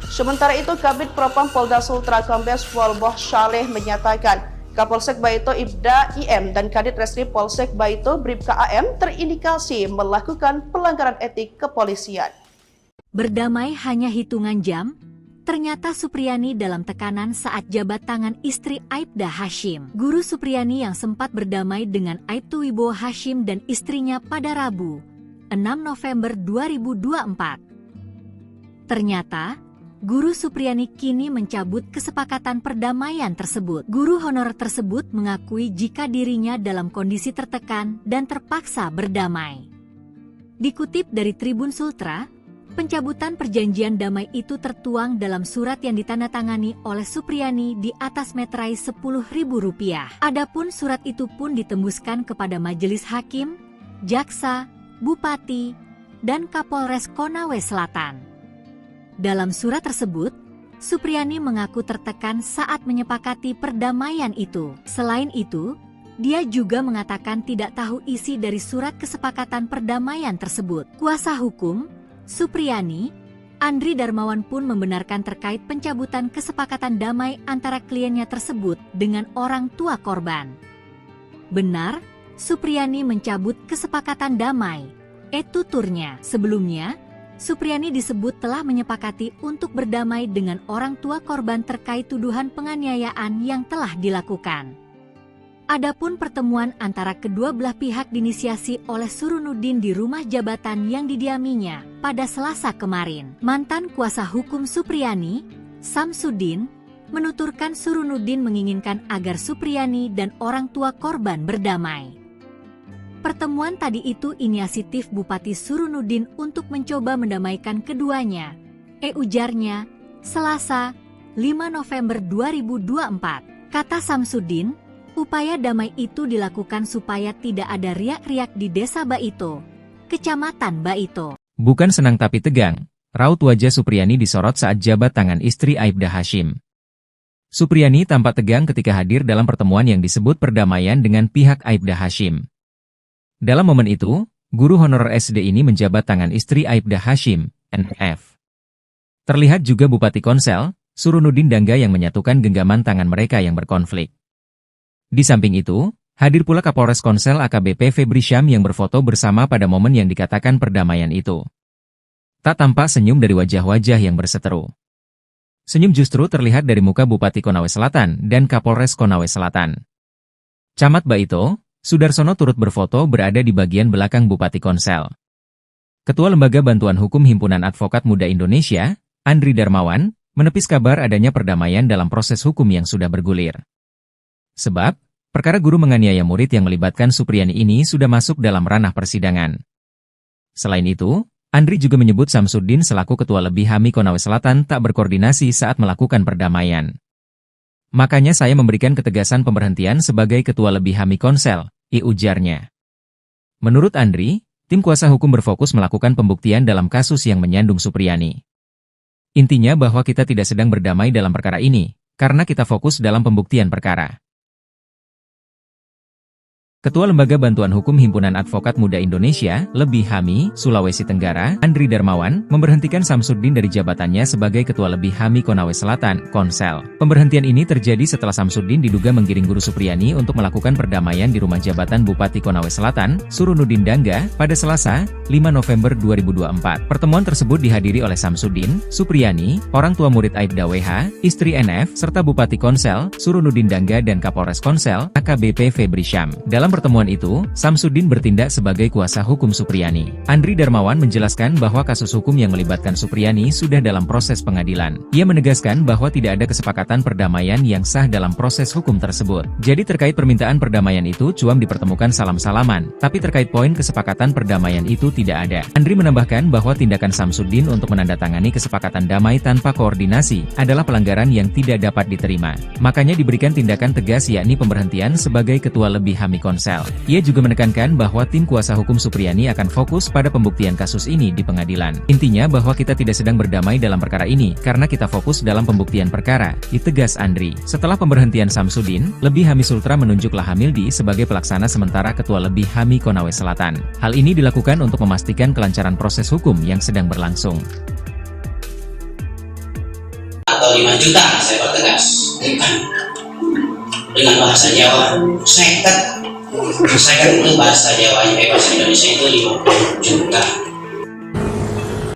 Sementara itu, Kabid Propam Polda Sultra Kombes Pol Mod Sholeh menyatakan Kapolsek Baito Ibda IM dan Kadit Reskrim Polsek Baito Bribka AM terindikasi melakukan pelanggaran etik kepolisian. Berdamai hanya hitungan jam, ternyata Supriyani dalam tekanan saat jabat tangan istri Aibda Hashim. Guru Supriyani yang sempat berdamai dengan Aibtu Wibowo Hashim dan istrinya pada Rabu, 6 November 2024. Ternyata, Guru Supriyani kini mencabut kesepakatan perdamaian tersebut. Guru honorer tersebut mengakui jika dirinya dalam kondisi tertekan dan terpaksa berdamai. Dikutip dari Tribun Sultra, pencabutan perjanjian damai itu tertuang dalam surat yang ditandatangani oleh Supriyani di atas meterai Rp10.000. Adapun surat itu pun ditembuskan kepada Majelis Hakim, Jaksa, Bupati, dan Kapolres Konawe Selatan. Dalam surat tersebut, Supriyani mengaku tertekan saat menyepakati perdamaian itu. Selain itu, Dia juga mengatakan tidak tahu isi dari surat kesepakatan perdamaian tersebut. Kuasa hukum Supriyani, Andri Darmawan pun membenarkan terkait pencabutan kesepakatan damai antara kliennya tersebut dengan orang tua korban. Benar, Supriyani mencabut kesepakatan damai. Tuturnya. Sebelumnya, Supriyani disebut telah menyepakati untuk berdamai dengan orang tua korban terkait tuduhan penganiayaan yang telah dilakukan. Adapun pertemuan antara kedua belah pihak diinisiasi oleh Surunuddin di rumah jabatan yang didiaminya pada Selasa kemarin. Mantan kuasa hukum Supriyani, Samsudin, menuturkan Surunuddin menginginkan agar Supriyani dan orang tua korban berdamai. Pertemuan tadi itu inisiatif Bupati Surunuddin untuk mencoba mendamaikan keduanya. Ujarnya, Selasa, 5 November 2024. Kata Samsudin, upaya damai itu dilakukan supaya tidak ada riak-riak di Desa Baito, Kecamatan Baito. Bukan senang tapi tegang, raut wajah Supriyani disorot saat jabat tangan istri Aibda Hashim. Supriyani tampak tegang ketika hadir dalam pertemuan yang disebut perdamaian dengan pihak Aibda Hashim. Dalam momen itu, guru honorer SD ini menjabat tangan istri Aibda Hashim, NF. Terlihat juga Bupati Konsel, Surunuddin Dangga yang menyatukan genggaman tangan mereka yang berkonflik. Di samping itu, hadir pula Kapolres Konsel AKBP Febri Syam yang berfoto bersama pada momen yang dikatakan perdamaian itu. Tak tampak senyum dari wajah-wajah yang berseteru. Senyum justru terlihat dari muka Bupati Konawe Selatan dan Kapolres Konawe Selatan. Camat Baito, Sudarsono turut berfoto berada di bagian belakang Bupati Konsel. Ketua Lembaga Bantuan Hukum Himpunan Advokat Muda Indonesia, Andri Darmawan, menepis kabar adanya perdamaian dalam proses hukum yang sudah bergulir. Sebab, perkara guru menganiaya murid yang melibatkan Supriyani ini sudah masuk dalam ranah persidangan. Selain itu, Andri juga menyebut Samsudin selaku Ketua Lebih HAMI Konawe Selatan tak berkoordinasi saat melakukan perdamaian. Makanya saya memberikan ketegasan pemberhentian sebagai Ketua Lebih HAMI Konsel, ujarnya. Menurut Andri, tim kuasa hukum berfokus melakukan pembuktian dalam kasus yang menyandung Supriyani. Intinya bahwa kita tidak sedang berdamai dalam perkara ini, karena kita fokus dalam pembuktian perkara. Ketua Lembaga Bantuan Hukum Himpunan Advokat Muda Indonesia, Lebih HAMI, Sulawesi Tenggara, Andri Darmawan, memberhentikan Samsudin dari jabatannya sebagai Ketua Lebih HAMI Konawe Selatan, Konsel. Pemberhentian ini terjadi setelah Samsudin diduga menggiring guru Supriyani untuk melakukan perdamaian di rumah jabatan Bupati Konawe Selatan, Surunuddin Dangga, pada Selasa, 5 November 2024. Pertemuan tersebut dihadiri oleh Samsudin, Supriyani, orang tua murid Aibda WH, istri NF, serta Bupati Konsel, Surunuddin Dangga dan Kapolres Konsel, AKBP Febri Syam. Dalam pertemuan itu, Samsudin bertindak sebagai kuasa hukum Supriyani. Andri Darmawan menjelaskan bahwa kasus hukum yang melibatkan Supriyani sudah dalam proses pengadilan. Ia menegaskan bahwa tidak ada kesepakatan perdamaian yang sah dalam proses hukum tersebut. Jadi terkait permintaan perdamaian itu cuam dipertemukan salam-salaman, tapi terkait poin kesepakatan perdamaian itu tidak ada. Andri menambahkan bahwa tindakan Samsudin untuk menandatangani kesepakatan damai tanpa koordinasi adalah pelanggaran yang tidak dapat diterima. Makanya diberikan tindakan tegas yakni pemberhentian sebagai Ketua Lebih HAMI Konsel. Ia juga menekankan bahwa tim kuasa hukum Supriyani akan fokus pada pembuktian kasus ini di pengadilan. Intinya bahwa kita tidak sedang berdamai dalam perkara ini, karena kita fokus dalam pembuktian perkara, tegas Andri. Setelah pemberhentian Samsudin, Lebih HAMI Sultra menunjuk Lahamildi sebagai pelaksana sementara Ketua Lebih HAMI Konawe Selatan. Hal ini dilakukan untuk memastikan kelancaran proses hukum yang sedang berlangsung. Atau 5 juta, saya pertegas. Dengan bahasa Jawa, seket. Saya itu bahasa Jawanya, bahasa Indonesia itu 50 juta.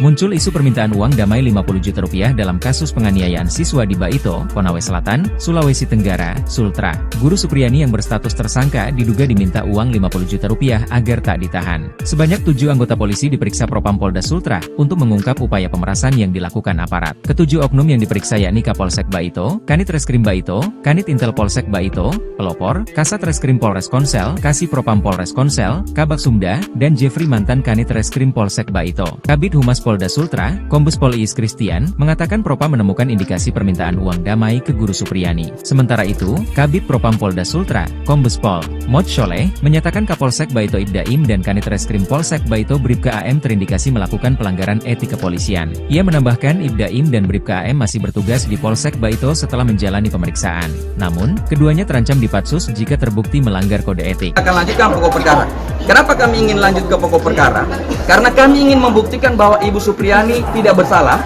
Muncul isu permintaan uang damai 50 juta rupiah dalam kasus penganiayaan siswa di Baito, Konawe Selatan, Sulawesi Tenggara, Sultra. Guru Supriyani yang berstatus tersangka diduga diminta uang 50 juta rupiah agar tak ditahan. Sebanyak 7 anggota polisi diperiksa Propam Polda Sultra untuk mengungkap upaya pemerasan yang dilakukan aparat. Ketujuh oknum yang diperiksa yakni Kapolsek Baito, Kanit Reskrim Baito, Kanit Intel Polsek Baito, Pelopor, Kasat Reskrim Polres Konsel, Kasih Propam Polres Konsel, Kabak Sumda, dan Jeffrey mantan Kanit Reskrim Polsek Baito. Kabid Humas Polda Sultra, Kombes Pol Iis Christian, mengatakan Propam menemukan indikasi permintaan uang damai ke Guru Supriyani. Sementara itu, Kabid Propam Polda Sultra, Kombes Pol Mod Sholeh, menyatakan Kapolsek Baito Ibdaim dan Kanit Reskrim Polsek Baito Bribka AM terindikasi melakukan pelanggaran etik kepolisian. Ia menambahkan Ibdaim dan Bribka AM masih bertugas di Polsek Baito setelah menjalani pemeriksaan. Namun, keduanya terancam dipatsus jika terbukti melanggar kode etik. Akan lanjutkan pokok perkara. Kenapa kami ingin lanjut ke pokok perkara? Karena kami ingin membuktikan bahwa Ibu Supriyani tidak bersalah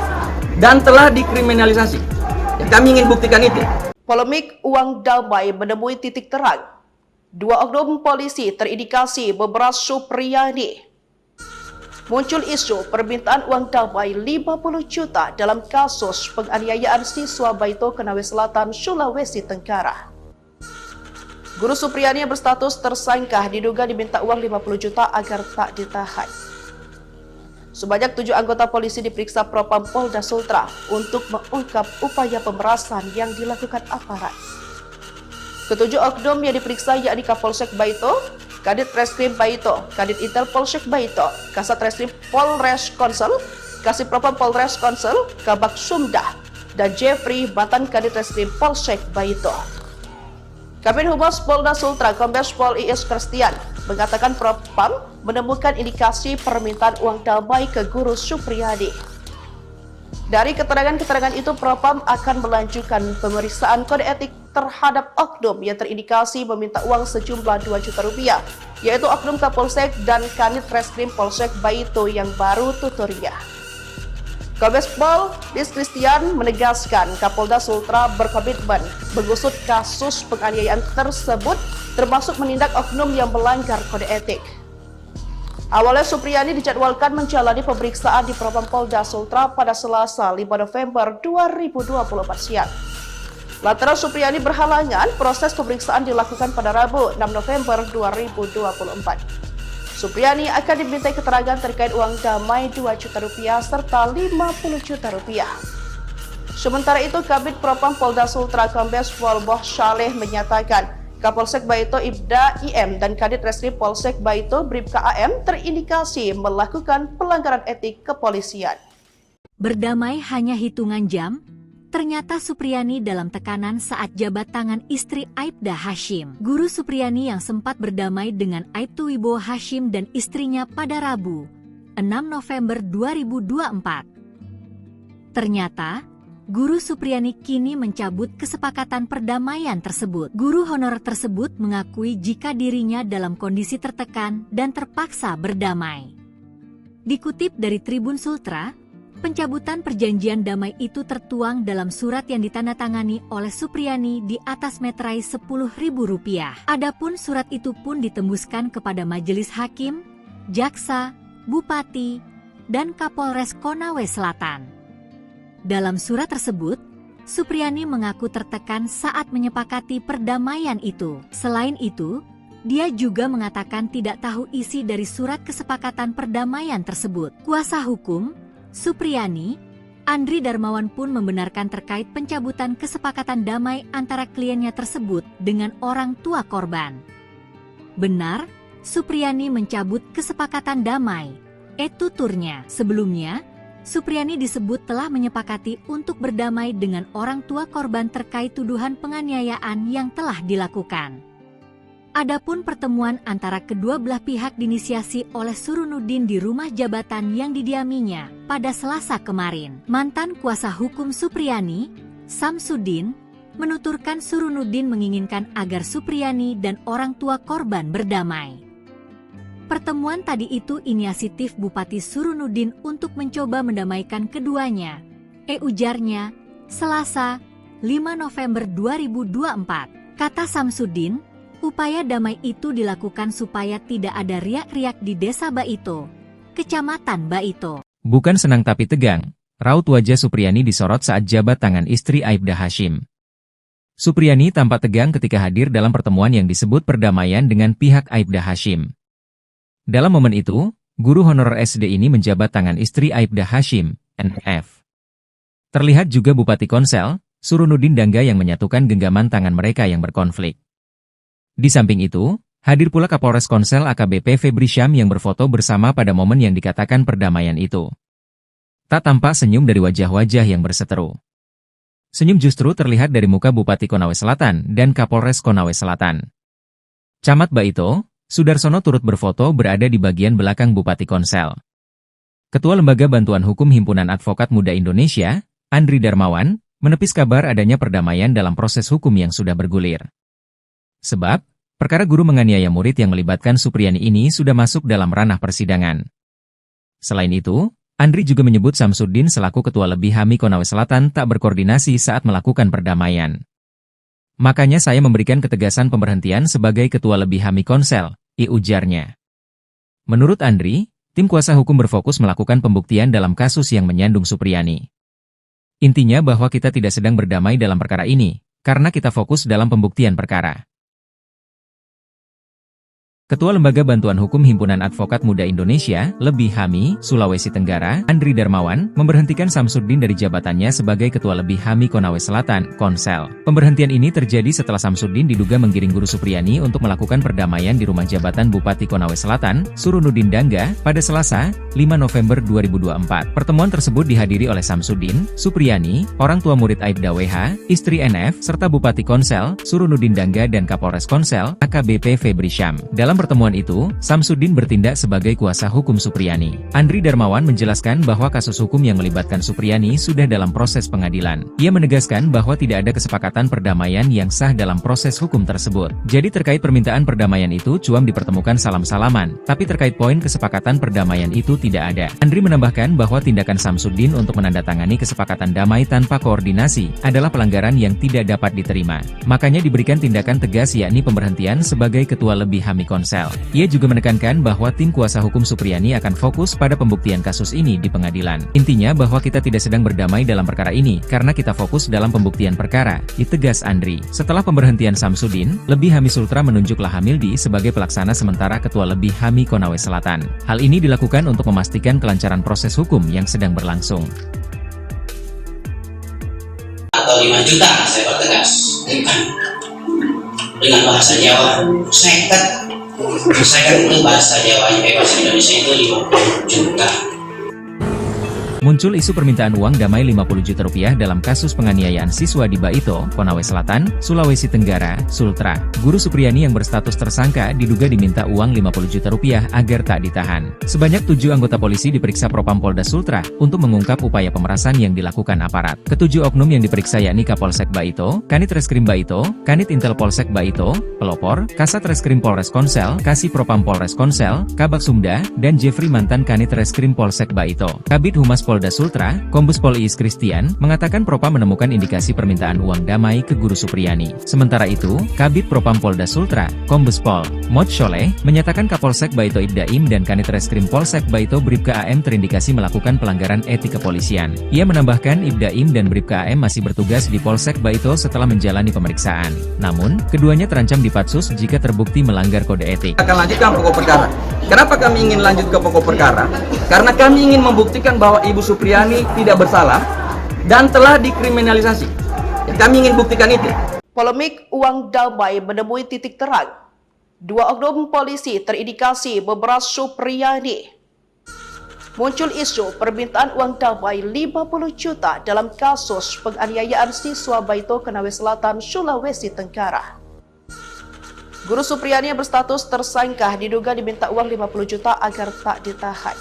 dan telah dikriminalisasi. Kami ingin buktikan itu. Polemik uang damai menemui titik terang. 2 oknum polisi terindikasi memeras Supriyani. Muncul isu permintaan uang damai 50 juta dalam kasus penganiayaan siswa Baito Konawe Selatan, Sulawesi Tenggara. Guru Supriyani yang berstatus tersangka diduga diminta uang 50 juta agar tak ditahan. Sebanyak 7 anggota polisi diperiksa Propam Polda Sultra untuk mengungkap upaya pemerasan yang dilakukan aparat. Ketujuh oknum yang diperiksa yakni Kapolsek Baito, Kadit Reskrim Baito, Kadit Intel Polsek Baito, Kasat Reskrim Polres Konsel, Kasih Propam Polres Konsel, Kabak Sumdah, dan Jeffrey mantan Kadit Reskrim Polsek Baito. Kabid Humas Polda Sultra, Kombes Pol Iis Christian, mengatakan Propam menemukan indikasi permintaan uang damai ke Guru Supriyani. Dari keterangan-keterangan itu, Propam akan melanjutkan pemeriksaan kode etik terhadap oknum yang terindikasi meminta uang sejumlah 2 juta rupiah, yaitu oknum Kapolsek dan Kanit Reskrim Polsek Baito yang baru tuturnya. Kombes Pol Iis Christian menegaskan Kapolda Sultra berkomitmen mengusut kasus penganiayaan tersebut, termasuk menindak oknum yang melanggar kode etik. Awalnya Supriyani dijadwalkan menjalani pemeriksaan di Propam Polda Sultra pada Selasa 5 November 2024 siang. Lantaran Supriyani berhalangan, proses pemeriksaan dilakukan pada Rabu 6 November 2024. Supriyani akan dimintai keterangan terkait uang damai 2 juta rupiah serta 50 juta rupiah. Sementara itu, Kabid Propam Polda Sultra Kombes Pol Mod Sholeh menyatakan Kapolsek Baito Ibdaim dan Kadit Reskrim Polsek Baito Bribka AM terindikasi melakukan pelanggaran etik kepolisian. Berdamai hanya hitungan jam, ternyata Supriyani dalam tekanan saat jabat tangan istri Aibda Hashim. Guru Supriyani yang sempat berdamai dengan Aibtu Wibowo Hashim dan istrinya pada Rabu, 6 November 2024. Ternyata, Guru Supriyani kini mencabut kesepakatan perdamaian tersebut. Guru honorer tersebut mengakui jika dirinya dalam kondisi tertekan dan terpaksa berdamai. Dikutip dari Tribun Sultra, pencabutan perjanjian damai itu tertuang dalam surat yang ditandatangani oleh Supriyani di atas meterai Rp10.000. Adapun surat itu pun ditembuskan kepada Majelis Hakim, Jaksa, Bupati, dan Kapolres Konawe Selatan. Dalam surat tersebut, Supriyani mengaku tertekan saat menyepakati perdamaian itu. Selain itu, dia juga mengatakan tidak tahu isi dari surat kesepakatan perdamaian tersebut. Kuasa hukum Supriyani, Andri Darmawan pun membenarkan terkait pencabutan kesepakatan damai antara kliennya tersebut dengan orang tua korban. Benar, Supriyani mencabut kesepakatan damai. Tuturnya. Sebelumnya, Supriyani disebut telah menyepakati untuk berdamai dengan orang tua korban terkait tuduhan penganiayaan yang telah dilakukan. Adapun pertemuan antara kedua belah pihak diinisiasi oleh Surunuddin di rumah jabatan yang didiaminya pada Selasa kemarin. Mantan kuasa hukum Supriyani, Samsudin, menuturkan Surunuddin menginginkan agar Supriyani dan orang tua korban berdamai. Pertemuan tadi itu inisiatif Bupati Surunuddin untuk mencoba mendamaikan keduanya. Ujarnya, Selasa, 5 November 2024. Kata Samsudin, upaya damai itu dilakukan supaya tidak ada riak-riak di Desa Baito, Kecamatan Baito. Bukan senang tapi tegang, raut wajah Supriyani disorot saat jabat tangan istri Aibda Hashim. Supriyani tampak tegang ketika hadir dalam pertemuan yang disebut perdamaian dengan pihak Aibda Hashim. Dalam momen itu, guru honorer SD ini menjabat tangan istri Aibda Hashim, NF. Terlihat juga Bupati Konsel, Surunuddin Dangga yang menyatukan genggaman tangan mereka yang berkonflik. Di samping itu, hadir pula Kapolres Konsel AKBP Febri Syam yang berfoto bersama pada momen yang dikatakan perdamaian itu. Tak tampak senyum dari wajah-wajah yang berseteru. Senyum justru terlihat dari muka Bupati Konawe Selatan dan Kapolres Konawe Selatan. Camat Baito, Sudarsono turut berfoto berada di bagian belakang Bupati Konsel. Ketua Lembaga Bantuan Hukum Himpunan Advokat Muda Indonesia, Andri Darmawan, menepis kabar adanya perdamaian dalam proses hukum yang sudah bergulir. Sebab, perkara guru menganiaya murid yang melibatkan Supriyani ini sudah masuk dalam ranah persidangan. Selain itu, Andri juga menyebut Samsudin selaku Ketua Lebih HAMI Konawe Selatan tak berkoordinasi saat melakukan perdamaian. Makanya saya memberikan ketegasan pemberhentian sebagai Ketua Lebih HAMI Konsel, ujarnya. Menurut Andri, tim kuasa hukum berfokus melakukan pembuktian dalam kasus yang menyandung Supriyani. Intinya bahwa kita tidak sedang berdamai dalam perkara ini, karena kita fokus dalam pembuktian perkara. Ketua Lembaga Bantuan Hukum Himpunan Advokat Muda Indonesia, Lebih HAMI, Sulawesi Tenggara, Andri Darmawan, memberhentikan Samsudin dari jabatannya sebagai Ketua Lebih HAMI Konawe Selatan, Konsel. Pemberhentian ini terjadi setelah Samsudin diduga menggiring Guru Supriyani untuk melakukan perdamaian di rumah jabatan Bupati Konawe Selatan, Surunuddin Dangga, pada Selasa, 5 November 2024. Pertemuan tersebut dihadiri oleh Samsudin, Supriyani, orang tua murid Aibda WH, istri NF, serta Bupati Konsel, Surunuddin Dangga dan Kapolres Konsel, AKBP Febri Syam. Dalam pertemuan itu, Samsudin bertindak sebagai kuasa hukum Supriyani. Andri Darmawan menjelaskan bahwa kasus hukum yang melibatkan Supriyani sudah dalam proses pengadilan. Ia menegaskan bahwa tidak ada kesepakatan perdamaian yang sah dalam proses hukum tersebut. Jadi terkait permintaan perdamaian itu cuam dipertemukan salam-salaman, tapi terkait poin kesepakatan perdamaian itu tidak ada. Andri menambahkan bahwa tindakan Samsudin untuk menandatangani kesepakatan damai tanpa koordinasi adalah pelanggaran yang tidak dapat diterima. Makanya diberikan tindakan tegas yakni pemberhentian sebagai Ketua Lebih HAMI Konsel. Ia juga menekankan bahwa tim kuasa hukum Supriyani akan fokus pada pembuktian kasus ini di pengadilan. Intinya bahwa kita tidak sedang berdamai dalam perkara ini, karena kita fokus dalam pembuktian perkara, tegas Andri. Setelah pemberhentian Samsudin, Lebih HAMI Sultra menunjuk Lahamildi sebagai pelaksana sementara Ketua Lebih HAMI Konawe Selatan. Hal ini dilakukan untuk memastikan kelancaran proses hukum yang sedang berlangsung. Atau 5 juta, saya pertegas. Dengan bahasa Jawa, seket. Saya itu bahasa Jawa, bahasa Indonesia itu 50 juta. Muncul isu permintaan uang damai 50 juta rupiah dalam kasus penganiayaan siswa di Baito, Konawe Selatan, Sulawesi Tenggara, Sultra. Guru Supriyani yang berstatus tersangka diduga diminta uang 50 juta rupiah agar tak ditahan. Sebanyak 7 anggota polisi diperiksa Propam Polda Sultra untuk mengungkap upaya pemerasan yang dilakukan aparat. Ketujuh oknum yang diperiksa yakni Kapolsek Baito, Kanit Reskrim Baito, Kanit Intel Polsek Baito, Pelopor, Kasat Reskrim Polres Konsel, Kasih Propam Polres Konsel, Kabak Sumda, dan Jeffrey mantan Kanit Reskrim Polsek Baito. Kabid Humas Polda Sultra, Kombes Pol Iis Christian, mengatakan Propam menemukan indikasi permintaan uang damai ke Guru Supriyani. Sementara itu, Kabid Propam Polda Sultra, Kombes Pol Mod Sholeh, menyatakan Kapolsek Baito Ibdaim dan Kanit Reskrim Polsek Baito Bribka AM terindikasi melakukan pelanggaran etik kepolisian. Ia menambahkan Ibdaim dan Bribka AM masih bertugas di Polsek Baito setelah menjalani pemeriksaan. Namun, keduanya terancam dipatsus jika terbukti melanggar kode etik. Akan lanjutkan pokok perkara. Kenapa kami ingin lanjut ke pokok perkara? Karena kami ingin membuktikan bahwa Ibu Supriyani tidak bersalah dan telah dikriminalisasi. Kami ingin buktikan itu. Polemik uang damai menemui titik terang. 2 oknum polisi terindikasi memeras Supriyani. Muncul isu permintaan uang damai 50 juta dalam kasus penganiayaan siswa Baito Konawe Selatan, Sulawesi Tenggara. Guru Supriyani yang berstatus tersangka diduga diminta uang 50 juta agar tak ditahan.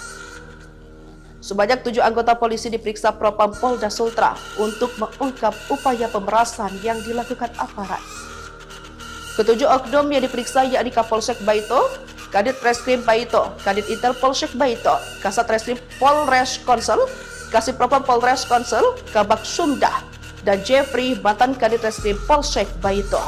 Sebanyak 7 anggota polisi diperiksa Propam Polda Sultra untuk mengungkap upaya pemerasan yang dilakukan aparat. Ketujuh oknum yang diperiksa yakni Kapolsek Baito, Kadit Reskrim Baito, Kadit Intel Polsek Baito, Kasat Reskrim Polres Konsel, Kasih Propam Polres Konsel, Kabak Sumda, dan Jeffrey mantan Kadit Reskrim Polsek Baito.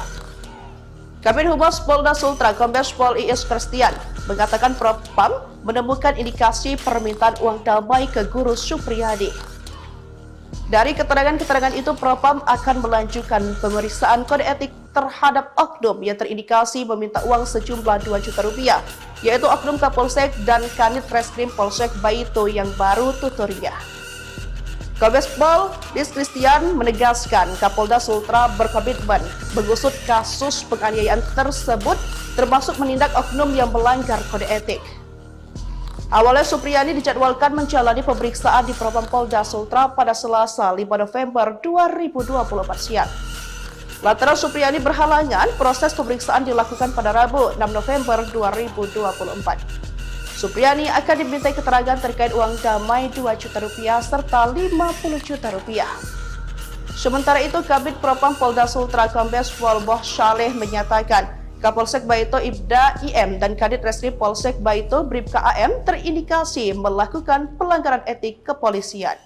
Kabid Humas Polda Sultra, Kombes Pol Iis Christian, mengatakan Propam menemukan indikasi permintaan uang damai ke Guru Supriyani. Dari keterangan-keterangan itu, Propam akan melanjutkan pemeriksaan kode etik terhadap oknum yang terindikasi meminta uang sejumlah 2 juta rupiah, yaitu oknum Kapolsek dan Kanit Reskrim Polsek Baito yang baru tuturnya. Kombes Pol Iis Christian menegaskan Kapolda Sultra berkomitmen mengusut kasus penganiayaan tersebut, termasuk menindak oknum yang melanggar kode etik. Awalnya Supriyani dijadwalkan menjalani pemeriksaan di Propam Polda Sultra pada Selasa 5 November 2024 siang. Lantaran Supriyani berhalangan, proses pemeriksaan dilakukan pada Rabu 6 November 2024. Supriyani akan dimintai keterangan terkait uang damai Rp2 juta serta Rp50 juta. Sementara itu, Kabid Propam Polda Sultra Kombes Pol Boh Syaleh menyatakan Kapolsek Baito Ibda IM dan Kadit Reskrim Polsek Baito Bribka AM terindikasi melakukan pelanggaran etik kepolisian.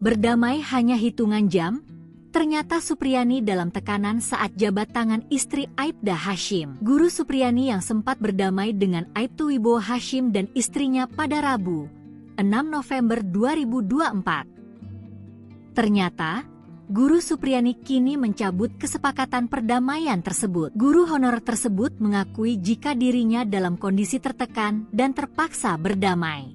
Berdamai hanya hitungan jam, ternyata Supriyani dalam tekanan saat jabat tangan istri Aibda Hashim. Guru Supriyani yang sempat berdamai dengan Aibtu Wibowo Hashim dan istrinya pada Rabu, 6 November 2024. Ternyata, Guru Supriyani kini mencabut kesepakatan perdamaian tersebut. Guru honorer tersebut mengakui jika dirinya dalam kondisi tertekan dan terpaksa berdamai.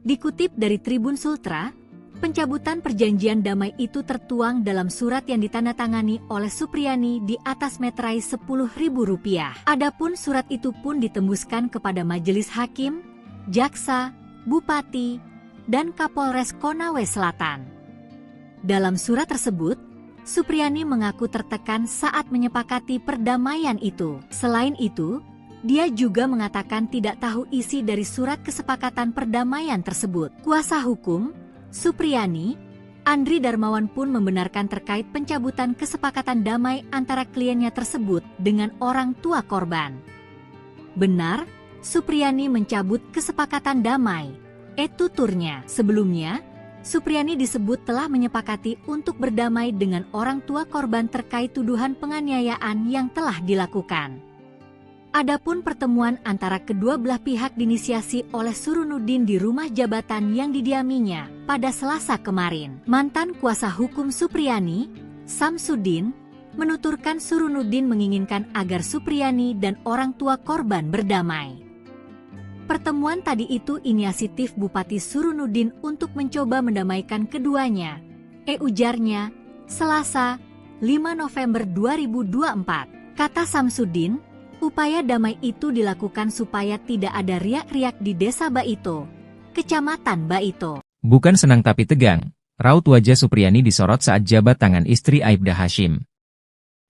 Dikutip dari Tribun Sultra, pencabutan perjanjian damai itu tertuang dalam surat yang ditandatangani oleh Supriyani di atas meterai Rp10.000. Adapun surat itu pun ditembuskan kepada Majelis Hakim, Jaksa, Bupati, dan Kapolres Konawe Selatan. Dalam surat tersebut, Supriyani mengaku tertekan saat menyepakati perdamaian itu. Selain itu, dia juga mengatakan tidak tahu isi dari surat kesepakatan perdamaian tersebut. Kuasa hukum Supriyani, Andri Darmawan pun membenarkan terkait pencabutan kesepakatan damai antara kliennya tersebut dengan orang tua korban. Benar, Supriyani mencabut kesepakatan damai. Tuturnya sebelumnya, Supriyani disebut telah menyepakati untuk berdamai dengan orang tua korban terkait tuduhan penganiayaan yang telah dilakukan. Adapun pertemuan antara kedua belah pihak diinisiasi oleh Surunuddin di rumah jabatan yang didiaminya pada Selasa kemarin. Mantan kuasa hukum Supriyani, Samsudin, menuturkan Surunuddin menginginkan agar Supriyani dan orang tua korban berdamai. Pertemuan tadi itu inisiatif Bupati Surunuddin untuk mencoba mendamaikan keduanya. Ujarnya, Selasa, 5 November 2024. Kata Samsudin, upaya damai itu dilakukan supaya tidak ada riak-riak di Desa Baito, Kecamatan Baito. Bukan senang tapi tegang, raut wajah Supriyani disorot saat jabat tangan istri Aibda Hashim.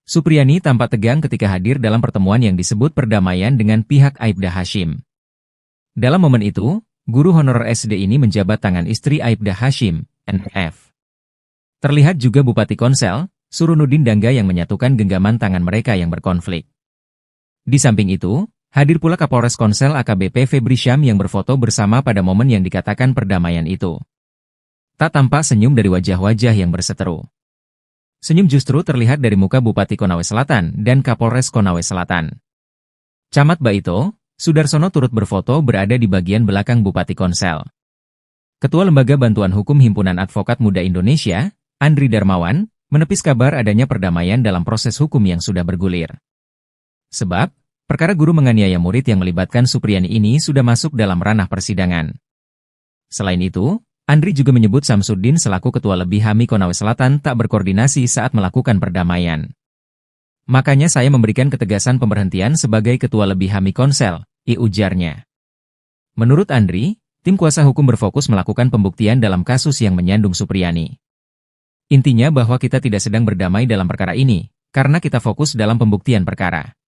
Supriyani tampak tegang ketika hadir dalam pertemuan yang disebut perdamaian dengan pihak Aibda Hashim. Dalam momen itu, guru honorer SD ini menjabat tangan istri Aibda Hashim, NF. Terlihat juga Bupati Konsel, Surunuddin Dangga yang menyatukan genggaman tangan mereka yang berkonflik. Di samping itu, hadir pula Kapolres Konsel AKBP Febri Syam yang berfoto bersama pada momen yang dikatakan perdamaian itu. Tak tampak senyum dari wajah-wajah yang berseteru. Senyum justru terlihat dari muka Bupati Konawe Selatan dan Kapolres Konawe Selatan. Camat Baito, Sudarsono turut berfoto berada di bagian belakang Bupati Konsel. Ketua Lembaga Bantuan Hukum Himpunan Advokat Muda Indonesia, Andri Darmawan, menepis kabar adanya perdamaian dalam proses hukum yang sudah bergulir. Sebab, perkara guru menganiaya murid yang melibatkan Supriyani ini sudah masuk dalam ranah persidangan. Selain itu, Andri juga menyebut Samsudin selaku Ketua Lebih HAMI Konawe Selatan tak berkoordinasi saat melakukan perdamaian. Makanya saya memberikan ketegasan pemberhentian sebagai Ketua Lebih HAMI Konsel, ujarnya. Menurut Andri, tim kuasa hukum berfokus melakukan pembuktian dalam kasus yang menyandung Supriyani. Intinya bahwa kita tidak sedang berdamai dalam perkara ini, karena kita fokus dalam pembuktian perkara.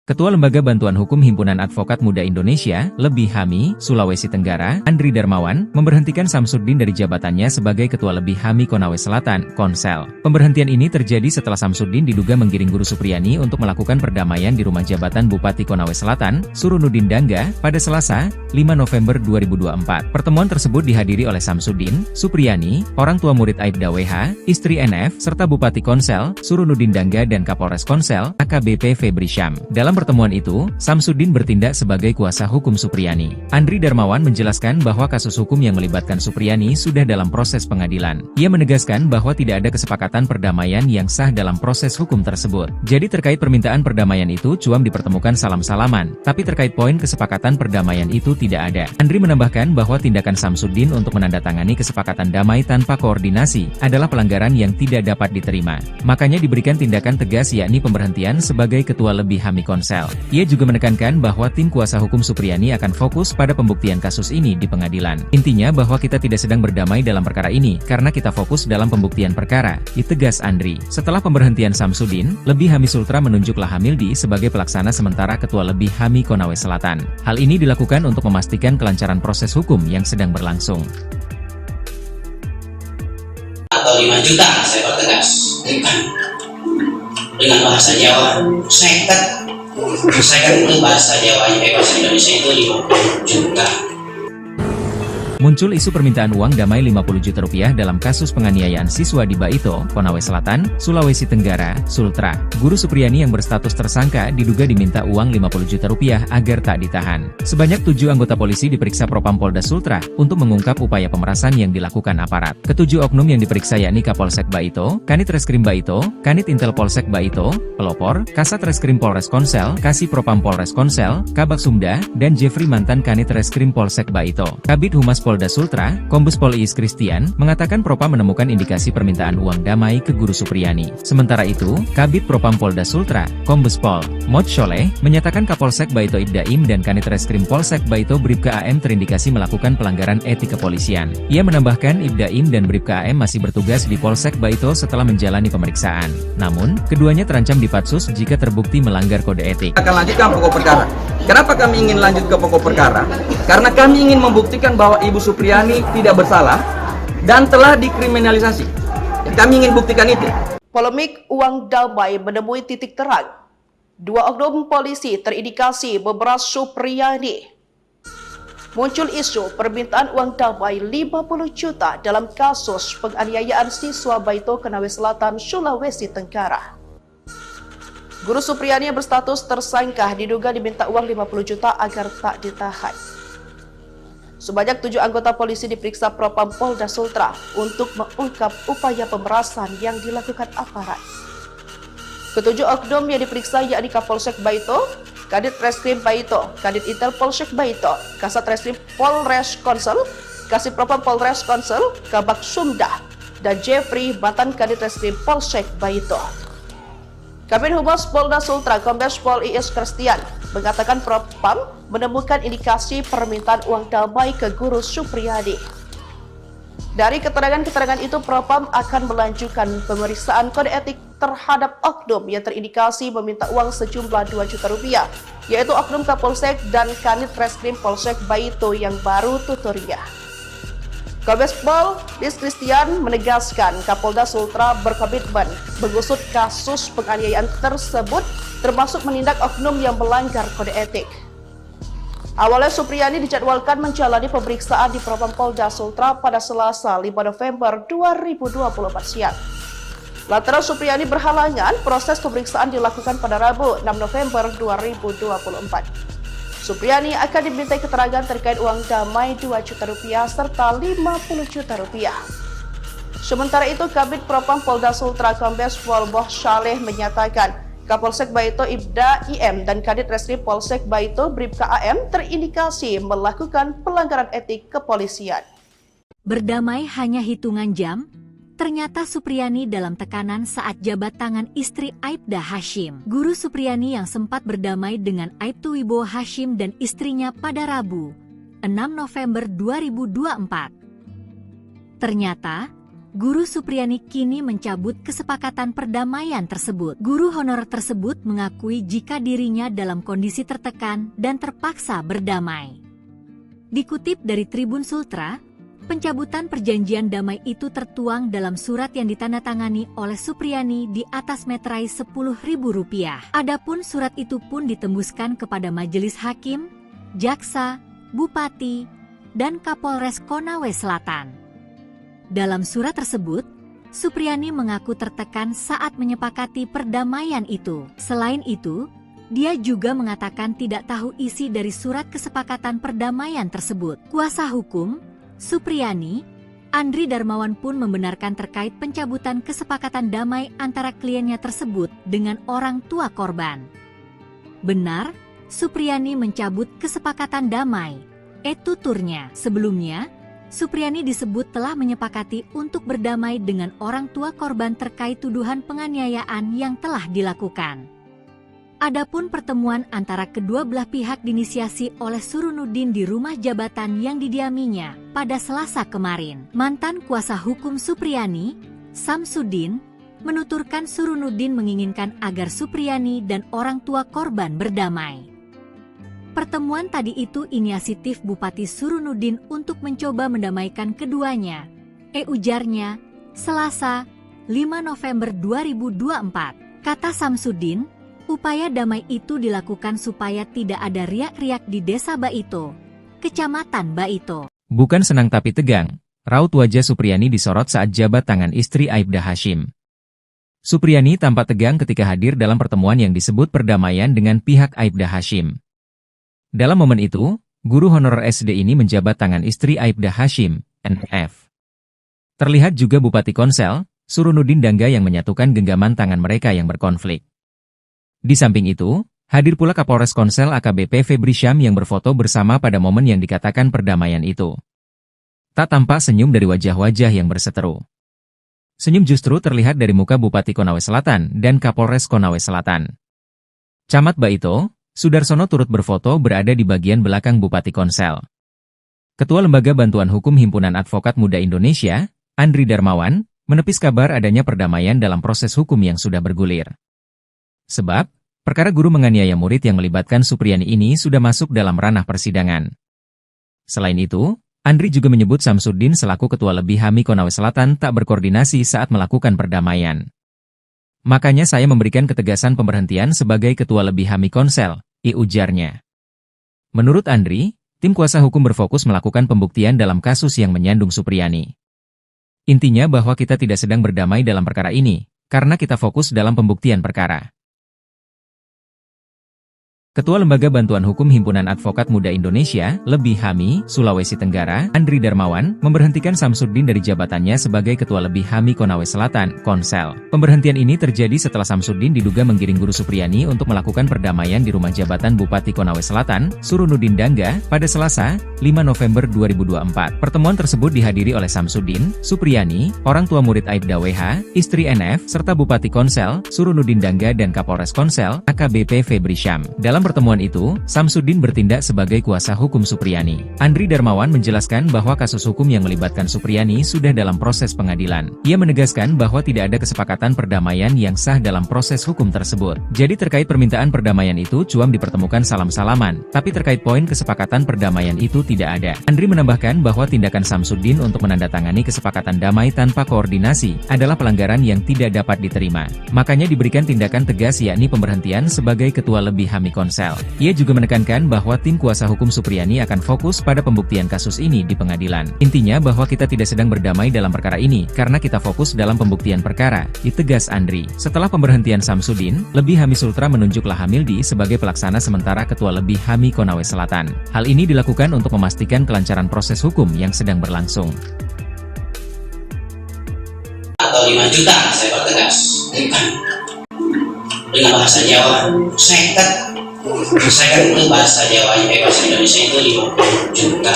Ketua Lembaga Bantuan Hukum Himpunan Advokat Muda Indonesia, Lebih HAMI, Sulawesi Tenggara, Andri Darmawan, memberhentikan Samsudin dari jabatannya sebagai Ketua Lebih HAMI Konawe Selatan, Konsel. Pemberhentian ini terjadi setelah Samsudin diduga menggiring guru Supriyani untuk melakukan perdamaian di rumah jabatan Bupati Konawe Selatan, Surunuddin Dangga, pada Selasa, 5 November 2024. Pertemuan tersebut dihadiri oleh Samsudin, Supriyani, orang tua murid Aibda WH, istri NF, serta Bupati Konsel, Surunuddin Dangga dan Kapolres Konsel, AKBP Febri Syam. Dalam pertemuan itu, Samsudin bertindak sebagai kuasa hukum Supriyani. Andri Darmawan menjelaskan bahwa kasus hukum yang melibatkan Supriyani sudah dalam proses pengadilan. Ia menegaskan bahwa tidak ada kesepakatan perdamaian yang sah dalam proses hukum tersebut. Jadi terkait permintaan perdamaian itu cuam dipertemukan salam-salaman, tapi terkait poin kesepakatan perdamaian itu tidak ada. Andri menambahkan bahwa tindakan Samsudin untuk menandatangani kesepakatan damai tanpa koordinasi adalah pelanggaran yang tidak dapat diterima. Makanya diberikan tindakan tegas yakni pemberhentian sebagai Ketua Lebih HAMI Konsel. Korsel. Ia juga menekankan bahwa tim kuasa hukum Supriyani akan fokus pada pembuktian kasus ini di pengadilan. Intinya bahwa kita tidak sedang berdamai dalam perkara ini, karena kita fokus dalam pembuktian perkara, ditegas Andri. Setelah pemberhentian Samsudin, Lebih Hami Sultra menunjuk Lahamildi sebagai pelaksana sementara Ketua Lebih Hami Konawe Selatan. Hal ini dilakukan untuk memastikan kelancaran proses hukum yang sedang berlangsung. Atau 5 juta, saya pertegas. Dengan bahasa Jawa, seket itu bahasa Jawanya, bahasa Indonesia itu 50 juta. Muncul isu permintaan uang damai 50 juta rupiah dalam kasus penganiayaan siswa di Baito, Konawe Selatan, Sulawesi Tenggara, Sultra. Guru Supriyani yang berstatus tersangka diduga diminta uang 50 juta rupiah agar tak ditahan. Sebanyak 7 anggota polisi diperiksa Propam Polda Sultra untuk mengungkap upaya pemerasan yang dilakukan aparat. Ketujuh oknum yang diperiksa yakni Kapolsek Baito, Kanit Reskrim Baito, Kanit Intel Polsek Baito, Pelopor, Kasat Reskrim Polres Konsel, Kasih Propam Polres Konsel, Kabak Sumda, dan Jeffrey mantan Kanit Reskrim Polsek Baito. Kabid Humas Polda Sultra, Kombes Pol Iis Christian, mengatakan Propam menemukan indikasi permintaan uang damai ke Guru Supriyani. Sementara itu, Kabid Propam Polda Sultra, Kombes Pol Mod Sholeh, menyatakan Kapolsek Baito Ibdaim dan Kanit Reskrim Polsek Baito Bribka AM terindikasi melakukan pelanggaran etik kepolisian. Ia menambahkan Ibdaim dan Bribka AM masih bertugas di Polsek Baito setelah menjalani pemeriksaan. Namun, keduanya terancam dipatsus jika terbukti melanggar kode etik. Akan lanjutkan pokok perkara. Kenapa kami ingin lanjut ke pokok perkara? Karena kami ingin membuktikan bahwa Ibu Supriyani tidak bersalah dan telah dikriminalisasi. Kami ingin buktikan itu. Polemik uang damai menemui titik terang. 2 oknum polisi terindikasi memeras Supriyani. Muncul isu permintaan uang damai 50 juta dalam kasus penganiayaan siswa Baito Konawe Selatan, Sulawesi Tenggara. Guru Supriyani yang berstatus tersangka diduga diminta uang 50 juta agar tak ditahan. Sebanyak 7 anggota polisi diperiksa Propam Polda Sultra untuk mengungkap upaya pemerasan yang dilakukan aparat. Ketujuh oknum yang diperiksa yakni Kapolsek Baito, Kadit Reskrim Baito, Kadit Intel Polsek Baito, Kasat Reskrim Polres Konsel, Kasih Propam Polres Konsel, Kabak Sumda, dan Jeffrey mantan Kadit Reskrim Polsek Baito. Kabid Humas Polda Sultra, Kombes Pol Iis Christian, mengatakan Propam menemukan indikasi permintaan uang damai ke Guru Supriyani. Dari keterangan-keterangan itu, Propam akan melanjutkan pemeriksaan kode etik terhadap oknum yang terindikasi meminta uang sejumlah 2 juta rupiah, yaitu oknum Kapolsek dan Kanit Reskrim Polsek Baito yang baru tuturnya. Kombes Pol Iis Christian menegaskan Kapolda Sultra berkomitmen mengusut kasus penganiayaan tersebut, termasuk menindak oknum yang melanggar kode etik. Awalnya Supriyani dijadwalkan menjalani pemeriksaan di Propam Polda Sultra pada Selasa 5 November 2024 siang. Lantaran Supriyani berhalangan, proses pemeriksaan dilakukan pada Rabu 6 November 2024. Supriyani akan dimintai keterangan terkait uang damai 2 juta rupiah serta 50 juta rupiah. Sementara itu, Kabid Propam Polda Sultra Kombes Pol Mod Sholeh menyatakan Kapolsek Baito Ibda IM dan Kadit Reskrim Polsek Baito Bribka AM terindikasi melakukan pelanggaran etik kepolisian. Berdamai hanya hitungan jam, ternyata Supriyani dalam tekanan saat jabat tangan istri Aibda Hashim. Guru Supriyani yang sempat berdamai dengan Aibtu Wibowo Hashim dan istrinya pada Rabu, 6 November 2024. Ternyata, Guru Supriyani kini mencabut kesepakatan perdamaian tersebut. Guru honor tersebut mengakui jika dirinya dalam kondisi tertekan dan terpaksa berdamai. Dikutip dari Tribun Sultra, pencabutan perjanjian damai itu tertuang dalam surat yang ditandatangani oleh Supriyani di atas meterai Rp10.000. Adapun surat itu pun ditembuskan kepada Majelis Hakim, Jaksa, Bupati, dan Kapolres Konawe Selatan. Dalam surat tersebut, Supriyani mengaku tertekan saat menyepakati perdamaian itu. Selain itu, dia juga mengatakan tidak tahu isi dari surat kesepakatan perdamaian tersebut. Kuasa hukum Supriyani, Andri Darmawan pun membenarkan terkait pencabutan kesepakatan damai antara kliennya tersebut dengan orang tua korban. Benar, Supriyani mencabut kesepakatan damai. Tuturnya. Sebelumnya, Supriyani disebut telah menyepakati untuk berdamai dengan orang tua korban terkait tuduhan penganiayaan yang telah dilakukan. Adapun pertemuan antara kedua belah pihak diinisiasi oleh Surunuddin di rumah jabatan yang didiaminya pada Selasa kemarin. Mantan kuasa hukum Supriyani, Samsudin, menuturkan Surunuddin menginginkan agar Supriyani dan orang tua korban berdamai. Pertemuan tadi itu inisiatif Bupati Surunuddin untuk mencoba mendamaikan keduanya, ujarnya, Selasa, 5 November 2024. Kata Samsudin, upaya damai itu dilakukan supaya tidak ada riak-riak di Desa Baito, Kecamatan Baito. Bukan senang tapi tegang, raut wajah Supriyani disorot saat jabat tangan istri Aibda Hashim. Supriyani tampak tegang ketika hadir dalam pertemuan yang disebut perdamaian dengan pihak Aibda Hashim. Dalam momen itu, guru honorer SD ini menjabat tangan istri Aibda Hashim, NF. Terlihat juga Bupati Konsel, Surunuddin Dangga yang menyatukan genggaman tangan mereka yang berkonflik. Di samping itu, hadir pula Kapolres Konsel AKBP Febri Syam yang berfoto bersama pada momen yang dikatakan perdamaian itu. Tak tampak senyum dari wajah-wajah yang berseteru. Senyum justru terlihat dari muka Bupati Konawe Selatan dan Kapolres Konawe Selatan. Camat Baito, Sudarsono turut berfoto berada di bagian belakang Bupati Konsel. Ketua Lembaga Bantuan Hukum Himpunan Advokat Muda Indonesia, Andri Darmawan, menepis kabar adanya perdamaian dalam proses hukum yang sudah bergulir. Sebab, perkara guru menganiaya murid yang melibatkan Supriyani ini sudah masuk dalam ranah persidangan. Selain itu, Andri juga menyebut Samsudin selaku Ketua Lebih HAMI Konawe Selatan tak berkoordinasi saat melakukan perdamaian. Makanya saya memberikan ketegasan pemberhentian sebagai Ketua Lebih HAMI Konsel, ujarnya. Menurut Andri, tim kuasa hukum berfokus melakukan pembuktian dalam kasus yang menyandung Supriyani. Intinya bahwa kita tidak sedang berdamai dalam perkara ini, karena kita fokus dalam pembuktian perkara. Ketua Lembaga Bantuan Hukum Himpunan Advokat Muda Indonesia, Lebih HAMI, Sulawesi Tenggara, Andri Darmawan, memberhentikan Samsudin dari jabatannya sebagai Ketua Lebih HAMI Konawe Selatan, Konsel. Pemberhentian ini terjadi setelah Samsudin diduga menggiring guru Supriyani untuk melakukan perdamaian di rumah jabatan Bupati Konawe Selatan, Surunuddin Dangga, pada Selasa, 5 November 2024. Pertemuan tersebut dihadiri oleh Samsudin, Supriyani, orang tua murid Aibda WH, istri NF, serta Bupati Konsel, Surunuddin Dangga dan Kapolres Konsel, AKBP Febri Syam. Dalam pertemuan itu, Samsudin bertindak sebagai kuasa hukum Supriyani. Andri Darmawan menjelaskan bahwa kasus hukum yang melibatkan Supriyani sudah dalam proses pengadilan. Ia menegaskan bahwa tidak ada kesepakatan perdamaian yang sah dalam proses hukum tersebut. Jadi terkait permintaan perdamaian itu cuam dipertemukan salam-salaman, tapi terkait poin kesepakatan perdamaian itu tidak ada. Andri menambahkan bahwa tindakan Samsudin untuk menandatangani kesepakatan damai tanpa koordinasi adalah pelanggaran yang tidak dapat diterima. Makanya diberikan tindakan tegas yakni pemberhentian sebagai Ketua Lebih HAMI Konsel. Ia juga menekankan bahwa tim kuasa hukum Supriyani akan fokus pada pembuktian kasus ini di pengadilan. Intinya bahwa kita tidak sedang berdamai dalam perkara ini, karena kita fokus dalam pembuktian perkara, ditegas Andri. Setelah pemberhentian Samsudin, Lebih HAMI Sultra menunjuk Lahamildi sebagai pelaksana sementara Ketua Lebih HAMI Konawe Selatan. Hal ini dilakukan untuk memastikan kelancaran proses hukum yang sedang berlangsung. Atau 5 juta, saya pertegas. Dengan bahasa Jawa, seket. Saya itu bahasa Jawanya, bahasa Indonesia itu 50 juta.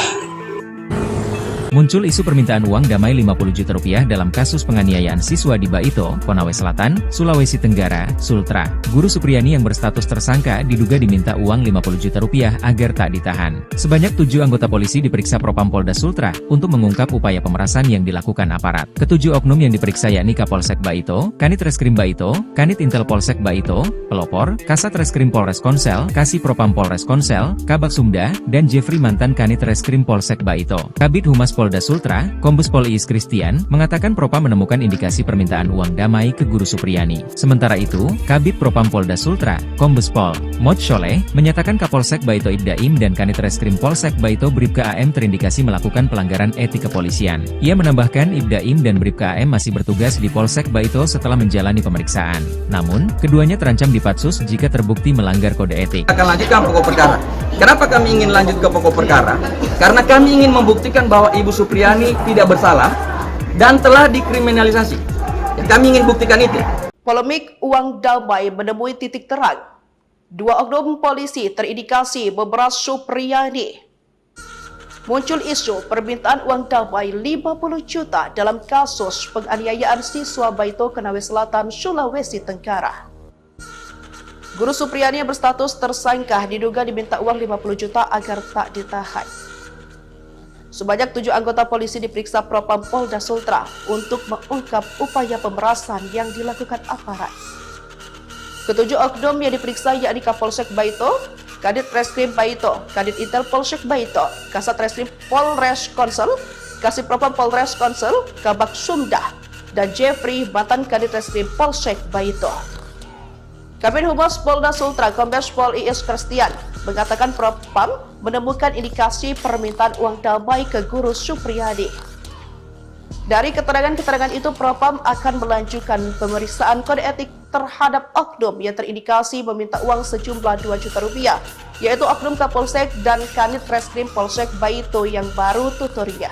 Muncul isu permintaan uang damai 50 juta rupiah dalam kasus penganiayaan siswa di Baito, Konawe Selatan, Sulawesi Tenggara, Sultra. Guru Supriyani yang berstatus tersangka diduga diminta uang 50 juta rupiah agar tak ditahan. Sebanyak 7 anggota polisi diperiksa Propam Polda Sultra untuk mengungkap upaya pemerasan yang dilakukan aparat. Ketujuh oknum yang diperiksa yakni Kapolsek Baito, Kanit Reskrim Baito, Kanit Intel Polsek Baito, Pelopor, Kasat Reskrim Polres Konsel, Kasih Propam Polres Konsel, Kabak Sumda, dan Jeffrey mantan Kanit Reskrim Polsek Baito. Kabid Humas Polda Sultra, Kombes Pol Iis Christian, mengatakan Propam menemukan indikasi permintaan uang damai ke guru Supriyani. Sementara itu, Kabid Propam Polda Sultra, Kombes Pol Mod Sholeh, menyatakan Kapolsek Baito Ibdaim dan Kanit Reskrim Polsek Baito Bribka AM terindikasi melakukan pelanggaran etik kepolisian. Ia menambahkan Ibdaim dan Bribka AM masih bertugas di Polsek Baito setelah menjalani pemeriksaan. Namun, keduanya terancam dipatsus jika terbukti melanggar kode etik. Akan lanjutkan pokok perkara. Kenapa kami ingin lanjut ke pokok perkara? Karena kami ingin membuktikan bahwa Ibu Supriyani tidak bersalah dan telah dikriminalisasi. Kami ingin buktikan itu. Polemik uang damai menemui titik terang. 2 oknum polisi terindikasi memeras Supriyani. Muncul isu permintaan uang damai 50 juta dalam kasus penganiayaan siswa Baito Konawe Selatan, Sulawesi Tenggara. Guru Supriyani yang berstatus tersangka diduga diminta uang 50 juta agar tak ditahan. Sebanyak 7 anggota polisi diperiksa Propam Polda Sultra untuk mengungkap upaya pemerasan yang dilakukan aparat. Ketujuh oknum yang diperiksa yakni Kapolsek Baito, Kadit Reskrim Baito, Kadit Intel Polsek Baito, Kasat Reskrim Polres Konsel, Kasih Propam Polres Konsel, Kabak Sumdah, dan Jeffrey mantan Kadit Reskrim Polsek Baito. Kabin Humas Polda Sultra Kombes Pol I.S. Kristian mengatakan Propam menemukan indikasi permintaan uang damai ke Guru Supriyani. Dari keterangan-keterangan itu, Propam akan melanjutkan pemeriksaan kode etik terhadap oknum yang terindikasi meminta uang sejumlah 2 juta rupiah, yaitu oknum Kapolsek dan Kanit Reskrim Polsek Baito yang baru tuturnya.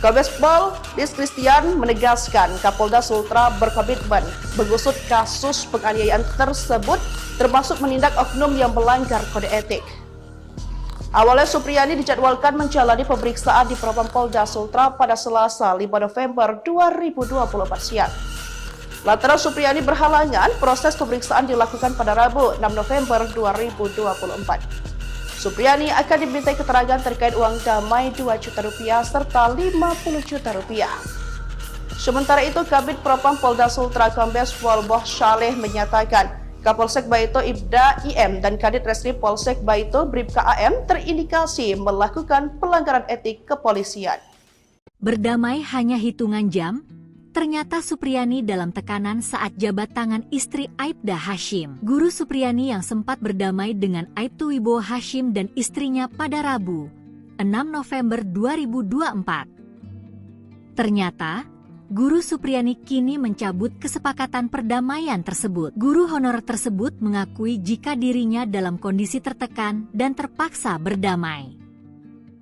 Kombes Pol I.S. Kristian menegaskan Kapolda Sultra berkomitmen mengusut kasus penganiayaan tersebut, termasuk menindak oknum yang melanggar kode etik. Awalnya Supriyani dijadwalkan menjalani pemeriksaan di Propam Polda Sultra pada Selasa 5 November 2024 siang. Lantaran Supriyani berhalangan, proses pemeriksaan dilakukan pada Rabu 6 November 2024. Supriyani akan dimintai keterangan terkait uang damai 2 juta rupiah serta 50 juta rupiah. Sementara itu, Kabid Propam Polda Sultra Kombes Pol Boh Saleh menyatakan Kapolsek Baito Ibda IM dan Kadit Reskrim Polsek Baito Bribka AM terindikasi melakukan pelanggaran etik kepolisian. Berdamai hanya hitungan jam, ternyata Supriyani dalam tekanan saat jabat tangan istri Aibda Hashim. Guru Supriyani yang sempat berdamai dengan Aibtu Wibowo Hashim dan istrinya pada Rabu, 6 November 2024. Ternyata, Guru Supriyani kini mencabut kesepakatan perdamaian tersebut. Guru honorer tersebut mengakui jika dirinya dalam kondisi tertekan dan terpaksa berdamai.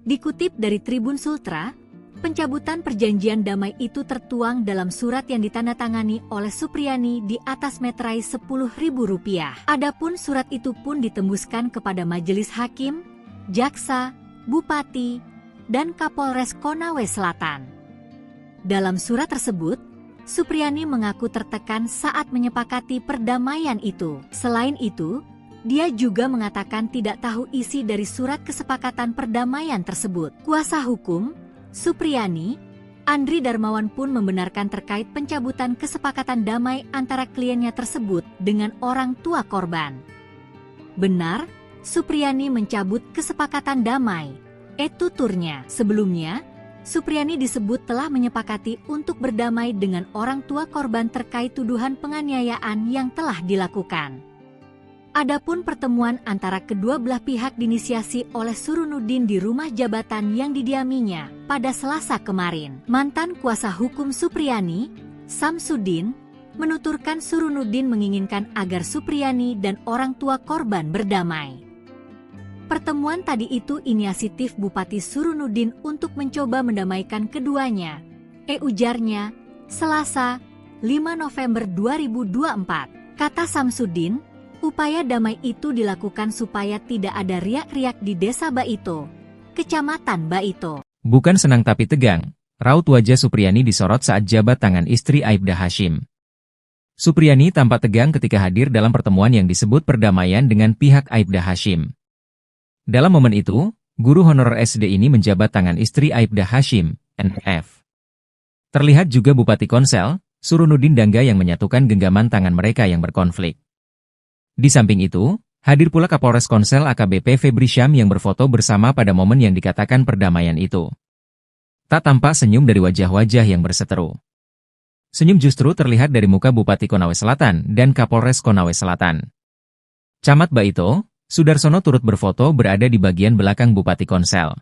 Dikutip dari Tribun Sultra, pencabutan perjanjian damai itu tertuang dalam surat yang ditandatangani oleh Supriyani di atas meterai Rp10.000. Adapun surat itu pun ditembuskan kepada Majelis Hakim, Jaksa, Bupati, dan Kapolres Konawe Selatan. Dalam surat tersebut, Supriyani mengaku tertekan saat menyepakati perdamaian itu. Selain itu, dia juga mengatakan tidak tahu isi dari surat kesepakatan perdamaian tersebut. Kuasa hukum Supriyani, Andri Darmawan pun membenarkan terkait pencabutan kesepakatan damai antara kliennya tersebut dengan orang tua korban. Benar, Supriyani mencabut kesepakatan damai, tuturnya. Sebelumnya, Supriyani disebut telah menyepakati untuk berdamai dengan orang tua korban terkait tuduhan penganiayaan yang telah dilakukan. Adapun pertemuan antara kedua belah pihak diinisiasi oleh Surunuddin di rumah jabatan yang didiaminya pada Selasa kemarin. Mantan kuasa hukum Supriyani, Samsudin, menuturkan Surunuddin menginginkan agar Supriyani dan orang tua korban berdamai. Pertemuan tadi itu inisiatif Bupati Surunuddin untuk mencoba mendamaikan keduanya, ujarnya, Selasa, 5 November 2024. Kata Samsudin, upaya damai itu dilakukan supaya tidak ada riak-riak di Desa Baito, Kecamatan Baito. Bukan senang tapi tegang, raut wajah Supriyani disorot saat jabat tangan istri Aibda Hashim. Supriyani tampak tegang ketika hadir dalam pertemuan yang disebut perdamaian dengan pihak Aibda Hashim. Dalam momen itu, guru honorer SD ini menjabat tangan istri Aibda Hashim, NF. Terlihat juga Bupati Konsel, Surunuddin Dangga yang menyatukan genggaman tangan mereka yang berkonflik. Di samping itu, hadir pula Kapolres Konsel AKBP Febri Syam yang berfoto bersama pada momen yang dikatakan perdamaian itu. Tak tampak senyum dari wajah-wajah yang berseteru. Senyum justru terlihat dari muka Bupati Konawe Selatan dan Kapolres Konawe Selatan. Camat Baito, Sudarsono turut berfoto berada di bagian belakang Bupati Konsel.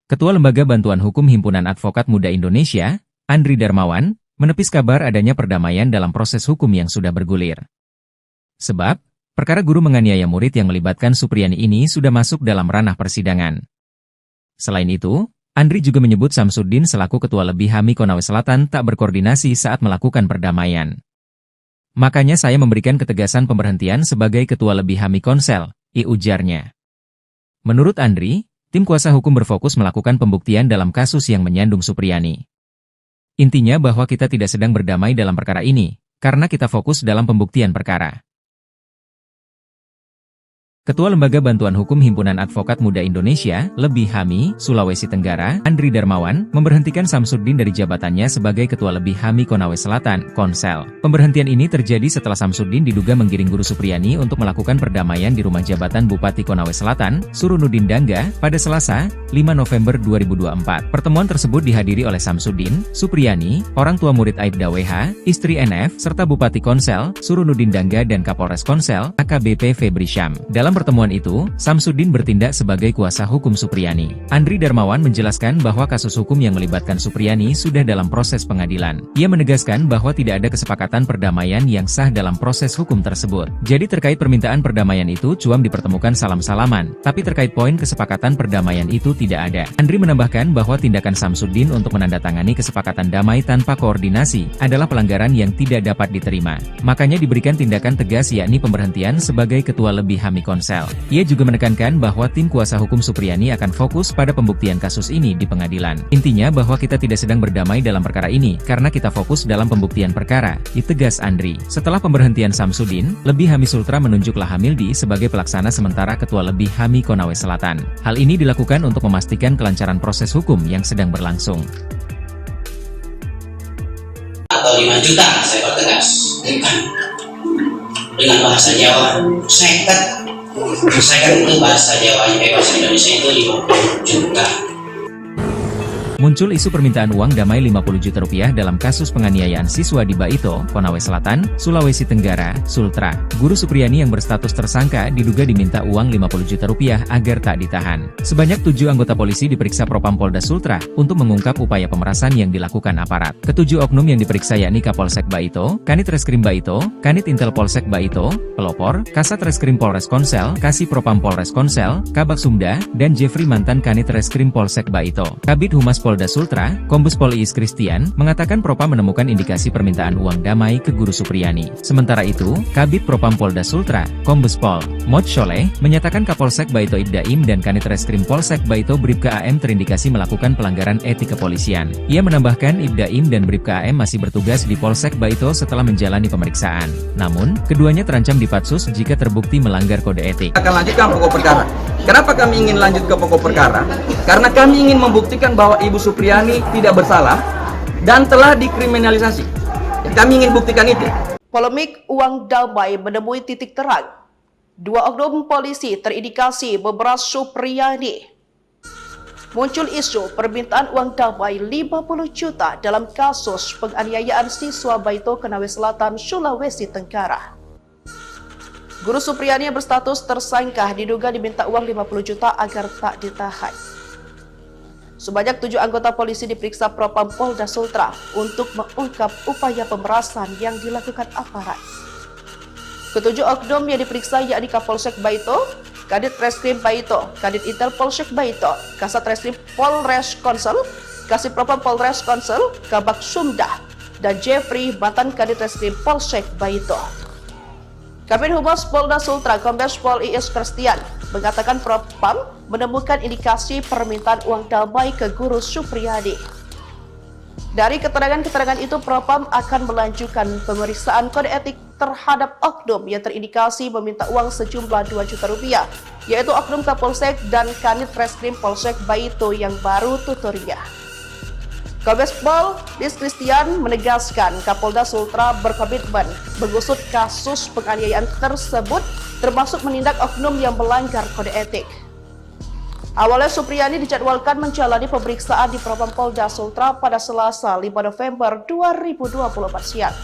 Ketua Lembaga Bantuan Hukum Himpunan Advokat Muda Indonesia, Andri Darmawan, menepis kabar adanya perdamaian dalam proses hukum yang sudah bergulir. Sebab, perkara guru menganiaya murid yang melibatkan Supriyani ini sudah masuk dalam ranah persidangan. Selain itu, Andri juga menyebut Samsudin selaku Ketua Lebih HAMI Konawe Selatan tak berkoordinasi saat melakukan perdamaian. Makanya saya memberikan ketegasan pemberhentian sebagai Ketua Lebih HAMI Konsel, ujarnya. Menurut Andri, tim kuasa hukum berfokus melakukan pembuktian dalam kasus yang menyandung Supriyani. Intinya bahwa kita tidak sedang berdamai dalam perkara ini, karena kita fokus dalam pembuktian perkara. Ketua Lembaga Bantuan Hukum Himpunan Advokat Muda Indonesia, Lebih HAMI, Sulawesi Tenggara, Andri Darmawan, memberhentikan Samsudin dari jabatannya sebagai Ketua Lebih HAMI Konawe Selatan, Konsel. Pemberhentian ini terjadi setelah Samsudin diduga menggiring Guru Supriyani untuk melakukan perdamaian di rumah jabatan Bupati Konawe Selatan, Surunudin Dangga, pada Selasa, 5 November 2024. Pertemuan tersebut dihadiri oleh Samsudin, Supriyani, orang tua murid Aibda WH, istri NF, serta Bupati Konsel, Surunudin Dangga dan Kapolres Konsel, AKBP Febri Syam. Dalam pertemuan itu, Samsudin bertindak sebagai kuasa hukum Supriyani. Andri Darmawan menjelaskan bahwa kasus hukum yang melibatkan Supriyani sudah dalam proses pengadilan. Ia menegaskan bahwa tidak ada kesepakatan perdamaian yang sah dalam proses hukum tersebut. Jadi terkait permintaan perdamaian itu cuam dipertemukan salam-salaman, tapi terkait poin kesepakatan perdamaian itu tidak ada. Andri menambahkan bahwa tindakan Samsudin untuk menandatangani kesepakatan damai tanpa koordinasi adalah pelanggaran yang tidak dapat diterima. Makanya diberikan tindakan tegas yakni pemberhentian sebagai Ketua Lebih HAMI Konsel. Ia juga menekankan bahwa tim kuasa hukum Supriyani akan fokus pada pembuktian kasus ini di pengadilan. Intinya bahwa kita tidak sedang berdamai dalam perkara ini, karena kita fokus dalam pembuktian perkara, ditegas Andri. Setelah pemberhentian Samsudin, Lebih HAMI Sultra menunjuk Lahamildi sebagai pelaksana sementara Ketua Lebih HAMI Konawe Selatan. Hal ini dilakukan untuk memastikan kelancaran proses hukum yang sedang berlangsung. Atau 5 juta, saya pertegas. Dengan bahasa Jawa, seket itu bahasa Jawanya, bahasa Indonesia itu 50 juta. Muncul isu permintaan uang damai 50 juta rupiah dalam kasus penganiayaan siswa di Baito, Konawe Selatan, Sulawesi Tenggara, Sultra. Guru Supriyani yang berstatus tersangka diduga diminta uang 50 juta rupiah agar tak ditahan. Sebanyak 7 anggota polisi diperiksa Propam Polda Sultra untuk mengungkap upaya pemerasan yang dilakukan aparat. Ketujuh oknum yang diperiksa yakni Kapolsek Baito, Kanit Reskrim Baito, Kanit Intel Polsek Baito, Pelopor, Kasat Reskrim Polres Konsel, Kasih Propam Polres Konsel, Kabak Sumda, dan Jeffrey mantan Kanit Reskrim Polsek Baito. Kabid Humas Polda Sultra, Kombes Pol Iis Kristian, mengatakan Propam menemukan indikasi permintaan uang damai ke Guru Supriyani. Sementara itu, Kabid Propam Polda Sultra, Kombes Pol Mod Sholeh, menyatakan Kapolsek Baito Ibdaim dan Kanit Reskrim Polsek Baito Bribka AM terindikasi melakukan pelanggaran etik kepolisian. Ia menambahkan Ibdaim dan Bribka AM masih bertugas di Polsek Baito setelah menjalani pemeriksaan. Namun, keduanya terancam dipatsus jika terbukti melanggar kode etik. Akan lanjutkan pokok perkara. Kenapa kami ingin lanjut ke pokok perkara? Karena kami ingin membuktikan bahwa Ibu Supriyani tidak bersalah dan telah dikriminalisasi. Kami ingin buktikan itu. Polemik uang damai menemui titik terang. 2 oknum polisi terindikasi memeras Supriyani. Muncul isu permintaan uang damai 50 juta dalam kasus penganiayaan siswa Baito Konawe Selatan, Sulawesi Tenggara. Guru Supriyani yang berstatus tersangka diduga diminta uang 50 juta agar tak ditahan. Sebanyak 7 anggota polisi diperiksa Propam Polda Sultra untuk mengungkap upaya pemerasan yang dilakukan aparat. Ketujuh oknum yang diperiksa yakni Kapolsek Baito, Kadit Reskrim Baito, Kadit Intel Polsek Baito, Kasat Reskrim Polres Konsel, Kasih Propam Polres Konsel, Kabak Sumda, dan Jeffrey mantan Kadit Reskrim Polsek Baito. Kabid Humas Polda Sultra, Kombes Pol Iis Kristian, mengatakan Propam menemukan indikasi permintaan uang damai ke Guru Supriyani. Dari keterangan-keterangan itu, Propam akan melanjutkan pemeriksaan kode etik terhadap oknum yang terindikasi meminta uang sejumlah 2 juta rupiah, yaitu oknum Kapolsek dan Kanit Reskrim Polsek Baito yang baru tuturnya. Kombes Pol Iis Kristian menegaskan Kapolda Sultra berkomitmen mengusut kasus penganiayaan tersebut, termasuk menindak oknum yang melanggar kode etik. Awalnya Supriyani dijadwalkan menjalani pemeriksaan di Propam Polda Sultra pada Selasa 5 November 2024 siang.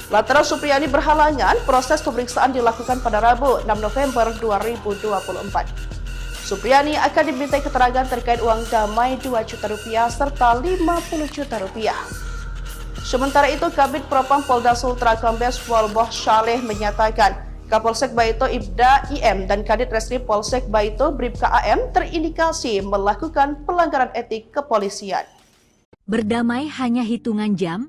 Lantaran Supriyani berhalangan, proses pemeriksaan dilakukan pada Rabu 6 November 2024. Supriyani akan dimintai keterangan terkait uang damai 2 juta rupiah serta 50 juta rupiah. Sementara itu, Kabid Propam Polda Sultra Kombes Pol Mod Sholeh menyatakan Kapolsek Baito Ibda IM dan Kadit Reskrim Polsek Baito Bribka AM terindikasi melakukan pelanggaran etik kepolisian. Berdamai hanya hitungan jam,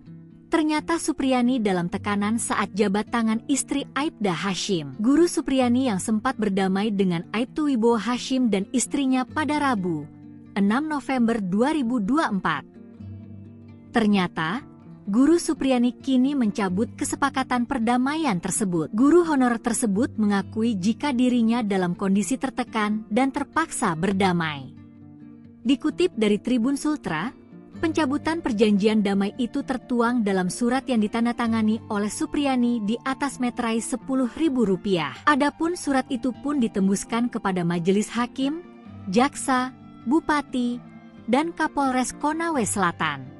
ternyata Supriyani dalam tekanan saat jabat tangan istri Aibda Hashim. Guru Supriyani yang sempat berdamai dengan Aibtu Wibowo Hashim dan istrinya pada Rabu, 6 November 2024. Ternyata, Guru Supriyani kini mencabut kesepakatan perdamaian tersebut. Guru honorer tersebut mengakui jika dirinya dalam kondisi tertekan dan terpaksa berdamai. Dikutip dari Tribun Sultra, pencabutan perjanjian damai itu tertuang dalam surat yang ditandatangani oleh Supriyani di atas meterai Rp10.000. Adapun surat itu pun ditembuskan kepada Majelis Hakim, Jaksa, Bupati, dan Kapolres Konawe Selatan.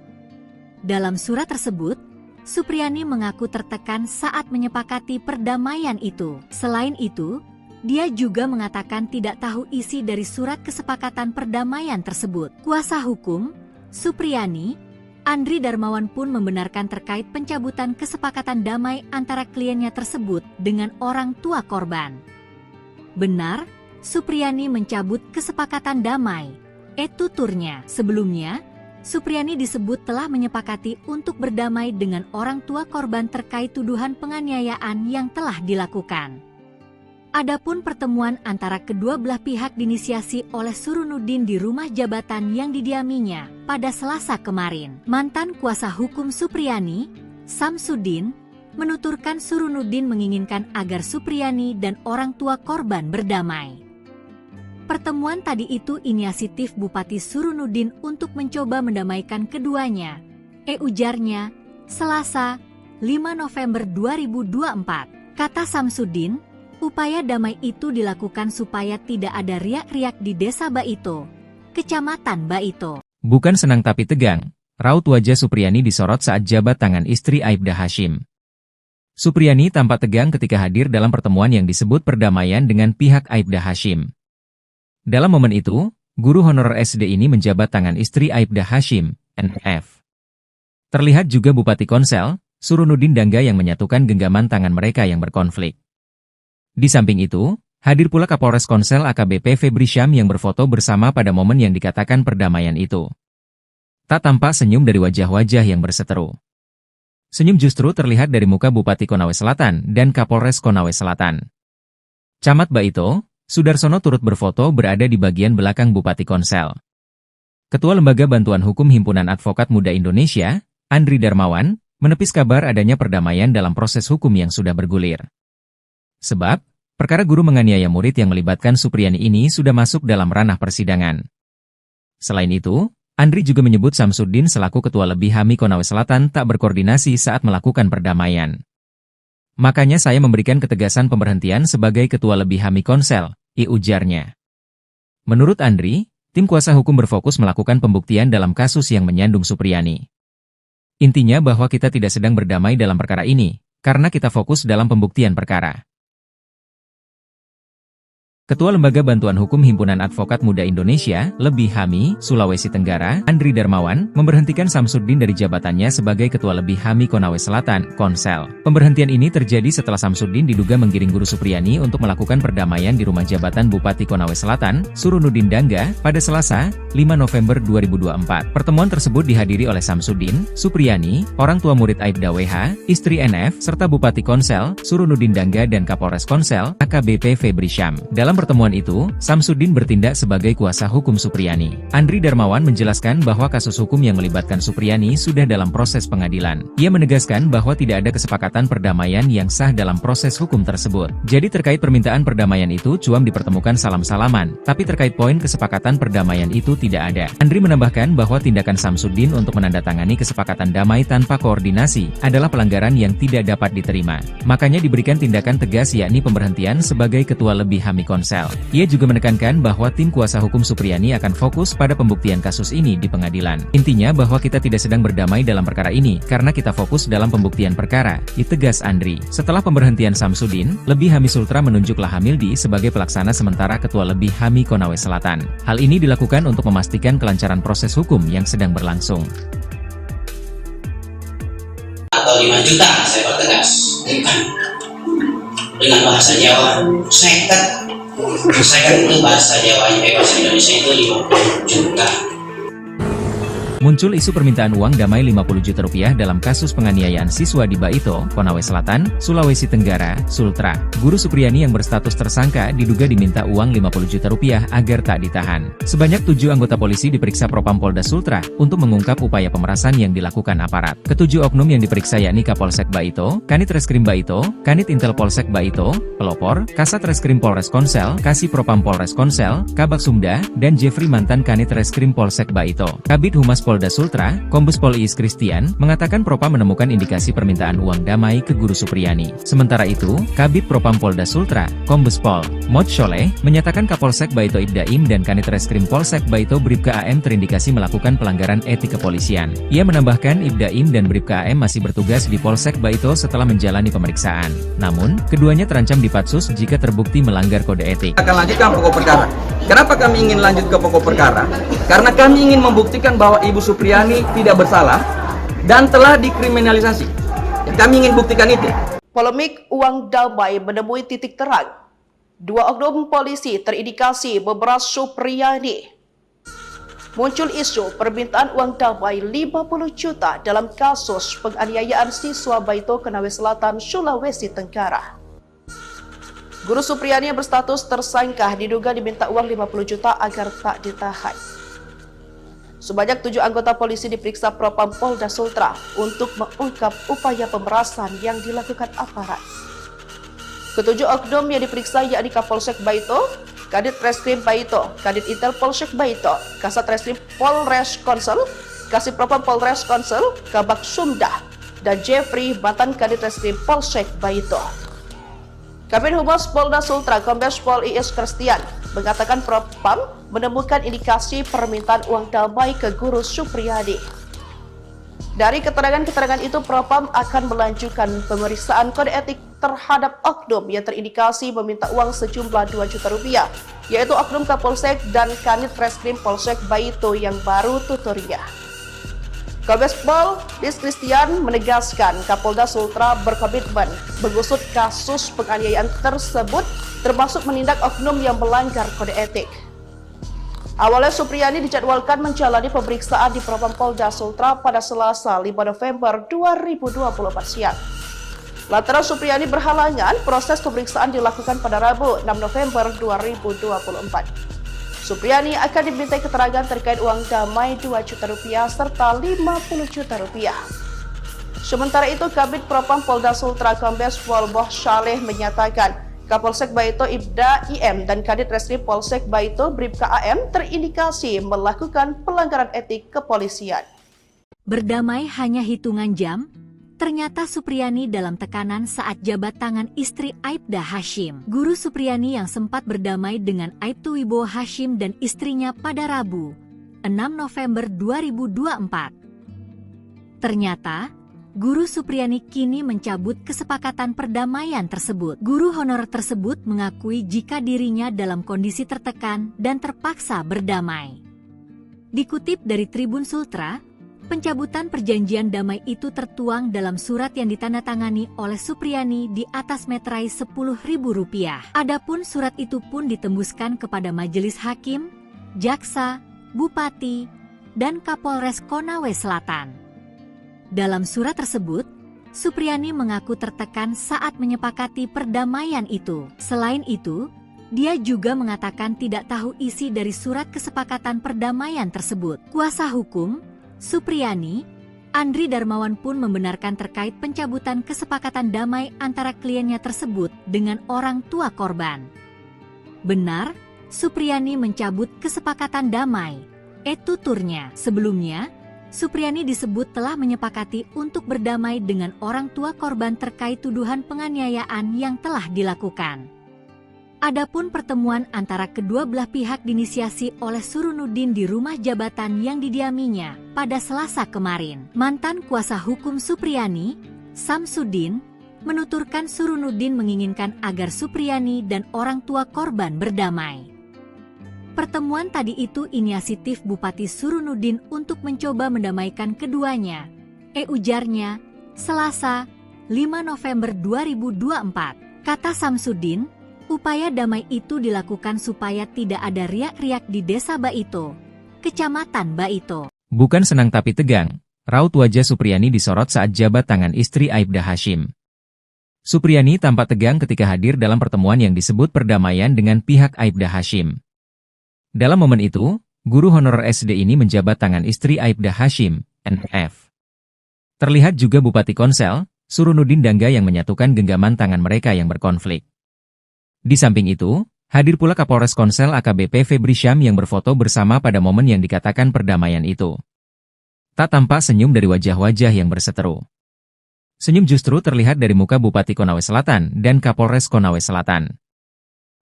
Dalam surat tersebut, Supriyani mengaku tertekan saat menyepakati perdamaian itu. Selain itu, dia juga mengatakan tidak tahu isi dari surat kesepakatan perdamaian tersebut. Kuasa hukum Supriyani, Andri Darmawan pun membenarkan terkait pencabutan kesepakatan damai antara kliennya tersebut dengan orang tua korban. Benar, Supriyani mencabut kesepakatan damai. Tuturnya. Sebelumnya, Supriyani disebut telah menyepakati untuk berdamai dengan orang tua korban terkait tuduhan penganiayaan yang telah dilakukan. Adapun pertemuan antara kedua belah pihak diinisiasi oleh Surunuddin di rumah jabatan yang didiaminya pada Selasa kemarin. Mantan kuasa hukum Supriyani, Samsudin, menuturkan Surunuddin menginginkan agar Supriyani dan orang tua korban berdamai. Pertemuan tadi itu inisiatif Bupati Surunuddin untuk mencoba mendamaikan keduanya. Ujarnya, Selasa, 5 November 2024. Kata Samsudin, upaya damai itu dilakukan supaya tidak ada riak-riak di Desa Baito, Kecamatan Baito. Bukan senang tapi tegang, raut wajah Supriyani disorot saat jabat tangan istri Aibda Hashim. Supriyani tampak tegang ketika hadir dalam pertemuan yang disebut perdamaian dengan pihak Aibda Hashim. Dalam momen itu, guru honorer SD ini menjabat tangan istri Aibda Hashim, NF. Terlihat juga Bupati Konsel, Surunuddin Dangga yang menyatukan genggaman tangan mereka yang berkonflik. Di samping itu, hadir pula Kapolres Konsel AKBP Febri Syam yang berfoto bersama pada momen yang dikatakan perdamaian itu. Tak tampak senyum dari wajah-wajah yang berseteru. Senyum justru terlihat dari muka Bupati Konawe Selatan dan Kapolres Konawe Selatan. Camat Baito, Sudarsono turut berfoto berada di bagian belakang Bupati Konsel. Ketua Lembaga Bantuan Hukum Himpunan Advokat Muda Indonesia, Andri Darmawan, menepis kabar adanya perdamaian dalam proses hukum yang sudah bergulir. Sebab, perkara guru menganiaya murid yang melibatkan Supriyani ini sudah masuk dalam ranah persidangan. Selain itu, Andri juga menyebut Samsudin selaku Ketua Lebih HAMI Konawe Selatan tak berkoordinasi saat melakukan perdamaian. Makanya saya memberikan ketegasan pemberhentian sebagai Ketua Lebih HAMI Konsel, ujarnya. Menurut Andri, tim kuasa hukum berfokus melakukan pembuktian dalam kasus yang menyandung Supriyani. Intinya bahwa kita tidak sedang berdamai dalam perkara ini, karena kita fokus dalam pembuktian perkara. Ketua Lembaga Bantuan Hukum Himpunan Advokat Muda Indonesia, Lebih HAMI, Sulawesi Tenggara, Andri Darmawan, memberhentikan Samsudin dari jabatannya sebagai Ketua Lebih HAMI Konawe Selatan, Konsel. Pemberhentian ini terjadi setelah Samsudin diduga menggiring guru Supriyani untuk melakukan perdamaian di rumah jabatan Bupati Konawe Selatan, Surunuddin Dangga, pada Selasa, 5 November 2024. Pertemuan tersebut dihadiri oleh Samsudin, Supriyani, orang tua murid Aibda WH, istri NF, serta Bupati Konsel, Surunuddin Dangga dan Kapolres Konsel, AKBP Febri Syam. Dalam pertemuan itu, Samsudin bertindak sebagai kuasa hukum Supriyani. Andri Darmawan menjelaskan bahwa kasus hukum yang melibatkan Supriyani sudah dalam proses pengadilan. Ia menegaskan bahwa tidak ada kesepakatan perdamaian yang sah dalam proses hukum tersebut. Jadi terkait permintaan perdamaian itu cuam dipertemukan salam-salaman, tapi terkait poin kesepakatan perdamaian itu tidak ada. Andri menambahkan bahwa tindakan Samsudin untuk menandatangani kesepakatan damai tanpa koordinasi adalah pelanggaran yang tidak dapat diterima. Makanya diberikan tindakan tegas yakni pemberhentian sebagai Ketua Lebih HAMI Konsel. Ia juga menekankan bahwa tim kuasa hukum Supriyani akan fokus pada pembuktian kasus ini di pengadilan. Intinya bahwa kita tidak sedang berdamai dalam perkara ini, karena kita fokus dalam pembuktian perkara, tegas Andri. Setelah pemberhentian Samsudin, Lebih HAMI Sultra menunjuk Lahamildi sebagai pelaksana sementara Ketua Lebih HAMI Konawe Selatan. Hal ini dilakukan untuk memastikan kelancaran proses hukum yang sedang berlangsung. Atau 5 juta, saya pertegas. Dengan bahasa Jawa, seket. Saya kan itu bahasa Jawa, bahasa Indonesia itu 50 juta. Muncul isu permintaan uang damai 50 juta rupiah dalam kasus penganiayaan siswa di Baito, Konawe Selatan, Sulawesi Tenggara, Sultra. Guru Supriyani yang berstatus tersangka diduga diminta uang 50 juta rupiah agar tak ditahan. Sebanyak 7 anggota polisi diperiksa Propam Polda Sultra untuk mengungkap upaya pemerasan yang dilakukan aparat. Ketujuh oknum yang diperiksa yakni Kapolsek Baito, Kanit Reskrim Baito, Kanit Intel Polsek Baito, Pelopor, Kasat Reskrim Polres Konsel, Kasih Propam Polres Konsel, Kabak Sumda, dan Jeffrey mantan Kanit Reskrim Polsek Baito. Kabid Humas Polda Sultra, Kombes Pol Iis Christian, mengatakan Propam menemukan indikasi permintaan uang damai ke Guru Supriyani. Sementara itu, Kabid Propam Polda Sultra, Kombes Pol Mod Sholeh, menyatakan Kapolsek Baito Ibdaim dan Kanit Reskrim Polsek Baito Bribka AM terindikasi melakukan pelanggaran etik kepolisian. Ia menambahkan Ibdaim dan Bribka AM masih bertugas di Polsek Baito setelah menjalani pemeriksaan. Namun, keduanya terancam dipatsus jika terbukti melanggar kode etik. Akan lanjutkan pokok perkara. Kenapa kami ingin lanjut ke pokok perkara? Karena kami ingin membuktikan bahwa Ibu Supriyani tidak bersalah dan telah dikriminalisasi. Kami ingin buktikan itu. Polemik uang damai menemui titik terang. 2 oknum polisi terindikasi memeras Supriyani. Muncul isu permintaan uang damai 50 juta dalam kasus penganiayaan siswa Baito Konawe Selatan, Sulawesi Tenggara. Guru Supriyani yang berstatus tersangka diduga diminta uang 50 juta agar tak ditahan. Sebanyak 7 anggota polisi diperiksa Propam Polda Sultra untuk mengungkap upaya pemerasan yang dilakukan aparat. Ketujuh oknum yang diperiksa yakni Kapolsek Baito, Kadit Reskrim Baito, Kadit Intel Polsek Baito, Kasat Reskrim Polres Konsel, Kasih Propam Polres Konsel, Kabak Sumda, dan Jeffrey mantan Kadit Reskrim Polsek Baito. Kabid Humas Polda Sultra, Kombes Pol Iis Christian, mengatakan Propam menemukan indikasi permintaan uang damai ke Guru Supriyani. Dari keterangan-keterangan itu, Propam akan melanjutkan pemeriksaan kode etik terhadap oknum yang terindikasi meminta uang sejumlah 2 juta rupiah, yaitu oknum Kapolsek dan Kanit Reskrim Polsek Baito yang baru tuturnya. Kombes Pol Iis Christian menegaskan Kapolda Sultra berkomitmen mengusut kasus penganiayaan tersebut, termasuk menindak oknum yang melanggar kode etik. Awalnya Supriyani dijadwalkan menjalani pemeriksaan di Propam Polda Sultra pada Selasa 5 November 2024 siang. Lantaran Supriyani berhalangan, proses pemeriksaan dilakukan pada Rabu 6 November 2024. Supriyani akan dimintai keterangan terkait uang damai 2 juta rupiah serta 50 juta rupiah. Sementara itu, Kabid Propam Polda Sultra Kombes Pol Mod Sholeh menyatakan Kapolsek Baito Ibdaim dan Kadit Reskrim Polsek Baito Bribka AM terindikasi melakukan pelanggaran etik kepolisian. Berdamai hanya hitungan jam, ternyata Supriyani dalam tekanan saat jabat tangan istri Aibda Hashim. Guru Supriyani yang sempat berdamai dengan Aibtu Wibowo Hashim dan istrinya pada Rabu, 6 November 2024. Ternyata, Guru Supriyani kini mencabut kesepakatan perdamaian tersebut. Guru honorer tersebut mengakui jika dirinya dalam kondisi tertekan dan terpaksa berdamai. Dikutip dari Tribun Sultra, pencabutan perjanjian damai itu tertuang dalam surat yang ditandatangani oleh Supriyani di atas meterai Rp10.000. Adapun surat itu pun ditembuskan kepada Majelis Hakim, Jaksa, Bupati, dan Kapolres Konawe Selatan. Dalam surat tersebut, Supriyani mengaku tertekan saat menyepakati perdamaian itu. Selain itu, dia juga mengatakan tidak tahu isi dari surat kesepakatan perdamaian tersebut. Kuasa hukum Supriyani, Andri Darmawan pun membenarkan terkait pencabutan kesepakatan damai antara kliennya tersebut dengan orang tua korban. Benar, Supriyani mencabut kesepakatan damai. Tuturnya. Sebelumnya, Supriyani disebut telah menyepakati untuk berdamai dengan orang tua korban terkait tuduhan penganiayaan yang telah dilakukan. Adapun pertemuan antara kedua belah pihak diinisiasi oleh Surunuddin di rumah jabatan yang didiaminya pada Selasa kemarin. Mantan kuasa hukum Supriyani, Samsudin, menuturkan Surunuddin menginginkan agar Supriyani dan orang tua korban berdamai. Pertemuan tadi itu inisiatif Bupati Surunuddin untuk mencoba mendamaikan keduanya. Ujarnya, Selasa, 5 November 2024. Kata Samsudin, upaya damai itu dilakukan supaya tidak ada riak-riak di Desa Baito, Kecamatan Baito. Bukan senang tapi tegang, raut wajah Supriyani disorot saat jabat tangan istri Aibda Hashim. Supriyani tampak tegang ketika hadir dalam pertemuan yang disebut perdamaian dengan pihak Aibda Hashim. Dalam momen itu, guru honorer SD ini menjabat tangan istri Aibda Hashim, NF. Terlihat juga Bupati Konsel, Surunuddin Dangga yang menyatukan genggaman tangan mereka yang berkonflik. Di samping itu, hadir pula Kapolres Konsel AKBP Febri Syam yang berfoto bersama pada momen yang dikatakan perdamaian itu. Tak tampak senyum dari wajah-wajah yang berseteru. Senyum justru terlihat dari muka Bupati Konawe Selatan dan Kapolres Konawe Selatan.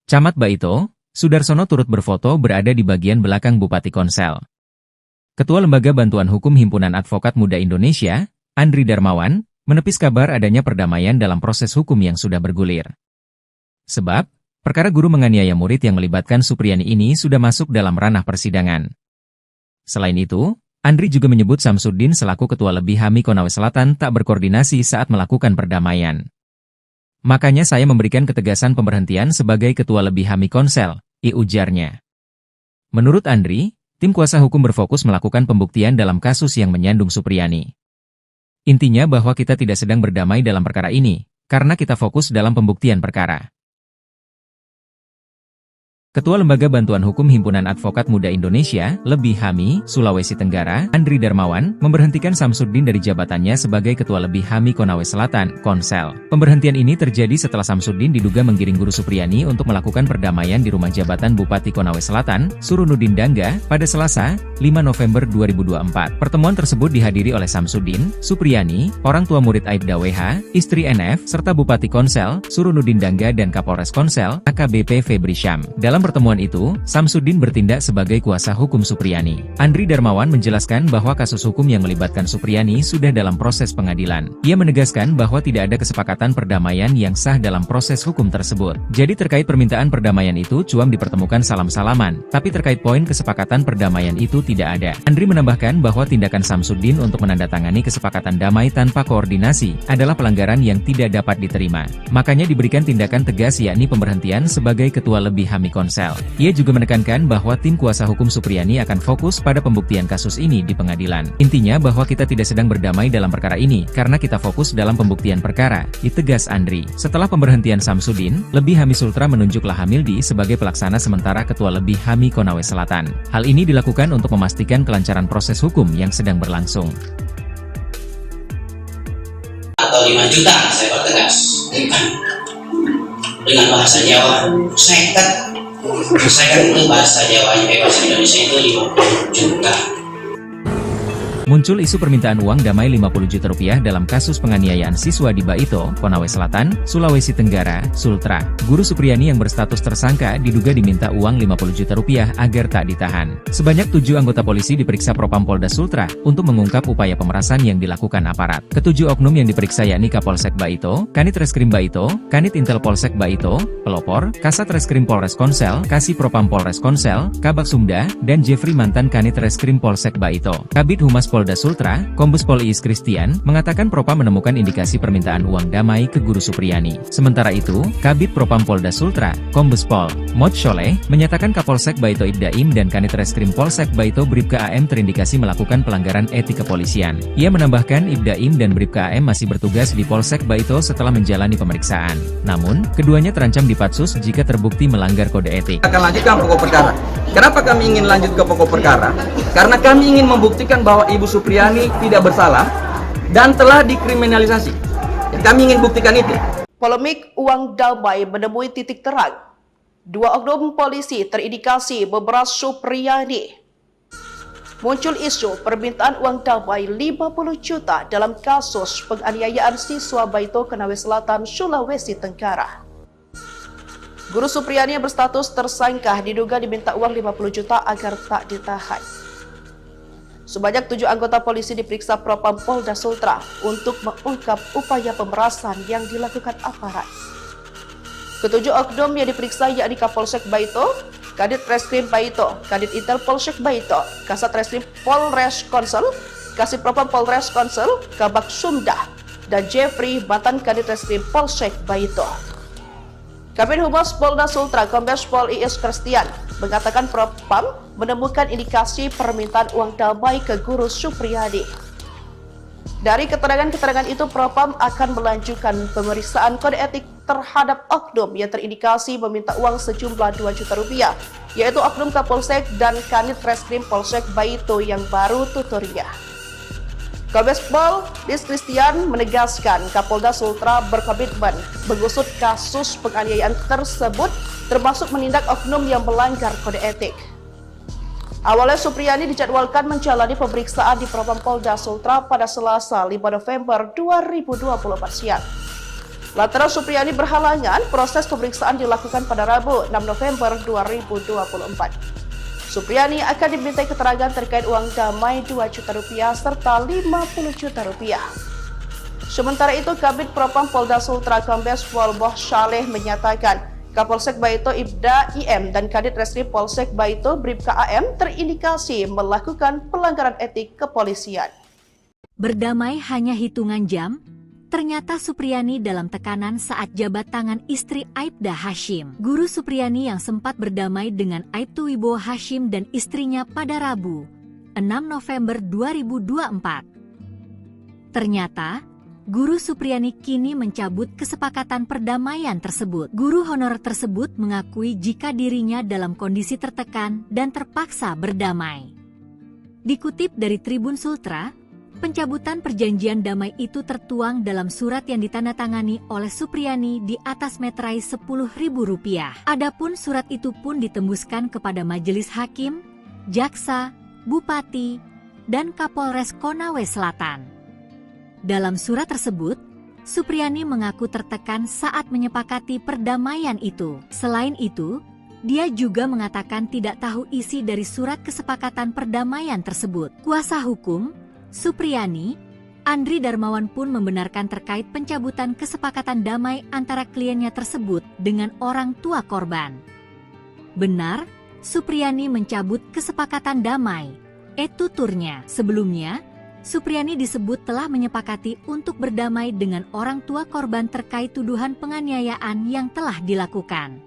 Camat Baito, Sudarsono turut berfoto berada di bagian belakang Bupati Konsel. Ketua Lembaga Bantuan Hukum Himpunan Advokat Muda Indonesia, Andri Darmawan, menepis kabar adanya perdamaian dalam proses hukum yang sudah bergulir. Sebab, perkara guru menganiaya murid yang melibatkan Supriyani ini sudah masuk dalam ranah persidangan. Selain itu, Andri juga menyebut Samsuddin selaku Ketua Lebih HAMI Konawe Selatan tak berkoordinasi saat melakukan perdamaian. Makanya saya memberikan ketegasan pemberhentian sebagai Ketua Lebih HAMI Konsel, ujarnya. Menurut Andri, tim kuasa hukum berfokus melakukan pembuktian dalam kasus yang menyandung Supriyani. Intinya bahwa kita tidak sedang berdamai dalam perkara ini, karena kita fokus dalam pembuktian perkara. Ketua Lembaga Bantuan Hukum Himpunan Advokat Muda Indonesia, Lebih HAMI, Sulawesi Tenggara, Andri Darmawan, memberhentikan Samsuddin dari jabatannya sebagai Ketua Lebih HAMI Konawe Selatan, Konsel. Pemberhentian ini terjadi setelah Samsuddin diduga menggiring guru Supriyani untuk melakukan perdamaian di rumah jabatan Bupati Konawe Selatan, Surunuddin Dangga, pada Selasa, 5 November 2024. Pertemuan tersebut dihadiri oleh Samsuddin, Supriyani, orang tua murid Aibda WH, istri NF, serta Bupati Konsel, Surunuddin Dangga dan Kapolres Konsel, AKBP Febri Syam. Dalam pertemuan itu, Samsuddin bertindak sebagai kuasa hukum Supriyani. Andri Darmawan menjelaskan bahwa kasus hukum yang melibatkan Supriyani sudah dalam proses pengadilan. Ia menegaskan bahwa tidak ada kesepakatan perdamaian yang sah dalam proses hukum tersebut. Jadi terkait permintaan perdamaian itu cuam dipertemukan salam-salaman, tapi terkait poin kesepakatan perdamaian itu tidak ada. Andri menambahkan bahwa tindakan Samsuddin untuk menandatangani kesepakatan damai tanpa koordinasi adalah pelanggaran yang tidak dapat diterima. Makanya diberikan tindakan tegas yakni pemberhentian sebagai Ketua Lebih HAMI Konsel. Ia juga menekankan bahwa tim kuasa hukum Supriyani akan fokus pada pembuktian kasus ini di pengadilan. Intinya bahwa kita tidak sedang berdamai dalam perkara ini, karena kita fokus dalam pembuktian perkara, ditegas Andri. Setelah pemberhentian Samsuddin, Lebih HAMI Sultra menunjuk Lahamildi sebagai pelaksana sementara Ketua Lebih HAMI Konawe Selatan. Hal ini dilakukan untuk memastikan kelancaran proses hukum yang sedang berlangsung. Atau 5 juta, saya pertegas. Dengan bahasa Jawa, seket. Saya itu bahasa Jawanya, bahasa Indonesia itu 50 juta. Muncul isu permintaan uang damai 50 juta rupiah dalam kasus penganiayaan siswa di Baito, Konawe Selatan, Sulawesi Tenggara, Sultra. Guru Supriyani yang berstatus tersangka diduga diminta uang 50 juta rupiah agar tak ditahan. Sebanyak 7 anggota polisi diperiksa Propam Polda Sultra untuk mengungkap upaya pemerasan yang dilakukan aparat. Ketujuh oknum yang diperiksa yakni Kapolsek Baito, Kanit Reskrim Baito, Kanit Intel Polsek Baito, Pelopor, Kasat Reskrim Polres Konsel, Kasih Propam Polres Konsel, Kabak Sumda, dan Jeffrey mantan Kanit Reskrim Polsek Baito. Kabid Humas Polda Sultra, Kombes Pol Iis Christian, mengatakan Propam menemukan indikasi permintaan uang damai ke guru Supriyani. Sementara itu, Kabid Propam Polda Sultra, Kombes Pol Mod Sholeh, menyatakan Kapolsek Baito Ibdaim dan Kanit Reskrim Polsek Baito Bribka AM terindikasi melakukan pelanggaran etik kepolisian. Ia menambahkan Ibdaim dan Bribka AM masih bertugas di Polsek Baito setelah menjalani pemeriksaan. Namun, keduanya terancam dipatsus jika terbukti melanggar kode etik. Akan lanjutkan pokok perkara. Kenapa kami ingin lanjut ke pokok perkara? Karena kami ingin membuktikan bahwa Ibu Supriyani tidak bersalah dan telah dikriminalisasi. Jadi kami ingin buktikan itu. Polemik uang damai menemui titik terang. 2 oknum polisi terindikasi memeras Supriyani. Muncul isu permintaan uang damai 50 juta dalam kasus penganiayaan siswa Baito Konawe Selatan, Sulawesi Tenggara. Guru Supriyani yang berstatus tersangka diduga diminta uang 50 juta agar tak ditahan. Sebanyak 7 anggota polisi diperiksa Propam Polda Sultra untuk mengungkap upaya pemerasan yang dilakukan aparat. Ketujuh oknum yang diperiksa yakni Kapolsek Baito, Kadit Reskrim Baito, Kadit Intel Polsek Baito, Kasat Reskrim Polres Konsel, Kasih Propam Polres Konsel, Kabak Sumda, dan Jeffrey mantan Kadit Reskrim Polsek Baito. Kabid Humas Polda Sultra, Kombes Pol Iis Christian, mengatakan Propam menemukan indikasi permintaan uang damai ke Guru Supriyani. Dari keterangan-keterangan itu, Propam akan melanjutkan pemeriksaan kode etik terhadap oknum yang terindikasi meminta uang sejumlah 2 juta rupiah, yaitu oknum Kapolsek dan Kanit Reskrim Polsek Baito yang baru tuturnya. Kombes Pol Dis Christian menegaskan Kapolda Sultra berkomitmen mengusut kasus penganiayaan tersebut, termasuk menindak oknum yang melanggar kode etik. Awalnya Supriyani dijadwalkan menjalani pemeriksaan di Propam Polda Sultra pada Selasa 5 November 2024 siang. Lantaran Supriyani berhalangan, proses pemeriksaan dilakukan pada Rabu 6 November 2024. Supriyani akan dimintai keterangan terkait uang damai 2 juta rupiah serta 50 juta rupiah. Sementara itu, Kabid Propam Polda Sultra Kombes Pol Boh Shaleh menyatakan Kapolsek Baito Ibda IM dan Kadit Reskrim Polsek Baito Bribka AM terindikasi melakukan pelanggaran etik kepolisian. Berdamai hanya hitungan jam, ternyata Supriyani dalam tekanan saat jabat tangan istri Aibda Hashim. Guru Supriyani yang sempat berdamai dengan Aibtu Wibowo Hashim dan istrinya pada Rabu, 6 November 2024. Ternyata, Guru Supriyani kini mencabut kesepakatan perdamaian tersebut. Guru honorer tersebut mengakui jika dirinya dalam kondisi tertekan dan terpaksa berdamai. Dikutip dari Tribun Sultra, pencabutan perjanjian damai itu tertuang dalam surat yang ditandatangani oleh Supriyani di atas meterai Rp10.000. Adapun surat itu pun ditembuskan kepada Majelis Hakim, Jaksa, Bupati, dan Kapolres Konawe Selatan. Dalam surat tersebut, Supriyani mengaku tertekan saat menyepakati perdamaian itu. Selain itu, dia juga mengatakan tidak tahu isi dari surat kesepakatan perdamaian tersebut. Kuasa hukum Supriyani, Andri Darmawan pun membenarkan terkait pencabutan kesepakatan damai antara kliennya tersebut dengan orang tua korban. Benar, Supriyani mencabut kesepakatan damai. Tuturnya. Sebelumnya, Supriyani disebut telah menyepakati untuk berdamai dengan orang tua korban terkait tuduhan penganiayaan yang telah dilakukan.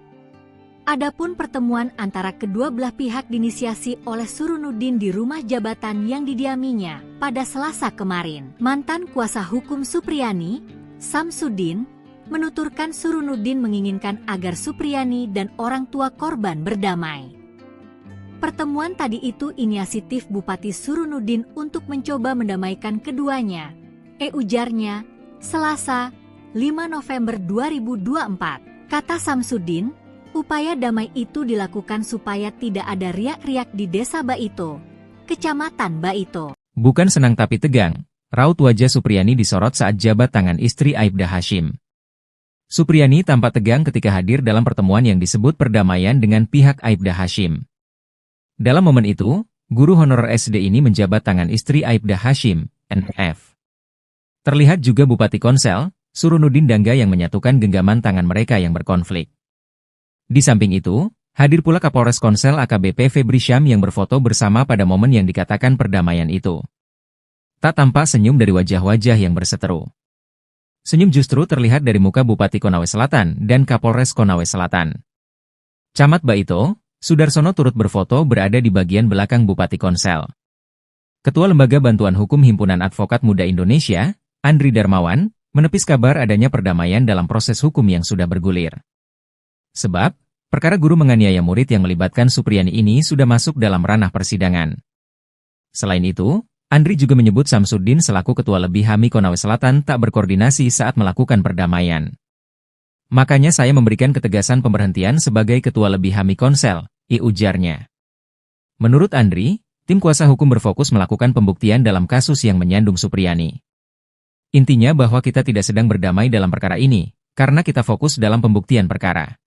Adapun pertemuan antara kedua belah pihak diinisiasi oleh Surunuddin di rumah jabatan yang didiaminya pada Selasa kemarin. Mantan kuasa hukum Supriyani, Samsudin, menuturkan Surunuddin menginginkan agar Supriyani dan orang tua korban berdamai. Pertemuan tadi itu inisiatif Bupati Surunuddin untuk mencoba mendamaikan keduanya. Ujarnya, Selasa, 5 November 2024. Kata Samsudin, upaya damai itu dilakukan supaya tidak ada riak-riak di Desa Baito, Kecamatan Baito. Bukan senang tapi tegang, raut wajah Supriyani disorot saat jabat tangan istri Aibda Hashim. Supriyani tampak tegang ketika hadir dalam pertemuan yang disebut perdamaian dengan pihak Aibda Hashim. Dalam momen itu, guru honorer SD ini menjabat tangan istri Aibda Hashim, NF. Terlihat juga Bupati Konsel, Surunuddin Dangga yang menyatukan genggaman tangan mereka yang berkonflik. Di samping itu, hadir pula Kapolres Konsel AKBP Febri Syam yang berfoto bersama pada momen yang dikatakan perdamaian itu. Tak tampak senyum dari wajah-wajah yang berseteru. Senyum justru terlihat dari muka Bupati Konawe Selatan dan Kapolres Konawe Selatan. Camat Baito, Sudarsono turut berfoto berada di bagian belakang Bupati Konsel. Ketua Lembaga Bantuan Hukum Himpunan Advokat Muda Indonesia, Andri Darmawan, menepis kabar adanya perdamaian dalam proses hukum yang sudah bergulir. Sebab, perkara guru menganiaya murid yang melibatkan Supriyani ini sudah masuk dalam ranah persidangan. Selain itu, Andri juga menyebut Samsudin selaku Ketua Lebih HAMI Konawe Selatan tak berkoordinasi saat melakukan perdamaian. Makanya saya memberikan ketegasan pemberhentian sebagai Ketua Lebih HAMI Konsel, ujarnya. Menurut Andri, tim kuasa hukum berfokus melakukan pembuktian dalam kasus yang menyandung Supriyani. Intinya bahwa kita tidak sedang berdamai dalam perkara ini, karena kita fokus dalam pembuktian perkara.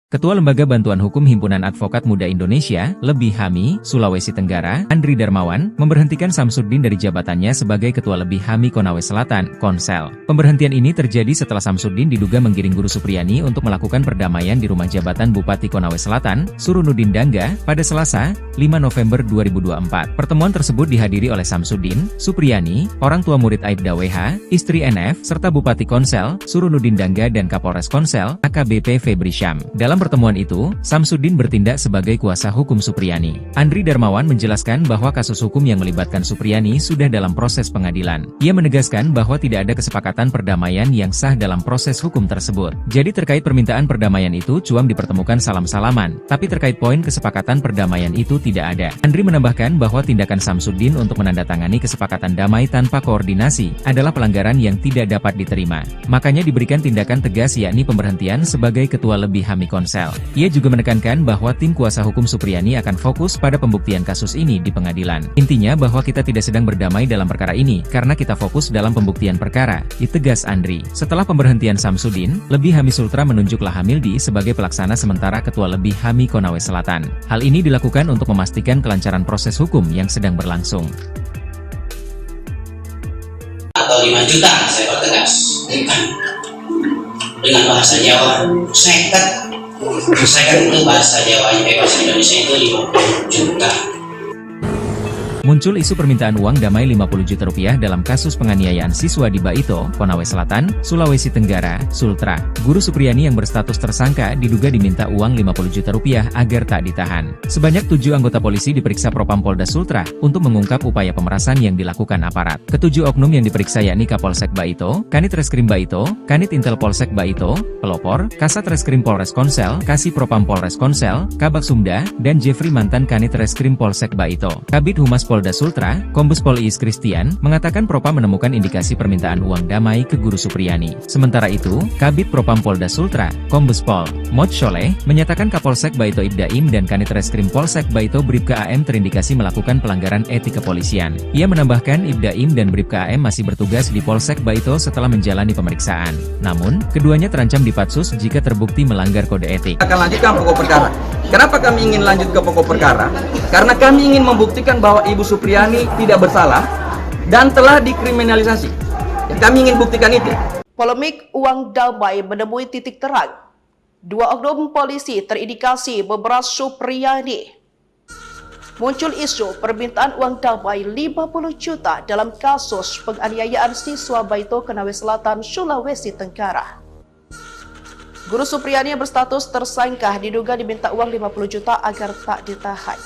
Ketua Lembaga Bantuan Hukum Himpunan Advokat Muda Indonesia, Lebih HAMI, Sulawesi Tenggara, Andri Darmawan, memberhentikan Samsudin dari jabatannya sebagai Ketua Lebih HAMI Konawe Selatan, Konsel. Pemberhentian ini terjadi setelah Samsudin diduga menggiring guru Supriyani untuk melakukan perdamaian di rumah jabatan Bupati Konawe Selatan, Surunuddin Dangga, pada Selasa, 5 November 2024. Pertemuan tersebut dihadiri oleh Samsudin, Supriyani, orang tua murid Aibda WH, istri NF, serta Bupati Konsel, Surunuddin Dangga dan Kapolres Konsel, AKBP Febri Syam. Dalam Dalam pertemuan itu, Samsudin bertindak sebagai kuasa hukum Supriyani. Andri Darmawan menjelaskan bahwa kasus hukum yang melibatkan Supriyani sudah dalam proses pengadilan. Ia menegaskan bahwa tidak ada kesepakatan perdamaian yang sah dalam proses hukum tersebut. Jadi terkait permintaan perdamaian itu cuam dipertemukan salam-salaman, tapi terkait poin kesepakatan perdamaian itu tidak ada. Andri menambahkan bahwa tindakan Samsudin untuk menandatangani kesepakatan damai tanpa koordinasi adalah pelanggaran yang tidak dapat diterima. Makanya diberikan tindakan tegas yakni pemberhentian sebagai ketua lebih HAMI Konsel. Ia juga menekankan bahwa tim kuasa hukum Supriyani akan fokus pada pembuktian kasus ini di pengadilan. Intinya bahwa kita tidak sedang berdamai dalam perkara ini, karena kita fokus dalam pembuktian perkara, ditegas Andri. Setelah pemberhentian Samsudin, Lebih HAMI Sultra menunjuk Lahamildi sebagai pelaksana sementara ketua Lebih HAMI Konawe Selatan. Hal ini dilakukan untuk memastikan kelancaran proses hukum yang sedang berlangsung. Atau 5 juta, saya pertegas. Dengan bahasa Jawa, seket itu bahasa Jawanya, bahasa Indonesia itu 50 juta. Muncul isu permintaan uang damai 50 juta rupiah dalam kasus penganiayaan siswa di Baito, Konawe Selatan, Sulawesi Tenggara, Sultra. Guru Supriyani yang berstatus tersangka diduga diminta uang 50 juta rupiah agar tak ditahan. Sebanyak 7 anggota polisi diperiksa Propam Polda Sultra untuk mengungkap upaya pemerasan yang dilakukan aparat. Ketujuh oknum yang diperiksa yakni Kapolsek Baito, Kanit Reskrim Baito, Kanit Intel Polsek Baito, Pelopor, Kasat Reskrim Polres Konsel, Kasih Propam Polres Konsel, Kabak Sumda, dan Jeffrey mantan Kanit Reskrim Polsek Baito. Kabid Humas Polda Sultra, Kombes Pol Iis Kristian, mengatakan Propam menemukan indikasi permintaan uang damai ke Guru Supriyani. Sementara itu, Kabid Propam Polda Sultra, Kombes Pol Mod Sholeh, menyatakan Kapolsek Baito Ibdaim dan Kanit Reskrim Polsek Baito Bribka AM terindikasi melakukan pelanggaran etik kepolisian. Ia menambahkan Ibdaim dan Bribka AM masih bertugas di Polsek Baito setelah menjalani pemeriksaan. Namun, keduanya terancam dipatsus jika terbukti melanggar kode etik. Akan lanjutkan pokok perkara. Kenapa kami ingin lanjut ke pokok perkara? Karena kami ingin membuktikan bahwa Ibu Supriyani tidak bersalah dan telah dikriminalisasi. Ya, kami ingin buktikan itu. Polemik uang damai menemui titik terang. 2 oknum polisi terindikasi memeras Supriyani. Muncul isu permintaan uang damai 50 juta dalam kasus penganiayaan siswa Baito Konawe Selatan, Sulawesi Tenggara. Guru Supriyani yang berstatus tersangka diduga diminta uang 50 juta agar tak ditahan.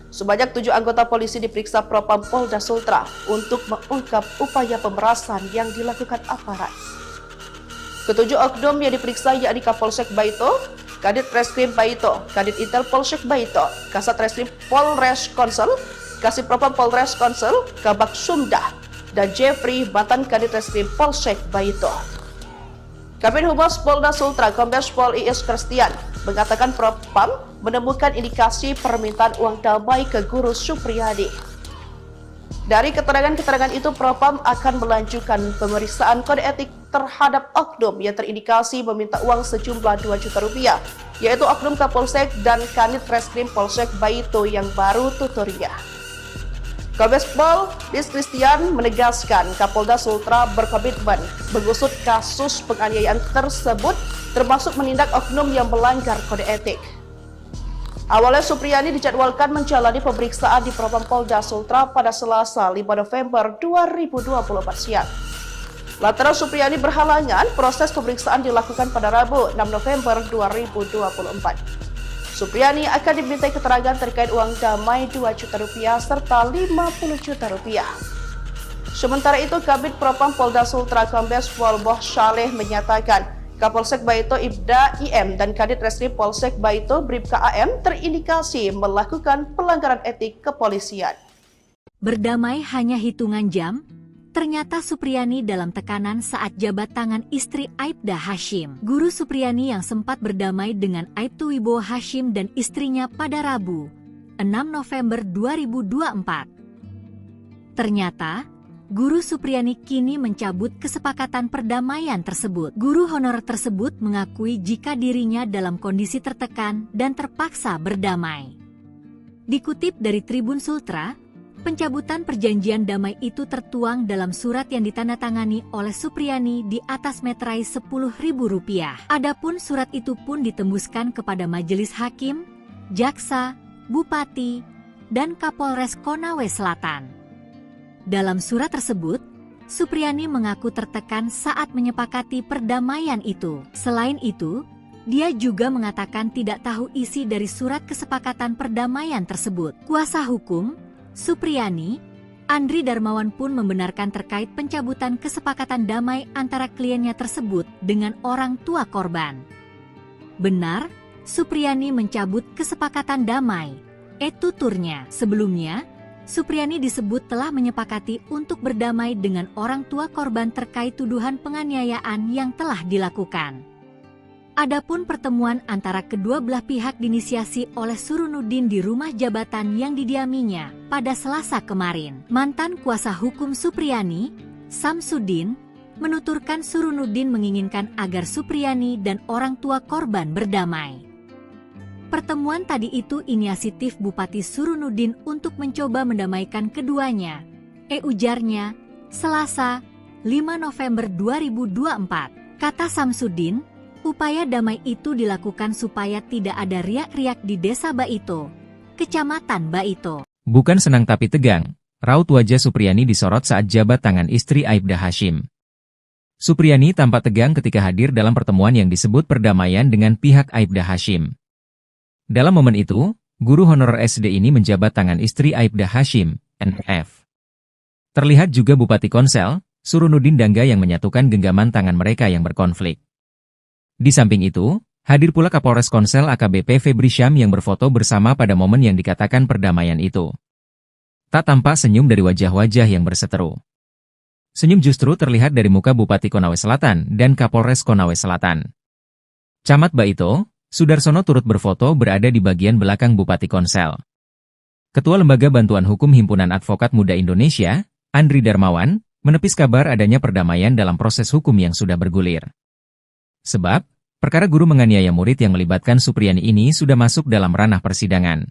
Sebanyak 7 anggota polisi diperiksa Propam Polda Sultra untuk mengungkap upaya pemerasan yang dilakukan aparat. Ketujuh oknum yang diperiksa yakni Kapolsek Baito, Kadit Reskrim Baito, Kadit Intel Polsek Baito, Kasat Reskrim Polres Konsel, Kasih Propam Polres Konsel, Kabak Sumda, dan Jeffrey mantan Kadit Reskrim Polsek Baito. Kabid Humas Polda Sultra, Kombes Pol Iis Kristian, mengatakan Propam menemukan indikasi permintaan uang damai ke Guru Supriyani. Dari keterangan-keterangan itu, Propam akan melanjutkan pemeriksaan kode etik terhadap oknum yang terindikasi meminta uang sejumlah 2 juta rupiah, yaitu oknum Kapolsek dan Kanit Reskrim Polsek Baito yang baru tuturnya. Kombes Pol Iis Kristian menegaskan Kapolda Sultra berkomitmen mengusut kasus penganiayaan tersebut, termasuk menindak oknum yang melanggar kode etik. Awalnya Supriyani dijadwalkan menjalani pemeriksaan di Propam Polda Sultra pada Selasa 5 November 2024 siang. Lantaran Supriyani berhalangan, proses pemeriksaan dilakukan pada Rabu 6 November 2024. Supriyani akan dimintai keterangan terkait uang damai 2 juta rupiah serta 50 juta rupiah. Sementara itu, Kabid Propam Polda Sultra Kombes Pol Mod Sholeh menyatakan Kapolsek Baito Ibda IM dan Kadit Reskrim Polsek Baito Bribka AM terindikasi melakukan pelanggaran etik kepolisian. Berdamai hanya hitungan jam, ternyata Supriyani dalam tekanan saat jabat tangan istri Aibda Hashim. Guru Supriyani yang sempat berdamai dengan Aibtu Wibowo Hashim dan istrinya pada Rabu, 6 November 2024. Ternyata, Guru Supriyani kini mencabut kesepakatan perdamaian tersebut. Guru honor tersebut mengakui jika dirinya dalam kondisi tertekan dan terpaksa berdamai. Dikutip dari Tribun Sultra, pencabutan perjanjian damai itu tertuang dalam surat yang ditandatangani oleh Supriyani di atas meterai Rp10.000. Adapun surat itu pun ditembuskan kepada Majelis Hakim, Jaksa, Bupati, dan Kapolres Konawe Selatan. Dalam surat tersebut, Supriyani mengaku tertekan saat menyepakati perdamaian itu. Selain itu, Dia juga mengatakan tidak tahu isi dari surat kesepakatan perdamaian tersebut. Kuasa hukum Supriyani, Andri Darmawan pun membenarkan terkait pencabutan kesepakatan damai antara kliennya tersebut dengan orang tua korban. Benar, Supriyani mencabut kesepakatan damai. Tuturnya. Sebelumnya, Supriyani disebut telah menyepakati untuk berdamai dengan orang tua korban terkait tuduhan penganiayaan yang telah dilakukan. Adapun pertemuan antara kedua belah pihak diinisiasi oleh Surunuddin di rumah jabatan yang didiaminya pada Selasa kemarin. Mantan kuasa hukum Supriyani, Samsudin, menuturkan Surunuddin menginginkan agar Supriyani dan orang tua korban berdamai. Pertemuan tadi itu inisiatif Bupati Surunuddin untuk mencoba mendamaikan keduanya. Ujarnya, Selasa, 5 November 2024. Kata Samsudin, upaya damai itu dilakukan supaya tidak ada riak-riak di Desa Baito, Kecamatan Baito. Bukan senang tapi tegang, raut wajah Supriyani disorot saat jabat tangan istri Aibda Hashim. Supriyani tampak tegang ketika hadir dalam pertemuan yang disebut perdamaian dengan pihak Aibda Hashim. Dalam momen itu, guru honorer SD ini menjabat tangan istri Aibda Hashim, NF. Terlihat juga Bupati Konsel, Surunuddin Dangga yang menyatukan genggaman tangan mereka yang berkonflik. Di samping itu, hadir pula Kapolres Konsel AKBP Febri Syam yang berfoto bersama pada momen yang dikatakan perdamaian itu. Tak tampak senyum dari wajah-wajah yang berseteru. Senyum justru terlihat dari muka Bupati Konawe Selatan dan Kapolres Konawe Selatan. Camat Baito, Sudarsono turut berfoto berada di bagian belakang Bupati Konsel. Ketua Lembaga Bantuan Hukum Himpunan Advokat Muda Indonesia, Andri Darmawan, menepis kabar adanya perdamaian dalam proses hukum yang sudah bergulir. Sebab, perkara guru menganiaya murid yang melibatkan Supriyani ini sudah masuk dalam ranah persidangan.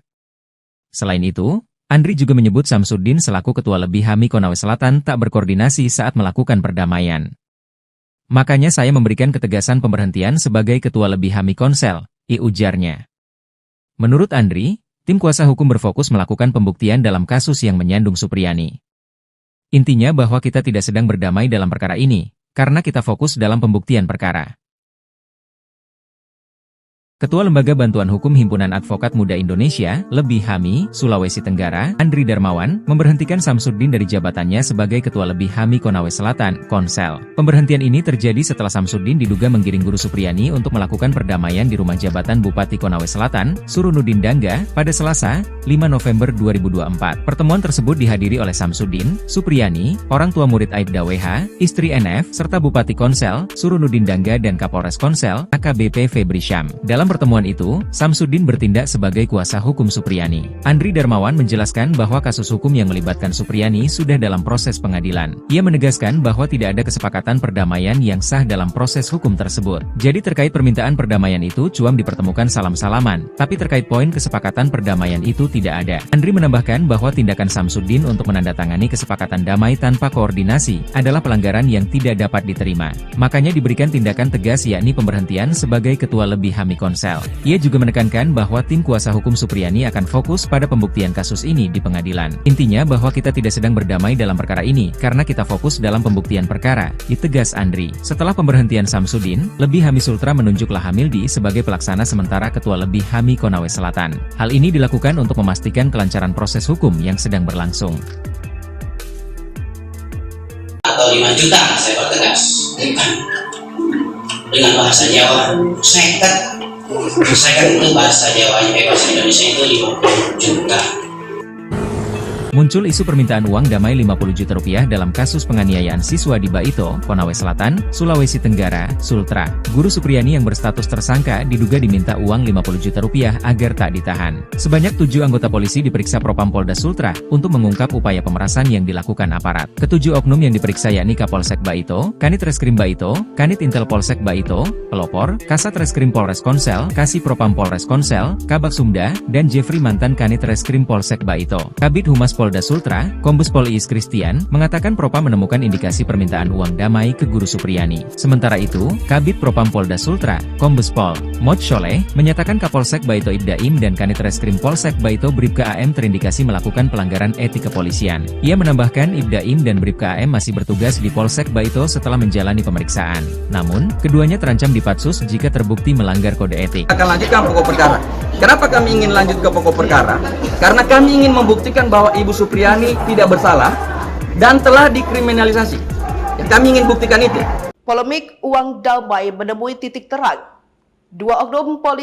Selain itu, Andri juga menyebut Samsudin selaku Ketua Lebih HAMI Konawe Selatan tak berkoordinasi saat melakukan perdamaian. Makanya saya memberikan ketegasan pemberhentian sebagai Ketua Lebih HAMI Konsel, ujarnya. Menurut Andri, tim kuasa hukum berfokus melakukan pembuktian dalam kasus yang menyandung Supriyani. Intinya bahwa kita tidak sedang berdamai dalam perkara ini, karena kita fokus dalam pembuktian perkara. Ketua Lembaga Bantuan Hukum Himpunan Advokat Muda Indonesia, Lebih HAMI, Sulawesi Tenggara, Andri Darmawan, memberhentikan Samsudin dari jabatannya sebagai Ketua Lebih HAMI Konawe Selatan, Konsel. Pemberhentian ini terjadi setelah Samsudin diduga menggiring guru Supriyani untuk melakukan perdamaian di rumah jabatan Bupati Konawe Selatan, Surunuddin Dangga, pada Selasa, 5 November 2024. Pertemuan tersebut dihadiri oleh Samsudin, Supriyani, orang tua murid Aibda WH, istri NF, serta Bupati Konsel, Surunuddin Dangga dan Kapolres Konsel, AKBP Febri Syam. Dalam pertemuan itu, Samsudin bertindak sebagai kuasa hukum Supriyani. Andri Darmawan menjelaskan bahwa kasus hukum yang melibatkan Supriyani sudah dalam proses pengadilan. Ia menegaskan bahwa tidak ada kesepakatan perdamaian yang sah dalam proses hukum tersebut. Jadi terkait permintaan perdamaian itu cuam dipertemukan salam-salaman, tapi terkait poin kesepakatan perdamaian itu tidak ada. Andri menambahkan bahwa tindakan Samsudin untuk menandatangani kesepakatan damai tanpa koordinasi adalah pelanggaran yang tidak dapat diterima. Makanya diberikan tindakan tegas yakni pemberhentian sebagai Ketua Lebih HAMI Konsel. Ia juga menekankan bahwa tim kuasa hukum Supriyani akan fokus pada pembuktian kasus ini di pengadilan. Intinya bahwa kita tidak sedang berdamai dalam perkara ini, karena kita fokus dalam pembuktian perkara, ditegas Andri. Setelah pemberhentian Samsudin, Lebih HAMI Sultra menunjuk Lahamildi sebagai pelaksana sementara Ketua Lebih HAMI Konawe Selatan. Hal ini dilakukan untuk memastikan kelancaran proses hukum yang sedang berlangsung. Atau 5 juta, saya pertegas. Dengan bahasa Jawa, seket. Saya itu bahasa Jawanya, bahasa Indonesia itu 50 juta. Muncul isu permintaan uang damai 50 juta rupiah dalam kasus penganiayaan siswa di Baito, Konawe Selatan, Sulawesi Tenggara, Sultra. Guru Supriyani yang berstatus tersangka diduga diminta uang 50 juta rupiah agar tak ditahan. Sebanyak 7 anggota polisi diperiksa Propam Polda Sultra untuk mengungkap upaya pemerasan yang dilakukan aparat. Ketujuh oknum yang diperiksa yakni Kapolsek Baito, Kanit Reskrim Baito, Kanit Intel Polsek Baito, Pelopor, Kasat Reskrim Polres Konsel, Kasih Propam Polres Konsel, Kabak Sumda, dan Jeffrey mantan Kanit Reskrim Polsek Baito. Kabid Humas Polda Sultra, Kombes Pol Iis Christian, mengatakan Propam menemukan indikasi permintaan uang damai ke Guru Supriyani. Sementara itu, Kabid Propam Polda Sultra, Kombes Pol Mod Sholeh, menyatakan Kapolsek Baito Ibdaim dan Kanit Reskrim Polsek Baito Bribka AM terindikasi melakukan pelanggaran etik kepolisian. Ia menambahkan Ibdaim dan Bribka AM masih bertugas di Polsek Baito setelah menjalani pemeriksaan. Namun, keduanya terancam dipatsus jika terbukti melanggar kode etik. Akan lanjutkan pokok perkara. Kenapa kami ingin lanjut ke pokok perkara? Karena kami ingin membuktikan bahwa Ibu Supriyani tidak bersalah dan telah dikriminalisasi. Kami ingin buktikan itu. Polemik uang damai menemui titik terang. 2 oknum polisi